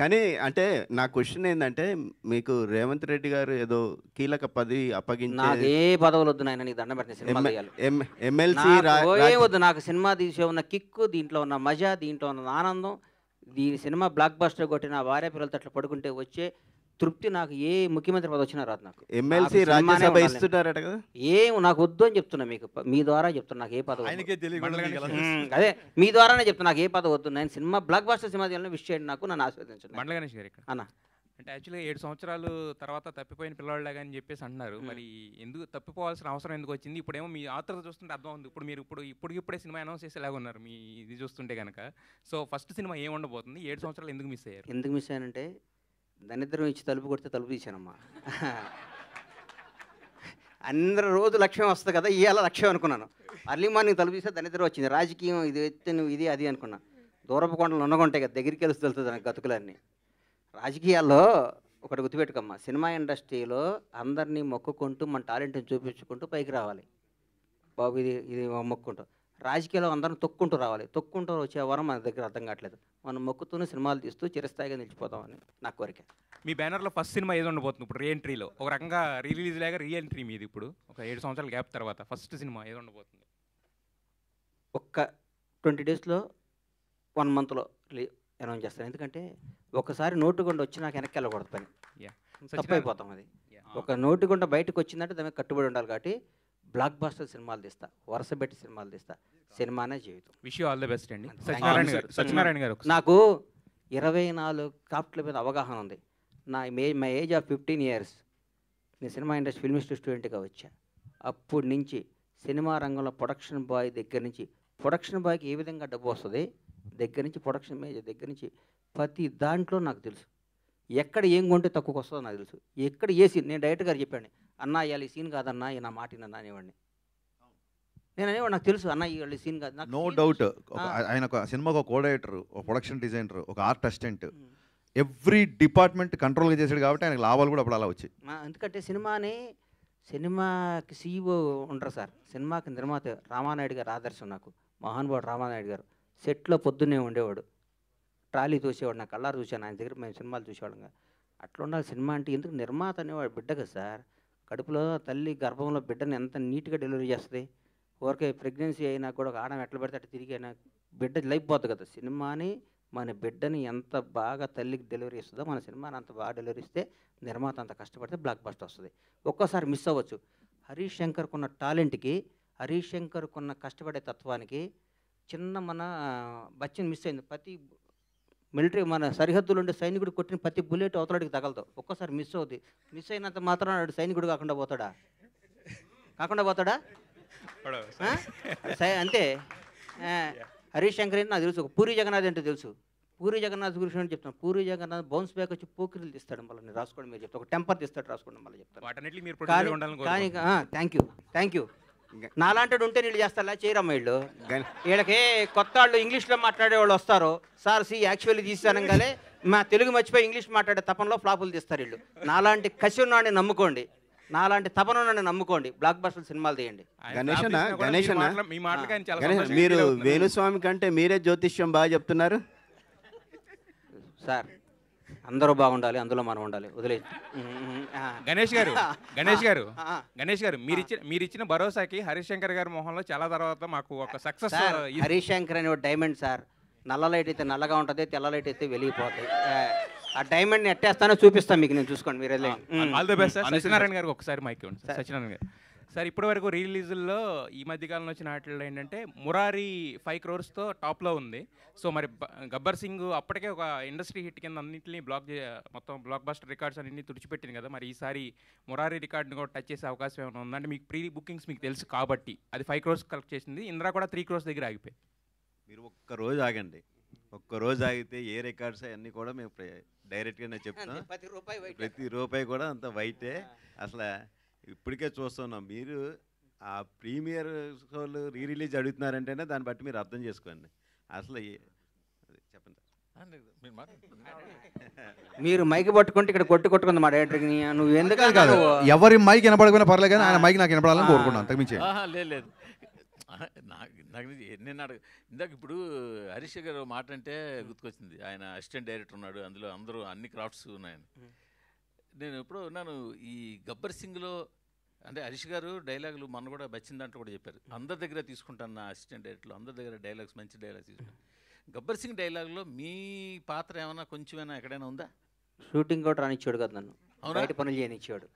కానీ అంటే నా క్వశ్చన్ ఏంటంటే, మీకు రేవంత్ రెడ్డి గారు ఏదో కీలక పదవి అప్పగించి, నాకు ఏ పదవులు వద్దు నాయన, నీకు దండం పెట్టిన సినిమా తీయాలి. ఎమ్మెల్సీ వద్దు, నాకు సినిమా తీసే ఉన్న కిక్కు, దీంట్లో ఉన్న మజా, దీంట్లో ఉన్న ఆనందం, దీని సినిమా బ్లాక్ బస్టర్ కొట్టి నా భార్య పిల్లలతో అట్లా పడుకుంటే వచ్చే తృప్తి నాకు ఏ ముఖ్యమంత్రి పదవి వచ్చినా రాదు. నాకు ఎమ్మెల్సీ రాజ్యసభ ఇస్తున్నారట కదా, ఏం నాకు వద్దు అని చెప్తున్నా మీకు, మీ ద్వారా చెప్తున్నా. నాకు ఏ పదవి, అదే మీ ద్వారానే చెప్తున్నా, నాకు ఏ పదవి వద్దు. నేను సినిమా బ్లాక్ బస్టర్ సినిమా తీయాలని విష్ చేయండి, నాకు నన్ను ఆస్వాదించండి. మండల గణేష్ గారు ఇక్కడ అన్న అంటే యాక్చువల్గా 7 సంవత్సరాలు తర్వాత తప్పిపోయిన పిల్లవాళ్ళగా అని చెప్పేసి అంటున్నారు. మరి ఎందుకు తప్పిపోవాల్సిన అవసరం ఎందుకు వచ్చింది? ఇప్పుడేమో మీ ఆతృత చూస్తుంటే అర్థం ఉంది. ఇప్పుడు మీరు ఇప్పుడే సినిమా అనౌన్స్ చేసేలాగా ఉన్నారు మీ ఇది చూస్తుంటే కనుక. సో ఫస్ట్ సినిమా ఏం ఉండబోతుంది? 7 సంవత్సరాలు ఎందుకు మిస్ అయ్యారు? ఎందుకు మిస్ అయ్యానంటే, దరిద్రం ఇచ్చి తలుపు కొడితే తలుపు తీశానమ్మా. అందరు రోజు లక్ష్యం వస్తుంది కదా, ఇవాళ లక్ష్యం అనుకున్నాను. అర్లీ మార్నింగ్ తలుపు తీస్తే దరిద్రం వచ్చింది. రాజకీయం ఇది ఎత్తే నువ్వు ఇది అది అనుకున్నా. దూరపు కొండలు ఉన్నగుంటాయి కదా, దగ్గరికి వెళ్తే తెలుస్తుంది నాకు గతుకులన్నీ. రాజకీయాల్లో ఒకటి గుర్తుపెట్టుకోమ్మా, సినిమా ఇండస్ట్రీలో అందరినీ మొక్కుకుంటూ మన టాలెంట్ని చూపించుకుంటూ పైకి రావాలి బాబు, ఇది మొక్కుంటూ. రాజకీయాల్లో అందరం తొక్కుంటూ రావాలి. తొక్కుంటూ వచ్చే వరం మన దగ్గర అర్థం కావట్లేదు. మనం మొక్కుతూనే సినిమాలు తీస్తూ చిరస్థాయిగా నిలిచిపోతామని నా కోరిక. మీ బ్యానర్లో ఫస్ట్ సినిమా ఏది ఉండబోతుంది ఇప్పుడు? రీఎంట్రీలో ఒక రకంగా రిలీజ్ లాగా రీఎంట్రీ మీది ఇప్పుడు ఒక 7 సంవత్సరాల గ్యాప్ తర్వాత ఫస్ట్ సినిమా ఏది ఉండబోతుంది? ఒక్క 20 డేస్లో 1 మంత్లో అనౌన్స్ చేస్తాను. ఎందుకంటే ఒకసారి నోటుగుండ వచ్చి నాకు వెనక్కి వెళ్ళకూడదు, పని తప్పైపోతాం. అది ఒక నోటుగుండ బయటకు వచ్చిందంటే దానికి కట్టుబడి ఉండాలి. కాబట్టి బ్లాక్ బస్టర్ సినిమాలు తీస్తా, వరుస పెట్టి సినిమాలు తీస్తా. సినిమానే జీవితం. Wish you all the best అండి. సత్యనారాయణ గారు, నాకు 24 క్రాఫ్ట్ల మీద అవగాహన ఉంది. మై ఏజ్ ఆఫ్ 15 years నేను సినిమా ఇండస్ట్రీ ఫిల్మ్ ఇన్స్టిట్యూట్ స్టూడెంట్గా వచ్చా. అప్పటి నుంచి సినిమా రంగంలో ప్రొడక్షన్ బాయ్ దగ్గర నుంచి, ప్రొడక్షన్ బాయ్కి ఏ విధంగా డబ్బు వస్తుంది దగ్గర నుంచి, ప్రొడక్షన్ మేనేజర్ దగ్గర నుంచి ప్రతి దాంట్లో నాకు తెలుసు. ఎక్కడ ఏం కొంటే తక్కువకి వస్తుందో నాకు తెలుసు. ఎక్కడ ఏ సీన్, నేను డైరెక్టర్ గారు చెప్పాను, అన్న ఇవాళ ఈ సీన్ కాదన్నా, నా మాట అన్న అనేవాడిని. నేను అనేవాడు, నాకు తెలుసు అన్న ఇవాళ ఈ సీన్ కాదు. No doubt. ఆయన ఒక సినిమాకు ఒక కో-డైరెక్టర్, ఒక ప్రొడక్షన్ డిజైనర్, ఒక ఆర్ట్ అసిస్టెంట్, ఎవ్రీ డిపార్ట్మెంట్ కంట్రోల్గా చేశాడు. కాబట్టి ఆయనకు లాభాలు కూడా అప్పుడు అలా వచ్చాయి. ఎందుకంటే సినిమాకి CEO ఉంటారు సార్, సినిమాకి నిర్మాత రామానాయుడు గారు ఆదర్శం నాకు. మహానుభావుడు రామానాయుడు గారు సెట్లో పొద్దున్నే ఉండేవాడు, ట్రాలీ చూసేవాడు. నా కళ్ళారు చూశాను ఆయన దగ్గర, మేము సినిమాలు చూసేవాళ్ళం. అట్లా ఉండాలి సినిమా అంటే. ఎందుకు నిర్మాత అనేవాడు బిడ్డ కదా సార్, కడుపులో తల్లి గర్భంలో బిడ్డని ఎంత నీట్గా డెలివరీ చేస్తుంది. ఊరికే ప్రెగ్నెన్సీ అయినా కూడా ఒక ఆడం ఎట్లా పెడితే అట్లా తిరిగి అయినా బిడ్డ లైఫ్ పోతుంది కదా. సినిమాని మన బిడ్డని ఎంత బాగా తల్లికి డెలివరీ ఇస్తుందో మన సినిమాని అంత బాగా డెలివరీ ఇస్తే నిర్మాత అంత కష్టపడితే బ్లాక్ బస్టర్ వస్తుంది. ఒక్కోసారి మిస్ అవ్వచ్చు. హరీష్ శంకర్కున్న టాలెంట్కి, హరీష్ శంకర్కున్న కష్టపడే తత్వానికి చిన్న మన బచ్చన్ మిస్ అయింది. ప్రతి మిలిటరీ మన సరిహద్దులు ఉండే సైనికుడు కొట్టిన ప్రతి బుల్లెట్ అవతలడికి తగలదు. ఒక్కోసారి మిస్ అవుతుంది. మిస్ అయినంత మాత్రం సైనికుడు కాకుండా పోతాడా? అంతే. హరీష్ శంకర్ నాకు తెలుసు. పూరి జగన్నాథ్ అంటే తెలుసు. పూరి జగన్నాథ్ గురించి చెప్తాను. పూరి జగన్నాథ్ బౌన్స్ బ్యాక్ వచ్చి పోకిరీలు తీస్తాడు, మళ్ళీ నేను రాసుకోండి మీరు చెప్తాను. ఒక టెంపర్ తీస్తాడు, రాసుకోండి మళ్ళీ చెప్తాను. వాటన్నిటిని మీరు producer ఉండాలని కానీ థ్యాంక్ యూ. నాలాంటి ఉంటే నీళ్ళు చేస్తారా? చేయరమ్మ వీళ్ళు. వీళ్ళకి కొత్త వాళ్ళు ఇంగ్లీష్లో మాట్లాడే వాళ్ళు వస్తారు. సార్ యాక్చువల్లీ తీసానంగానే మా తెలుగు మర్చిపోయి ఇంగ్లీష్ మాట్లాడే తపనలో ఫ్లాపులు తీస్తారు వీళ్ళు. నాలాంటి కసి ఉన్నాడిని నమ్ముకోండి, నాలాంటి తపన ఉన్నాడిని నమ్ముకోండి, బ్లాక్ బస్టర్ సినిమాలు తీయండి. గణేష్ మీరు వేణుస్వామి కంటే మీరే జ్యోతిష్యం బాగా చెప్తున్నారు సార్. అందరూ బాగుండాలి, అందులో మనం ఉండాలి. వదిలే గణేష్ గారు మీరు ఇచ్చిన భరోసాకి హరీష్ శంకర్ గారి మొహంలో చాలా తర్వాత మాకు ఒక సక్సెస్. హరీష్ శంకర్ అనే డైమండ్ సార్. నల్ల లైట్ అయితే నల్లగా ఉంటుంది, తెల్ల లైట్ అయితే వెలిగిపోతాయి. ఆ డైమండ్ని ఎట్టేస్తానో చూపిస్తాను మీకు, నేను చూసుకోండి మీరు. All the best sir. Satyanarayana గారికి ఒకసారి మైక్ ఇవ్వండి. సత్యనారాయణ గారు సార్, ఇప్పటివరకు రిలీజుల్లో ఈ మధ్యకాలంలో వచ్చిన వాటిల్లో ఏంటంటే మురారి 5 crores టాప్లో ఉంది. సో మరి గబ్బర్ సింగ్ అప్పటికే ఒక ఇండస్ట్రీ హిట్ కింద అన్నింటినీ మొత్తం బ్లాక్ బస్టర్ రికార్డ్స్ అన్నింటినీ తుడిచిపెట్టింది కదా. మరి ఈసారి మురారి రికార్డ్ని కూడా టచ్ చేసే అవకాశం ఏమైనా ఉందంటే, మీకు ప్రీ బుకింగ్స్ మీకు తెలుసు కాబట్టి అది 5 crores కలెక్ట్ చేసింది. ఇంద్రా కూడా 3 crores దగ్గర ఆగిపోయి. మీరు ఒక్కరోజు ఆగండి, ఒక్కరోజు ఆగితే ఏ రికార్డ్స్ అవన్నీ కూడా మేము డైరెక్ట్గానే చెప్తాం. ప్రతి రూపాయి కూడా అంత వైటే. అసలు ఇప్పటికే చూస్తున్నాం. మీరు ఆ ప్రీమియర్ షోలు రిలీజ్ అడుగుతున్నారంటేనే దాన్ని బట్టి మీరు అర్థం చేసుకోండి. అసలు చెప్పండి. మీరు మైక్ పట్టుకుంటే ఇక్కడ కొట్టుకుంది మా డైరెక్టర్. నువ్వు ఎందుకు కాదు, ఎవరి మైక్ వినపడకపోయినా పర్లేదు, కానీ ఆయన మైక్ నాకు వినపడాలని కోరుకున్నాను, అంతకుమించి. లేదు నాకు నేను ఇందాక ఇప్పుడు హరీష్ గారు మాట అంటే గుర్తుకొచ్చింది. ఆయన అసిస్టెంట్ డైరెక్టర్ ఉన్నాడు, అందులో అందరూ అన్ని క్రాఫ్ట్స్ ఉన్నాయని. నేను ఎప్పుడో ఉన్నాను ఈ గబ్బర్ సింగ్లో. అంటే హరీష్ గారు డైలాగులు మొన్న కూడా వచ్చిన దాంట్లో కూడా చెప్పారు, అందరి దగ్గర తీసుకుంటాను నా అసిస్టెంట్ డైరెక్టర్లు, అందరి దగ్గర డైలాగ్స్ మంచి డైలాగ్స్ తీసుకుంటాను. గబ్బర్ సింగ్ డైలాగ్లో మీ పాత్ర ఏమైనా కొంచెమైనా ఎక్కడైనా ఉందా? షూటింగ్ కూడా రానిచ్చాడు కదా నన్ను, బయట పనులు చేయనిచ్చాడు.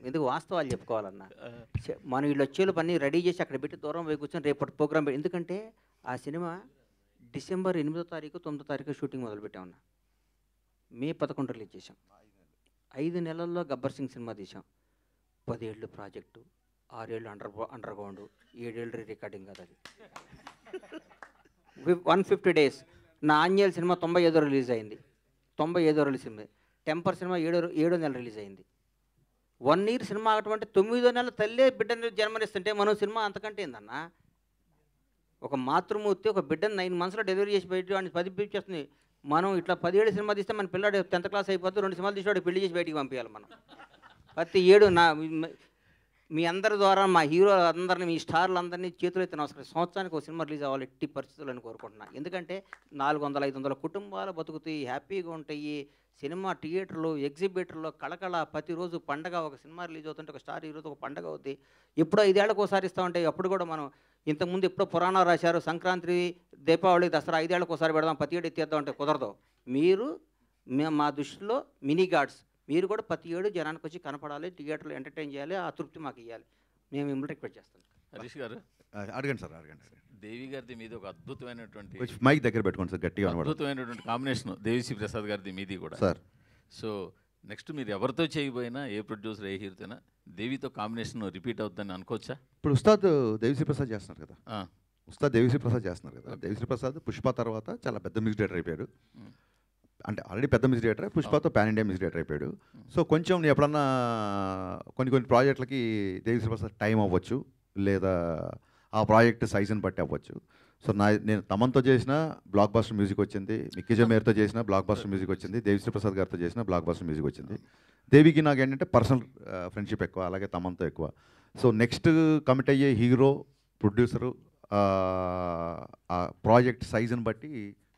ఎందుకు వాస్తవాలు చెప్పుకోవాలన్నా, మనం వీళ్ళు వచ్చేలు పని రెడీ చేసి అక్కడ పెట్టి దూరం పోయి కూర్చొని రేపటి ప్రోగ్రామ్ పెట్టి. ఎందుకంటే ఆ సినిమా డిసెంబర్ 8వ తారీఖు 9వ తారీఖు షూటింగ్ మొదలుపెట్టామన్నా. మే 11 రిలీజ్ చేసాం. 5 నెలల్లో గబ్బర్ సింగ్ సినిమా తీసాం. 10 ఏళ్ళు ప్రాజెక్టు, 6 ఏళ్ళు అండర్ గ్రౌండ్, 7 ఏళ్ళు రికార్డింగ్ కదా. అది 150 days. నా ఆంజనేయులు సినిమా 95 రిలీజ్ అయింది. 95 రిలీజ్ అయింది. టెంపర్ సినిమా 7వ నెల రిలీజ్ అయింది. 1 year సినిమా అటువంటి 9వ నెల తల్లే బిడ్డని జన్మనిస్తుంటే మనం సినిమా అంతకంటే ఏందన్నా. ఒక మాతృమూర్తి ఒక బిడ్డను 9 monthsలో డెలివరీ చేసి బయట వాడిని 10 చేస్తుంది. మనం ఇట్లా 10 ఏళ్ళు సినిమా తీస్తే మన పిల్లాడు 10th class అయిపోతే 2 సినిమాలు తీసి పెళ్లి చేసి బయటికి పంపించాలి మనం. ప్రతి ఏడు మీ అందరి ద్వారా మా హీరో అందరినీ, మీ స్టార్లు అందరినీ చేతులు అయితే నమస్కారం. సంవత్సరానికి ఒక సినిమా రిలీజ్ అవ్వాలి ఎట్టి పరిస్థితులను కోరుకుంటున్నాను. ఎందుకంటే 400-500 కుటుంబాలు బతుకుతాయి, హ్యాపీగా ఉంటాయి. సినిమా థియేటర్లు, ఎగ్జిబిటర్లు కళకళ, ప్రతిరోజు పండగ. ఒక సినిమా రిలీజ్ అవుతుంటే ఒక స్టార్ ఈరోజు ఒక పండగ అవుతుంది. ఎప్పుడో 5 ఏళ్ళకు ఒకసారి ఇస్తామంటే అప్పుడు కూడా మనం ఇంతకుముందు ఎప్పుడో పురాణాలు రాశారు, సంక్రాంతి, దీపావళి, దసరా 5 ఏళ్ళకు ఒకసారి పెడదాం, ప్రతి ఏడు ఎత్తేద్దాం అంటే కుదరదు. మీరు మా దృష్టిలో మినీ గాడ్స్. మీరు కూడా ప్రతి ఏడు జనానికి వచ్చి కనపడాలి, థియేటర్లో ఎంటర్టైన్ చేయాలి, ఆ తృప్తి మాకు ఇవ్వాలి. మేము మిమ్మల్ని రిక్వెస్ట్ చేస్తాం. హరీష్ గారు అడగండి సార్, అడగండి. దేవి గారిది మీద ఒక అద్భుతమైనటువంటి, మైక్ దగ్గర పెట్టుకోండి సార్, గట్టిగా అద్భుతమైనటువంటి కాంబినేషన్ దేవిశ్రీ ప్రసాద్ గారిది మీది కూడా సార్. సో నెక్స్ట్ మీరు ఎవరితో చేయబోయినా, ఏ ప్రొడ్యూసర్, ఏ హీరోతోనా దేవితో కాంబినేషన్ రిపీట్ అవుతుందని అనుకోవచ్చా? ఇప్పుడు ఉస్తాద్ దేవిశ్రీ ప్రసాద్ చేస్తున్నారు కదా, ఉస్తాద్ దేవిశ్రీ ప్రసాద్ చేస్తున్నారు కదా. దేవిశ్రీ ప్రసాద్ పుష్ప తర్వాత చాలా పెద్ద మ్యూజిక్ డైరెక్టర్ అయిపోయాడు. అంటే ఆల్రెడీ పెద్ద మ్యూజిక్ డైరెక్టర్, పుష్పతో పాన్ ఇండియా మ్యూజిక్ డైరెక్టర్ అయిపోయాడు. సో కొంచెం నేను ఎప్పుడన్నా కొన్ని ప్రాజెక్టులకి దేవిశ్రీ ప్రసాద్ టైం అవ్వచ్చు, లేదా ఆ ప్రాజెక్ట్ సైజుని బట్టి అవ్వచ్చు. సో నేను తమన్తో చేసిన బ్లాక్ బస్టర్ మ్యూజిక్ వచ్చింది, మిక్కీ జమేర్తో చేసిన బ్లాక్ బస్టర్ మ్యూజిక్ వచ్చింది, దేవిశ్రీ ప్రసాద్ గారితో చేసిన బ్లాక్ బస్టర్ మ్యూజిక్ వచ్చింది. దేవికి నాకు ఏంటంటే పర్సనల్ ఫ్రెండ్షిప్ ఎక్కువ, అలాగే తమన్తో ఎక్కువ. సో నెక్స్ట్ కమిట్ అయ్యే హీరో, ప్రొడ్యూసరు, ఆ ప్రాజెక్ట్ సైజుని బట్టి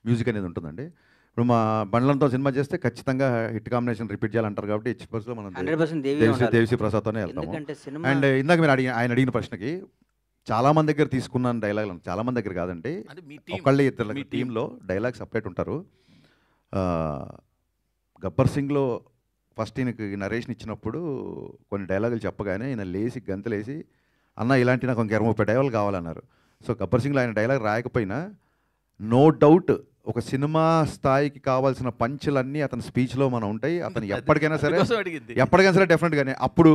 మ్యూజిక్ అనేది ఉంటుందండి. ఇప్పుడు మా బండ్లంతో సినిమా చేస్తే ఖచ్చితంగా హిట్ కాంబినేషన్ రిపీట్ చేయాలంటారు కాబట్టి హెచ్పర్స్లో మనం దేవిశ్రీ ప్రసాద్తోనే వెళ్తాము. అండ్ ఇందాక మీరు ఆయన అడిగిన ప్రశ్నకి చాలామంది దగ్గర తీసుకున్నాను డైలాగులు, చాలామంది దగ్గర కాదండి, ఒకళ్ళే ఇద్దరు టీంలో డైలాగ్ సపరేట్ ఉంటారు. గబ్బర్ సింగ్లో ఫస్ట్ ఈయనకి నరేషన్ ఇచ్చినప్పుడు కొన్ని డైలాగులు చెప్పగానే ఈయన లేచి గంతలేసి, అన్న ఇలాంటి నాకు 20-30 డైలాగులు కావాలన్నారు. సో గబ్బర్ సింగ్లో ఆయన డైలాగ్ రాయకపోయినా నో డౌట్ ఒక సినిమా స్థాయికి కావాల్సిన పంచులన్నీ అతని స్పీచ్లో మనం ఉంటాయి. అతను ఎప్పటికైనా సరే డెఫినెట్గానే అప్పుడు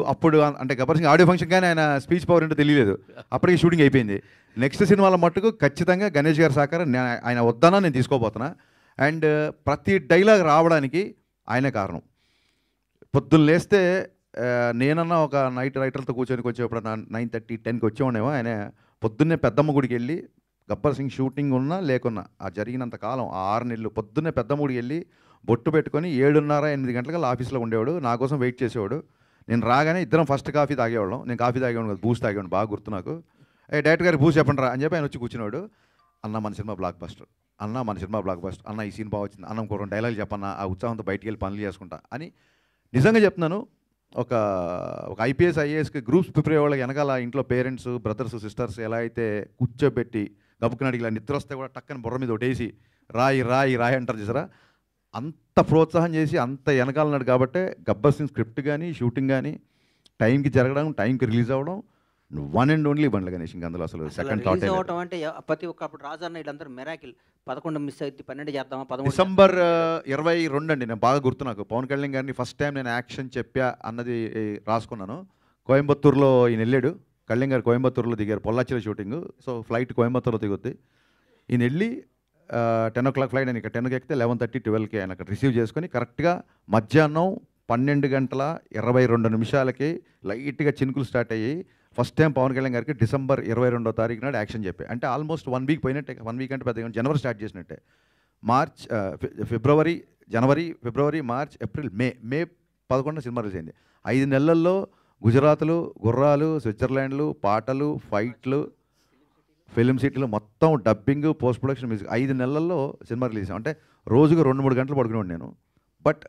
అంటే గబ్బర్ సింగ్ ఆడియో ఫంక్షన్ కానీ ఆయన స్పీచ్ పవర్ ఏంటో తెలియలేదు, అప్పటికి షూటింగ్ అయిపోయింది. నెక్స్ట్ సినిమాల మట్టుకు ఖచ్చితంగా గణేష్ గారి సహకారం ఆయన వద్దనా నేను తీసుకోబోతున్నా. అండ్ ప్రతి డైలాగ్ రావడానికి ఆయనే కారణం. పొద్దున్న లేస్తే నేనన్నా ఒక నైట్ రైటర్తో కూర్చొని కొంచెం ఎప్పుడు 9:30, 10కి వచ్చేవాడేమో. ఆయన పొద్దున్నే పెద్దమ్మ గుడికి వెళ్ళి గబ్బర్ సింగ్ షూటింగ్ ఉన్నా లేకున్నా ఆ జరిగినంత కాలం ఆ 6 నెలలు పొద్దున్నే పెద్దమ్మ గుడికి వెళ్ళి బొట్టు పెట్టుకొని 7:30, 8 గంటలకు ఆఫీస్లో ఉండేవాడు. నా కోసం వెయిట్ చేసేవాడు. నేను రాగానే ఇద్దరం ఫస్ట్ కాఫీ తాగేవాళ్ళం. నేను కాఫీ తాగేవాడు కదా, బూస్ట్ తాగేవాడు, బాగా గుర్తు నాకు. డైరెక్టర్ గారు బూస్ట్ చెప్పండి రా అని చెప్పి ఆయన వచ్చి కూర్చున్నాడు. అన్న మన సినిమా బ్లాక్ బస్టర్, అన్న మన సినిమా బ్లాక్ బస్టర్, అన్న ఈ సీన్ బాగా వచ్చింది, అన్న ఇంకో 2 డైలాగులు చెప్పన్నా, ఆ ఉత్సాహంతో బయటికి వెళ్ళి పనులు చేసుకుంటా అని. నిజంగా చెప్తున్నాను, ఒక ఐపీఎస్ ఐఏఎస్కి గ్రూప్స్ ప్రిపేర్ అయ్యే వాళ్ళకి వెనకాల ఇంట్లో పేరెంట్స్, బ్రదర్స్, సిస్టర్స్ ఎలా అయితే కూర్చోబెట్టి గబుకునాడికి ఇలా నిద్ర వస్తే కూడా టక్కని బుర్ర మీద ఒకటేసి రాయి రాయి రాయి అంటారు చూసారా, అంత ప్రోత్సాహం చేసి అంత వెనకాలన్నాడు. కాబట్టి గబ్బర్ సింగ్ స్క్రిప్ట్ కానీ షూటింగ్ కానీ టైంకి జరగడం, టైంకి రిలీజ్ అవ్వడం, 1 and only బండ్ల గణేష్. ఇంకా అందులో అసలు సెకండ్ థాట్ అవటం అంటే ప్రతి ఒక్క అప్పుడు రాజన్న వీళ్ళందరూ మెరాకిల్. 11 మిస్ అయితే 12 చేద్దామా, 13 డిసెంబర్ 22 అండి. నేను బాగా గుర్తు నాకు. పవన్ కళ్యాణ్ గారిని ఫస్ట్ టైం నేను యాక్షన్ చెప్పా అన్నది రాసుకున్నాను. కోయంబత్తూరులో ఈయన వెళ్ళాడు. కళ్యాణ్ గారు కోయంబత్తూరులో దిగారు, పొల్లాచిలో షూటింగ్. సో ఫ్లైట్ కోయంబత్తూరులో దిగుద్ది. ఈయన వెళ్ళి 10 o'clock ఫ్లైట్, నేను ఇక్కడ 10కి ఎక్కితే 11:30, 12కి ఆయన అక్కడ రిసీవ్ చేసుకొని కరెక్ట్గా మధ్యాహ్నం 12:22 లైట్గా చినుకులు స్టార్ట్ అయ్యి ఫస్ట్ టైం పవన్ కళ్యాణ్ గారికి డిసెంబర్ 22వ తారీఖు నాడు యాక్షన్ చెప్పి. అంటే ఆల్మోస్ట్ 1 వీక్ పోయినట్టే. 1 వీక్ అంటే పెద్దగా జనవరి స్టార్ట్ చేసినట్టే. జనవరి, ఫిబ్రవరి, మార్చ్, ఏప్రిల్, మే 11 సినిమా రిలీజ్ అయింది. 5 నెలల్లో గుజరాత్లు, గుర్రాలు, స్విట్జర్లాండ్లు, పాటలు, ఫైట్లు, ఫిలిం సిటీలు, మొత్తం డబ్బింగ్, పోస్ట్ ప్రొడక్షన్, మ్యూజిక్ 5 నెలల్లో సినిమా రిలీజ్. అంటే రోజుకు 2-3 గంటలు పడుకునేవాడు నేను. బట్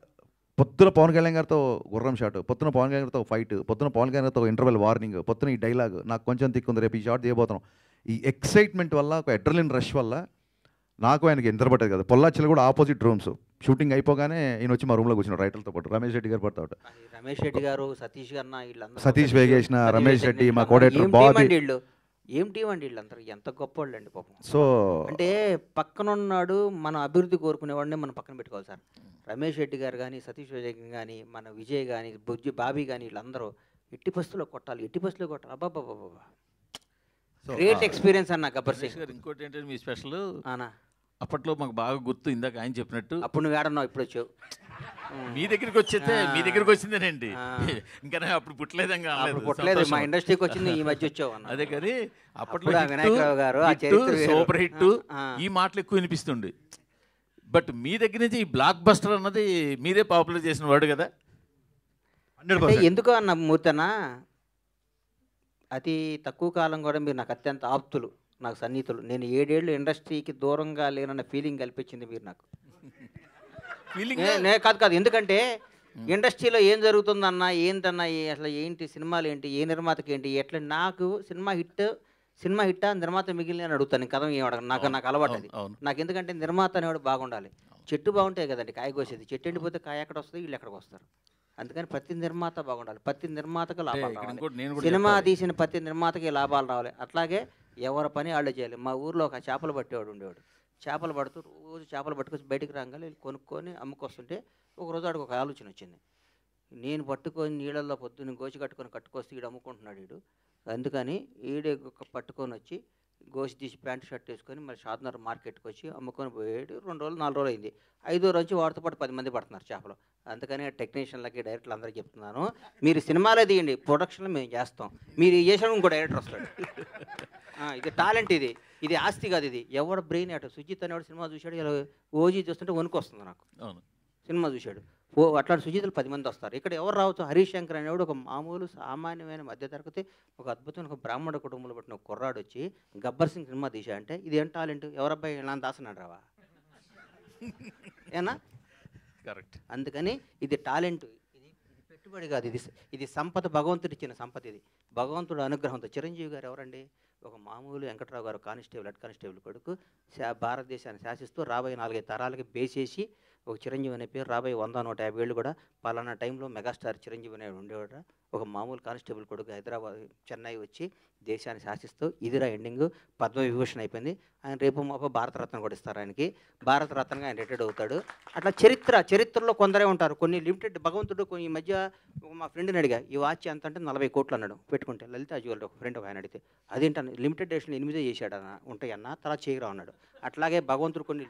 పొద్దున పవన్ కళ్యాణ్ గారితో గుర్రం షాట్, పొద్దున పవన్ కళ్యాణ్ గారితో ఫైట్, పొద్దున పవన్ కళ్యాణ్ గారితో ఇంటర్వెల్ వార్నింగ్, పొద్దున ఈ డైలాగ్ నాకు కొంచెం తిక్కుంది, రేపు ఈ షాట్ తీయబోతున్నాం. ఈ ఎక్సైట్మెంట్ వల్ల, ఒక అడ్రినలిన్ రష్ వల్ల నాకు ఆయనకి నిద్రపట్టేది కదా. పొల్లాచిలో కూడా ఆపోజిట్ రూమ్స్. షూటింగ్ అయిపోగానే ఈయన వచ్చి మా రూమ్లో కూర్చున్నాడు రైటర్తో పాటు. రమేష్ రెడ్డి గారు పడతాడు, రమేష్ రెడ్డి గారు, సతీష్ గారు, సతీష్ వేగేసిన, రమేష్ రెడ్డి, మా కోడేటర్ బాబీ. ఏం టీం అండి వీళ్ళందరూ, ఎంత గొప్ప వాళ్ళు అండి పాపం. సో అంటే పక్కన ఉన్నాడు, మన అభివృద్ధి కోరుకునేవాడిని మనం పక్కన పెట్టుకోవాలి సార్. రమేష్ రెడ్డి గారు కానీ, సతీష్ వేగం కానీ, మన విజయ్ కానీ, బుజ్జి బాబీ కానీ, వీళ్ళందరూ ఎట్టి పరిస్థితుల్లో కొట్టాలి, ఎట్టి పరిస్థితుల్లో కొట్టాలి. అబ్బాబాబా, గ్రేట్ ఎక్స్పీరియన్స్ అన్న గబ్బర్ సింగ్. ఇంకోటి ఏంటంటే మీ స్పెషల్ అన్నా, అప్పట్లో మాకు బాగా గుర్తు, ఇందాక ఆయన చెప్పినట్టు. అప్పుడు నువ్వు ఏడన్నావు, ఇప్పుడు వచ్చావు. మీ దగ్గరికి వచ్చిందేనండి. ఇంకా అప్పుడు పుట్టలేదంగా, పుట్టలేదు, మా ఇండస్ట్రీకి వచ్చింది ఈ మధ్య వచ్చావు అన్న. అదే కానీ అప్పట్లో వినాయకరావు గారు సూపర్ హిట్ ఈ మాటలు ఎక్కువ వినిపిస్తుండే. బట్ మీ దగ్గర నుంచి ఈ బ్లాక్ బస్టర్ అన్నది మీరే పాపులర్ చేసిన వాడు కదా. ఎందుకో అన్న మూర్తన, అతి తక్కువ కాలం కూడా మీరు నాకు అత్యంత ఆప్తులు, నాకు సన్నిహితులు. నేను 7 ఏళ్ళు ఇండస్ట్రీకి దూరంగా లేనన్న ఫీలింగ్ కల్పించింది మీరు నాకు. కాదు, ఎందుకంటే ఇండస్ట్రీలో ఏం జరుగుతుందన్నా, ఏంటన్నా, అసలు ఏంటి సినిమాలు, ఏంటి ఏ నిర్మాతకి ఏంటి ఎట్లా, నాకు సినిమా హిట్టా నిర్మాత మిగిలిన అని అడుగుతాను. కథ ఏమడగను, నాకు అలవాటు అది. నాకు ఎందుకంటే నిర్మాత అనేవాడు బాగుండాలి. చెట్టు బాగుంటే కదండి కాయ కోసేది. చెట్టు ఎండిపోతే కాయ ఎక్కడ వస్తుంది, వీళ్ళు ఎక్కడికి వస్తారు. అందుకని ప్రతి నిర్మాత బాగుండాలి, ప్రతి నిర్మాతకు లాభాలు రావాలి. సినిమా తీసిన ప్రతి నిర్మాతకి లాభాలు రావాలి. అట్లాగే ఎవరి పని వాళ్ళు చేయాలి. మా ఊర్లో ఒక చేపలు పట్టేవాడు ఉండేవాడు. చేపలు పడుతూ రోజు చేపలు పట్టుకొచ్చి బయటికి రాగానే కొనుక్కొని అమ్ముకొస్తుంటే ఒకరోజు ఆడికి ఒక ఆలోచన వచ్చింది. నేను పట్టుకొని నీళ్ళల్లో పొద్దున్న గోచి కట్టుకొస్తే వీడు అమ్ముకుంటున్నాడు వీడు, అందుకని ఈడే పట్టుకొని వచ్చి గోసి తీసి ప్యాంటు షర్ట్ వేసుకొని మరి షాద్నగర్ మార్కెట్కి వచ్చి అమ్ముకొని పోయాడు. 2 రోజులు 4 రోజులు అయింది. 5వ రోజు వాడితో పాటు 10 మంది పడుతున్నారు చేపలు. అందుకని టెక్నీషియన్లకి, డైరెక్టర్లు అందరికీ చెప్తున్నాను, మీరు సినిమాలే తీయండి, ప్రొడక్షన్లో మేము చేస్తాం. మీరు చేసిన ఇంకో డైరెక్టర్ వస్తాడు. ఇది టాలెంట్, ఇది ఆస్తి కాదు. ఇది ఎవడ బ్రెయిన్ అటు. సుజిత్ అనేవాడు సినిమా చూశాడు, ఇలా ఓజీ చూస్తుంటే వణుకు వస్తుంది నాకు. సినిమా చూశాడు, అట్లాంటి సుజితులు 10 మంది వస్తారు. ఇక్కడ ఎవరు రావచ్చు, హరీష్ శంకర్ అనేవాడు ఒక మామూలు సామాన్యమైన మధ్యతరగతి ఒక అద్భుతమైన ఒక బ్రాహ్మణ కుటుంబంలో పుట్టిన ఒక కుర్రాడు వచ్చి గబ్బర్ సింగ్ సినిమా తీసా అంటే ఇది ఏం టాలెంట్, ఎవరబ్బాయి ఇలా దాసనాడు రావా ఏనా? కరెక్ట్. అందుకని ఇది టాలెంట్, ఇది పెట్టుబడి కాదు, ఇది సంపద, భగవంతుడు ఇచ్చిన సంపద. ఇది భగవంతుడు అనుగ్రహంతో. చిరంజీవి గారు ఎవరండి, ఒక మామూలు వెంకట్రావు గారు కానిస్టేబుల్, హెడ్ కానిస్టేబుల్ కొడుకు, భారతదేశాన్ని శాసిస్తూ రాబోయే 4-5 తరాలకి బేసేసి ఒక చిరంజీవి అనే పేరు రాబోయే 100-150 ఏళ్ళు కూడా పలానా టైంలో మెగాస్టార్ చిరంజీవి అనేవాడు ఉండేవాడు. ఒక మామూలు కానిస్టేబుల్ కొడుకు హైదరాబాద్ చెన్నై వచ్చి దేశాన్ని శాసిస్తూ ఇదిరా ఎండింగ్ పద్మవిభూషణ్ అయిపోయింది. ఆయన రేపు మాప భారతరత్న కూడా ఇస్తారు ఆయనకి. భారతరత్నగా ఆయన రిటైర్డ్ అవుతాడు. అట్లా చరిత్రలో కొందరే ఉంటారు. కొన్ని లిమిటెడ్ భగవంతుడు కొన్ని ఈ మధ్య మా ఫ్రెండ్ని అడిగా ఈ వాచ్ ఎంత అంటే 40 కోట్లు అన్నాడు పెట్టుకుంటే. లలిత జ్యువెలరీ ఒక ఫ్రెండ్ ఒక ఆయన అడిగితే అదేంటన్న లిమిటెడ్ ఎడిషన్ 8 చేశాడన్న ఉంటాయన్న తర్వాత చేయరా అన్నాడు. అట్లాగే భగవంతుడు కొన్ని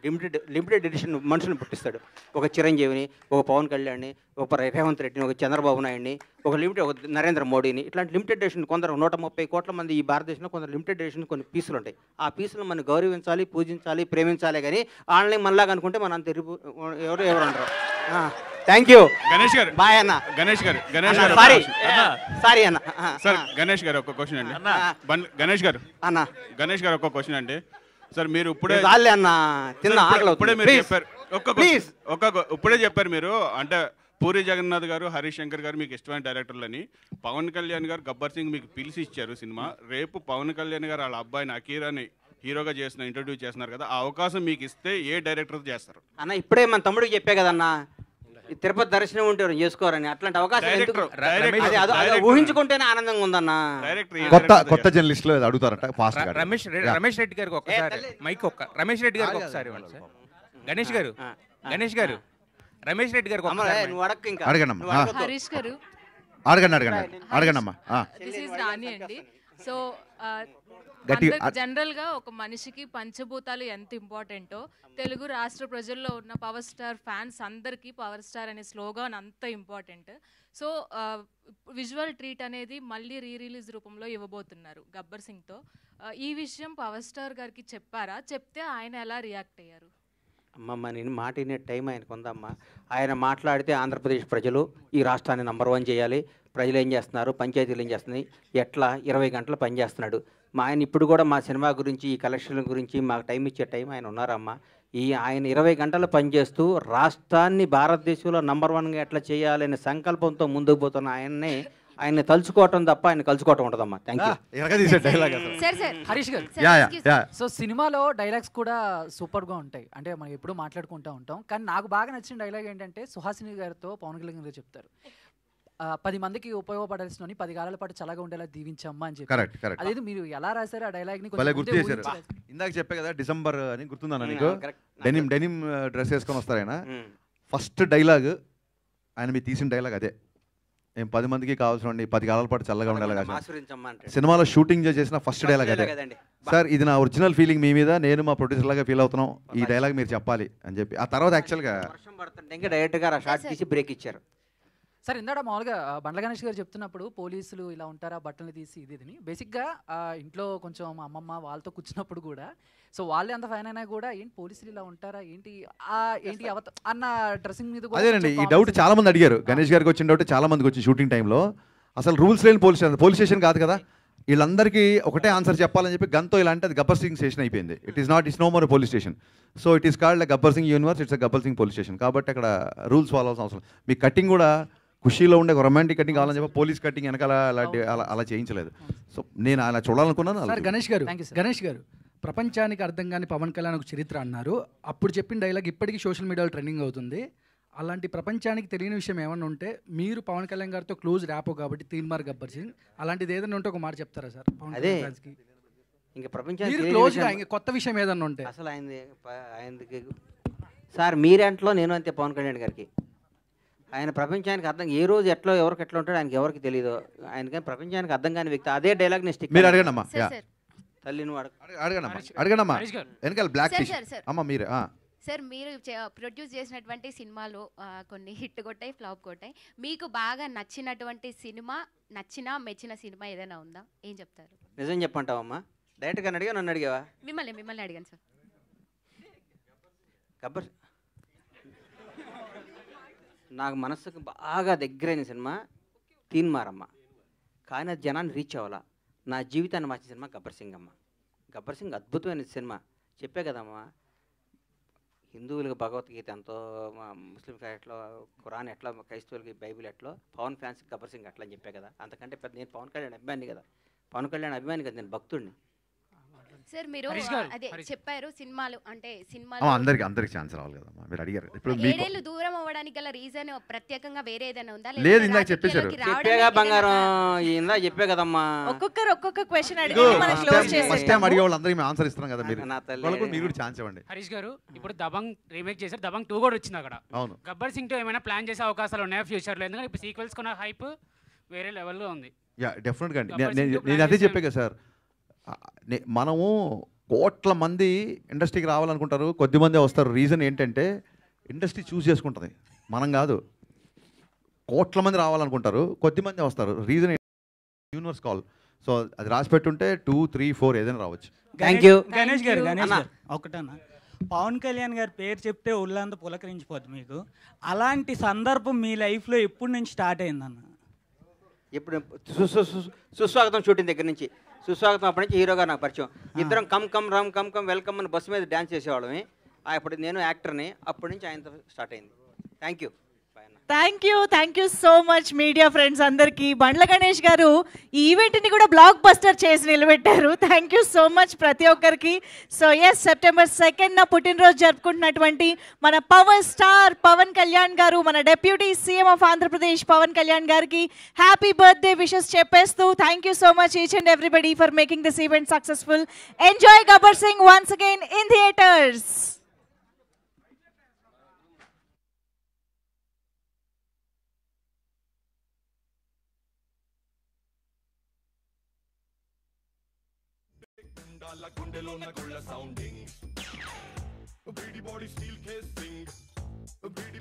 లిమిటెడ్ ఎడిషన్ మనుషులను పుట్టిస్తాడు. ఒక చిరంజీవిని, ఒక పవన్ కళ్యాణ్ని, ఒక రేవంత్ రెడ్డిని, ఒక చంద్రబాబు నాయుడిని, ఒక నరేంద్ర మోడీని, ఇట్లాంటి లిమిటెడ్ ఎడిషన్ కొందరు 130 కోట్ల మంది ఈ భారతదేశంలో కొందరు లిమిటెడ్ ఎడిషన్ కొన్ని పీసులు ఉంటాయి. ఆ పీసులు మనం గౌరవించాలి, పూజించాలి, ప్రేమించాలి. కానీ ఆన్లైన్ మనలాగా అనుకుంటే మన అంత ఎవరు అంటారు. థ్యాంక్ యూ గణేష్ గారు. బాయ్ అన్న. గణేష్ గారు సారీ అన్న. సార్ గణేష్ గారు ఒక క్వశ్చన్ అండి. గణేష్ గారు ఒక క్వశ్చన్ అండి. సార్ మీరు ఇప్పుడే అన్న తిన్నా ఇప్పుడే మీరు చెప్పారు ఇప్పుడే చెప్పారు మీరు అంటే పూరి జగన్నాథ్ గారు, హరీష్ శంకర్ గారు మీకు ఇష్టమైన డైరెక్టర్లని. పవన్ కళ్యాణ్ గారు గబ్బర్ సింగ్ మీకు పిలిచి ఇచ్చారు సినిమా. రేపు పవన్ కళ్యాణ్ గారు వాళ్ళ అబ్బాయిని అకీరాని హీరోగా ఇంట్రొడ్యూస్ చేస్తున్నారు కదా, ఆ అవకాశం మీకు ఇస్తే ఏ డైరెక్టర్ చేస్తారు అన్న? ఇప్పుడే మన తమ్ముడికి చెప్పే కదన్నా తిరుపతి దర్శనం ఉంటే చేసుకోరని. అట్లాంటి అవకాశం ఊహించుకుంటేనే ఆనందంగా ఉందన్న. కొత్త జర్నలిస్ట్ లో అడుగుతారట ఫాస్ట్ గా. రమేష్ రెడ్డి గారికి ఒకసారి మైక్ రమేష్ రెడ్డి గారికి ఒకసారి గణేష్ గారు రమేష్ రెడ్డి గారికి హరీష్ గారు అడగండమ్మా. దిస్ ఈజ్ రాణి అండి. సో జనరల్ గా ఒక మనిషికి పంచభూతాలు ఎంత ఇంపార్టెంటో తెలుగు రాష్ట్ర ప్రజల్లో ఉన్న పవర్ స్టార్ ఫ్యాన్స్ అందరికీ పవర్ స్టార్ అనే స్లోగాన్ అంత ఇంపార్టెంట్. సో విజువల్ ట్రీట్ అనేది మళ్ళీ రిలీజ్ రూపంలో ఇవ్వబోతున్నారు గబ్బర్ సింగ్తో. ఈ విషయం పవర్ స్టార్ గారికి చెప్పారా? చెప్తే ఆయన ఎలా రియాక్ట్ అయ్యారు? అమ్మమ్మ నేను మాట వినే టైం ఆయనకు ఉందమ్మా. ఆయన మాట్లాడితే ఆంధ్రప్రదేశ్ ప్రజలు ఈ రాష్ట్రాన్ని నంబర్ 1 చేయాలి. ప్రజలు ఏం చేస్తున్నారు, పంచాయతీలు ఏం చేస్తున్నాయి, ఎట్లా 20 గంటలు పనిచేస్తున్నాడు. ఆయన ఇప్పుడు కూడా మా సినిమా గురించి ఈ కలెక్షన్ల గురించి మాకు టైం ఇచ్చే టైం ఆయన ఉన్నారమ్మా. ఆయన 20 గంటలు పనిచేస్తూ రాష్ట్రాన్ని భారతదేశంలో నంబర్ 1గా ఎట్లా చేయాలనే సంకల్పంతో ముందుకు పోతున్న ఆయన తలుచుకోవటం తప్ప ఆయన కలుసుకోవటం ఉండదమ్మా. Thank you. Harish garu, so సినిమాలో డైలాగ్స్ కూడా సూపర్గా ఉంటాయి. అంటే మనం ఎప్పుడూ మాట్లాడుకుంటూ ఉంటాం. కానీ నాకు బాగా నచ్చిన డైలాగ్ ఏంటంటే సుహాసిని గారితో పవన్ కళ్యాణ్ గారు చెప్తారు 10 మందికి ఉపయోగపడాల్సిన 10 కాలాల పాటు చల్లగా ఉండేలా దీవించమ్మా అని చెప్పి. అదేది మీరు ఎలా రాశారు ఆ డైలాగ్ ని? గుర్తు చేశారు. ఇందాక చెప్పే కదా డిసెంబర్ అని గుర్తుందన్న నీకు? డెనిమ్ డ్రెస్ వేసుకొని వస్తారు ఆయన. ఫస్ట్ డైలాగ్ ఆయన మీరు తీసిన డైలాగ్ అదే. 10 మందికి కావాల్సిన 10 కాలాల పాటు చల్లగా ఉండేలా సినిమాలో షూటింగ్ చేసిన ఫస్ట్ డైలాగ్ అదే. సార్ ఇది నా ఒరిజినల్ ఫీలింగ్ మీ మీద, నేను మా ప్రొడ్యూసర్ లాగా ఫీల్ అవుతున్నాం, ఈ డైలాగ్ మీరు చెప్పాలి అని చెప్పి. ఆ తర్వాత యాక్చువల్గా డైరెక్ట్గా షార్ట్ తీసి బ్రేక్ ఇచ్చారు. సార్ ఇందాక మామూలుగా బండ్ల గణేష్ గారు చెప్తున్నప్పుడు పోలీసులు ఇలా ఉంటారా బట్టలు తీసి ఇది బేసిక్గా ఇంట్లో కొంచెం అమ్మమ్మ వాళ్ళతో కూర్చున్నప్పుడు కూడా సో వాళ్ళే అంత ఫైన్ అయినా కూడా ఏంటి పోలీసులు ఇలా ఉంటారా ఏంటి అన్న డ్రెస్సింగ్ మీద. అదేనండి ఈ డౌట్ చాలా మంది అడిగారు. గణేష్ గారికి వచ్చిన డౌట్ చాలా మందికి వచ్చింది షూటింగ్ టైంలో. అసలు రూల్స్ లేని పోలీస్ స్టేషన్ కాదు కదా, వీళ్ళందరికీ ఒకటే ఆన్సర్ చెప్పాలని చెప్పి గన్తో ఇలా అంటే అది గబ్బర్ సింగ్ స్టేషన్ అయిపోయింది. It's no more police station. So it is called Gabbar Singh universe, it's Gabbar Singh police station. కాబట్టి అక్కడ రూల్స్ ఫాలో అవ్వాల్సిన అవసరం. మీ కటింగ్ కూడా ఖుషీలో ఉండే రొమాంటిక్ కటింగ్ కావాలని చెప్పి పోలీస్ కటింగ్ వెనకాల అలా చేయించలేదు. సో నేను అలా చూడాలనుకున్నాను. గణేష్ గారు ప్రపంచానికి అర్థం కాని పవన్ కళ్యాణ్ ఒక చరిత్ర అన్నారు. అప్పుడు చెప్పిన డైలాగ్ ఇప్పటికీ సోషల్ మీడియాలో ట్రెండింగ్ అవుతుంది. అలాంటి ప్రపంచానికి తెలియని విషయం ఏమన్నా ఉంటే మీరు పవన్ కళ్యాణ్ గారితో క్లోజ్ ర్యాపో కాబట్టి తీన్మార్ గబ్బర్ సింగ్ అలాంటిది ఏదైనా ఉంటే ఒక మాట చెప్తారా సార్? అదే ఇంకా ప్రపంచానికి క్లోజ్గా ఇంకా కొత్త విషయం ఏదన్నా ఉంటే అసలు ఆయనకి సార్ మీరేంట్లో నేను అంతే పవన్ కళ్యాణ్ గారికి ఆయన ప్రపంచానికి అర్థం ఏ రోజు ఎట్లా ఎవరికి ఎట్లా ఉంటాడో ఆయనకి ఎవరికి తెలియదు. ఆయనకి ప్రపంచానికి అర్థం కాని వ్యక్తి. అదే డైలాగ్ నెక్స్ట్ మీరు అడగండమ్మా. తల్లి నువ్వు అడగండమ్మా వెనకాల బ్లాక్ అమ్మ మీరు సార్ మీరు ప్రొడ్యూస్ చేసినటువంటి సినిమాలు కొన్ని హిట్ కొట్టాయి, ఫ్లాప్ కొట్టాయి. మీకు బాగా నచ్చినటువంటి సినిమా, మెచ్చిన సినిమా ఏదైనా ఉందా? ఏం చెప్తారు? నిజం చెప్పంటావమ్మా? డైరెక్ట్గా అడిగా నన్ను అడిగావా? మిమ్మల్ని అడిగాను సార్. గబ్బర్ నాకు మనసుకు బాగా దగ్గరైన సినిమా తీన్మారమ్మ. కానీ అది జనాన్ని రీచ్ అవ్వాలా. నా జీవితాన్ని మార్చిన సినిమా గబ్బర్ సింగ్ అమ్మ. గబ్బర్ సింగ్ అద్భుతమైన సినిమా. చెప్పే కదమ్మా హిందువులకు భగవద్గీత ఎంతో, ముస్లిం ఎట్లా ఖురాన్ ఎట్లా, క్రైస్తవులకి బైబిల్ ఎట్లా, పవన్ ఫ్యాన్స్ గబ్బర్ సింగ్ అట్లా అని చెప్పే కదా. అంతకంటే పెద్ద నేను పవన్ కళ్యాణ్ అభిమాని కదా. పవన్ కళ్యాణ్ అభిమాని కదా, నేను భక్తుడిని. సార్ మీరు అదే చెప్పారు సినిమాలు అంటే అందరికి ఛాన్స్ రావాలి కదమ్మా, మీరు అడిగారు. ఇప్పుడు 7 ఏళ్ళు దూరం అవ్వడానికి గల రీజన్ ప్రత్యేకంగా వేరే ఏదైనా ఉందా? లేదు, ఇందాక చెప్పేశారు. చెప్పేగా బంగారం, ఇందా చెప్పే కదమ్మా. ఒక్కొక్క క్వశ్చన్ అడిగి మనం క్లోజ్ చేసేస్తాం. ఫస్ట్ టైం అడిగే వాళ్ళందరికీ మేము ఆన్సర్ ఇస్తున్నాం కదా, మీరు కూడా ఛాన్స్ ఇవ్వండి. హరీష్ గారు, ఇప్పుడు దబంగ్ రీమేక్ చేశారు, దబంగ్ 2 కూడా వచ్చింది అక్కడ. అవును. గబ్బర్ సింగ్ తో ఏమైనా ప్లాన్ చేసే అవకాశాలు ఉన్నాయా ఫ్యూచర్లో? ఎందుకంటే ఇప్పుడు సీక్వెల్స్ కొన్న హైప్ వేరే లెవెల్లో ఉంది. యా, డెఫినెట్గా అండి. నేను అదే చెప్పే కదా సార్, మనము కోట్ల మంది ఇండస్ట్రీకి రావాలనుకుంటారు, కొద్దిమంది వస్తారు. రీజన్ ఏంటంటే ఇండస్ట్రీ చూస్ చేసుకుంటుంది, మనం కాదు. కోట్ల మంది రావాలనుకుంటారు, కొద్దిమంది వస్తారు. Reason universe call. సో అది రాసి పెట్టుంటే 2, 3, 4 ఏదైనా రావచ్చు. Thank you. గణేష్ గారు ఒకటన్నా, పవన్ కళ్యాణ్ గారి పేరు చెప్తే ఒళ్ళంతా పులకరించిపోద్ది మీకు. అలాంటి సందర్భం మీ లైఫ్లో ఎప్పటి నుంచి స్టార్ట్ అయిందన్న? ఇప్పుడు సుస్వాగతం షూటింగ్ దగ్గర నుంచి, సుస్వాగతం అప్పటి నుంచి హీరోగా నాకు పరిచయం. ఇద్దరం come come Ram come come welcome అని బస్సు మీద డ్యాన్స్ చేసేవాళ్ళమే. అప్పుడు నేను యాక్టర్ని, అప్పటి నుంచి ఆయనతో స్టార్ట్ అయింది. Thank you. Thank you so much media friends అందరికీ. బండ్ల గణేష్ గారు ఈ ఈవెంట్ని కూడా బ్లాక్ బస్టర్ చేసి నిలబెట్టారు. థ్యాంక్ యూ సో మచ్ ప్రతి ఒక్కరికి. సో ఎస్, సెప్టెంబర్ 2న పుట్టినరోజు జరుపుకుంటున్నటువంటి మన పవర్ స్టార్ పవన్ కళ్యాణ్ గారు, మన deputy CM of Andhra Pradesh Pawan Kalyan గారికి హ్యాపీ బర్త్డే విషెస్ చెప్పేస్తూ thank you so much each and everybody for making this event successful. Enjoy Gabbar Singh once again in theatres. గుండెలోన గుళ్ళ sounding, బీడి బాడీ స్టీల్ కేసింగ్, బీడి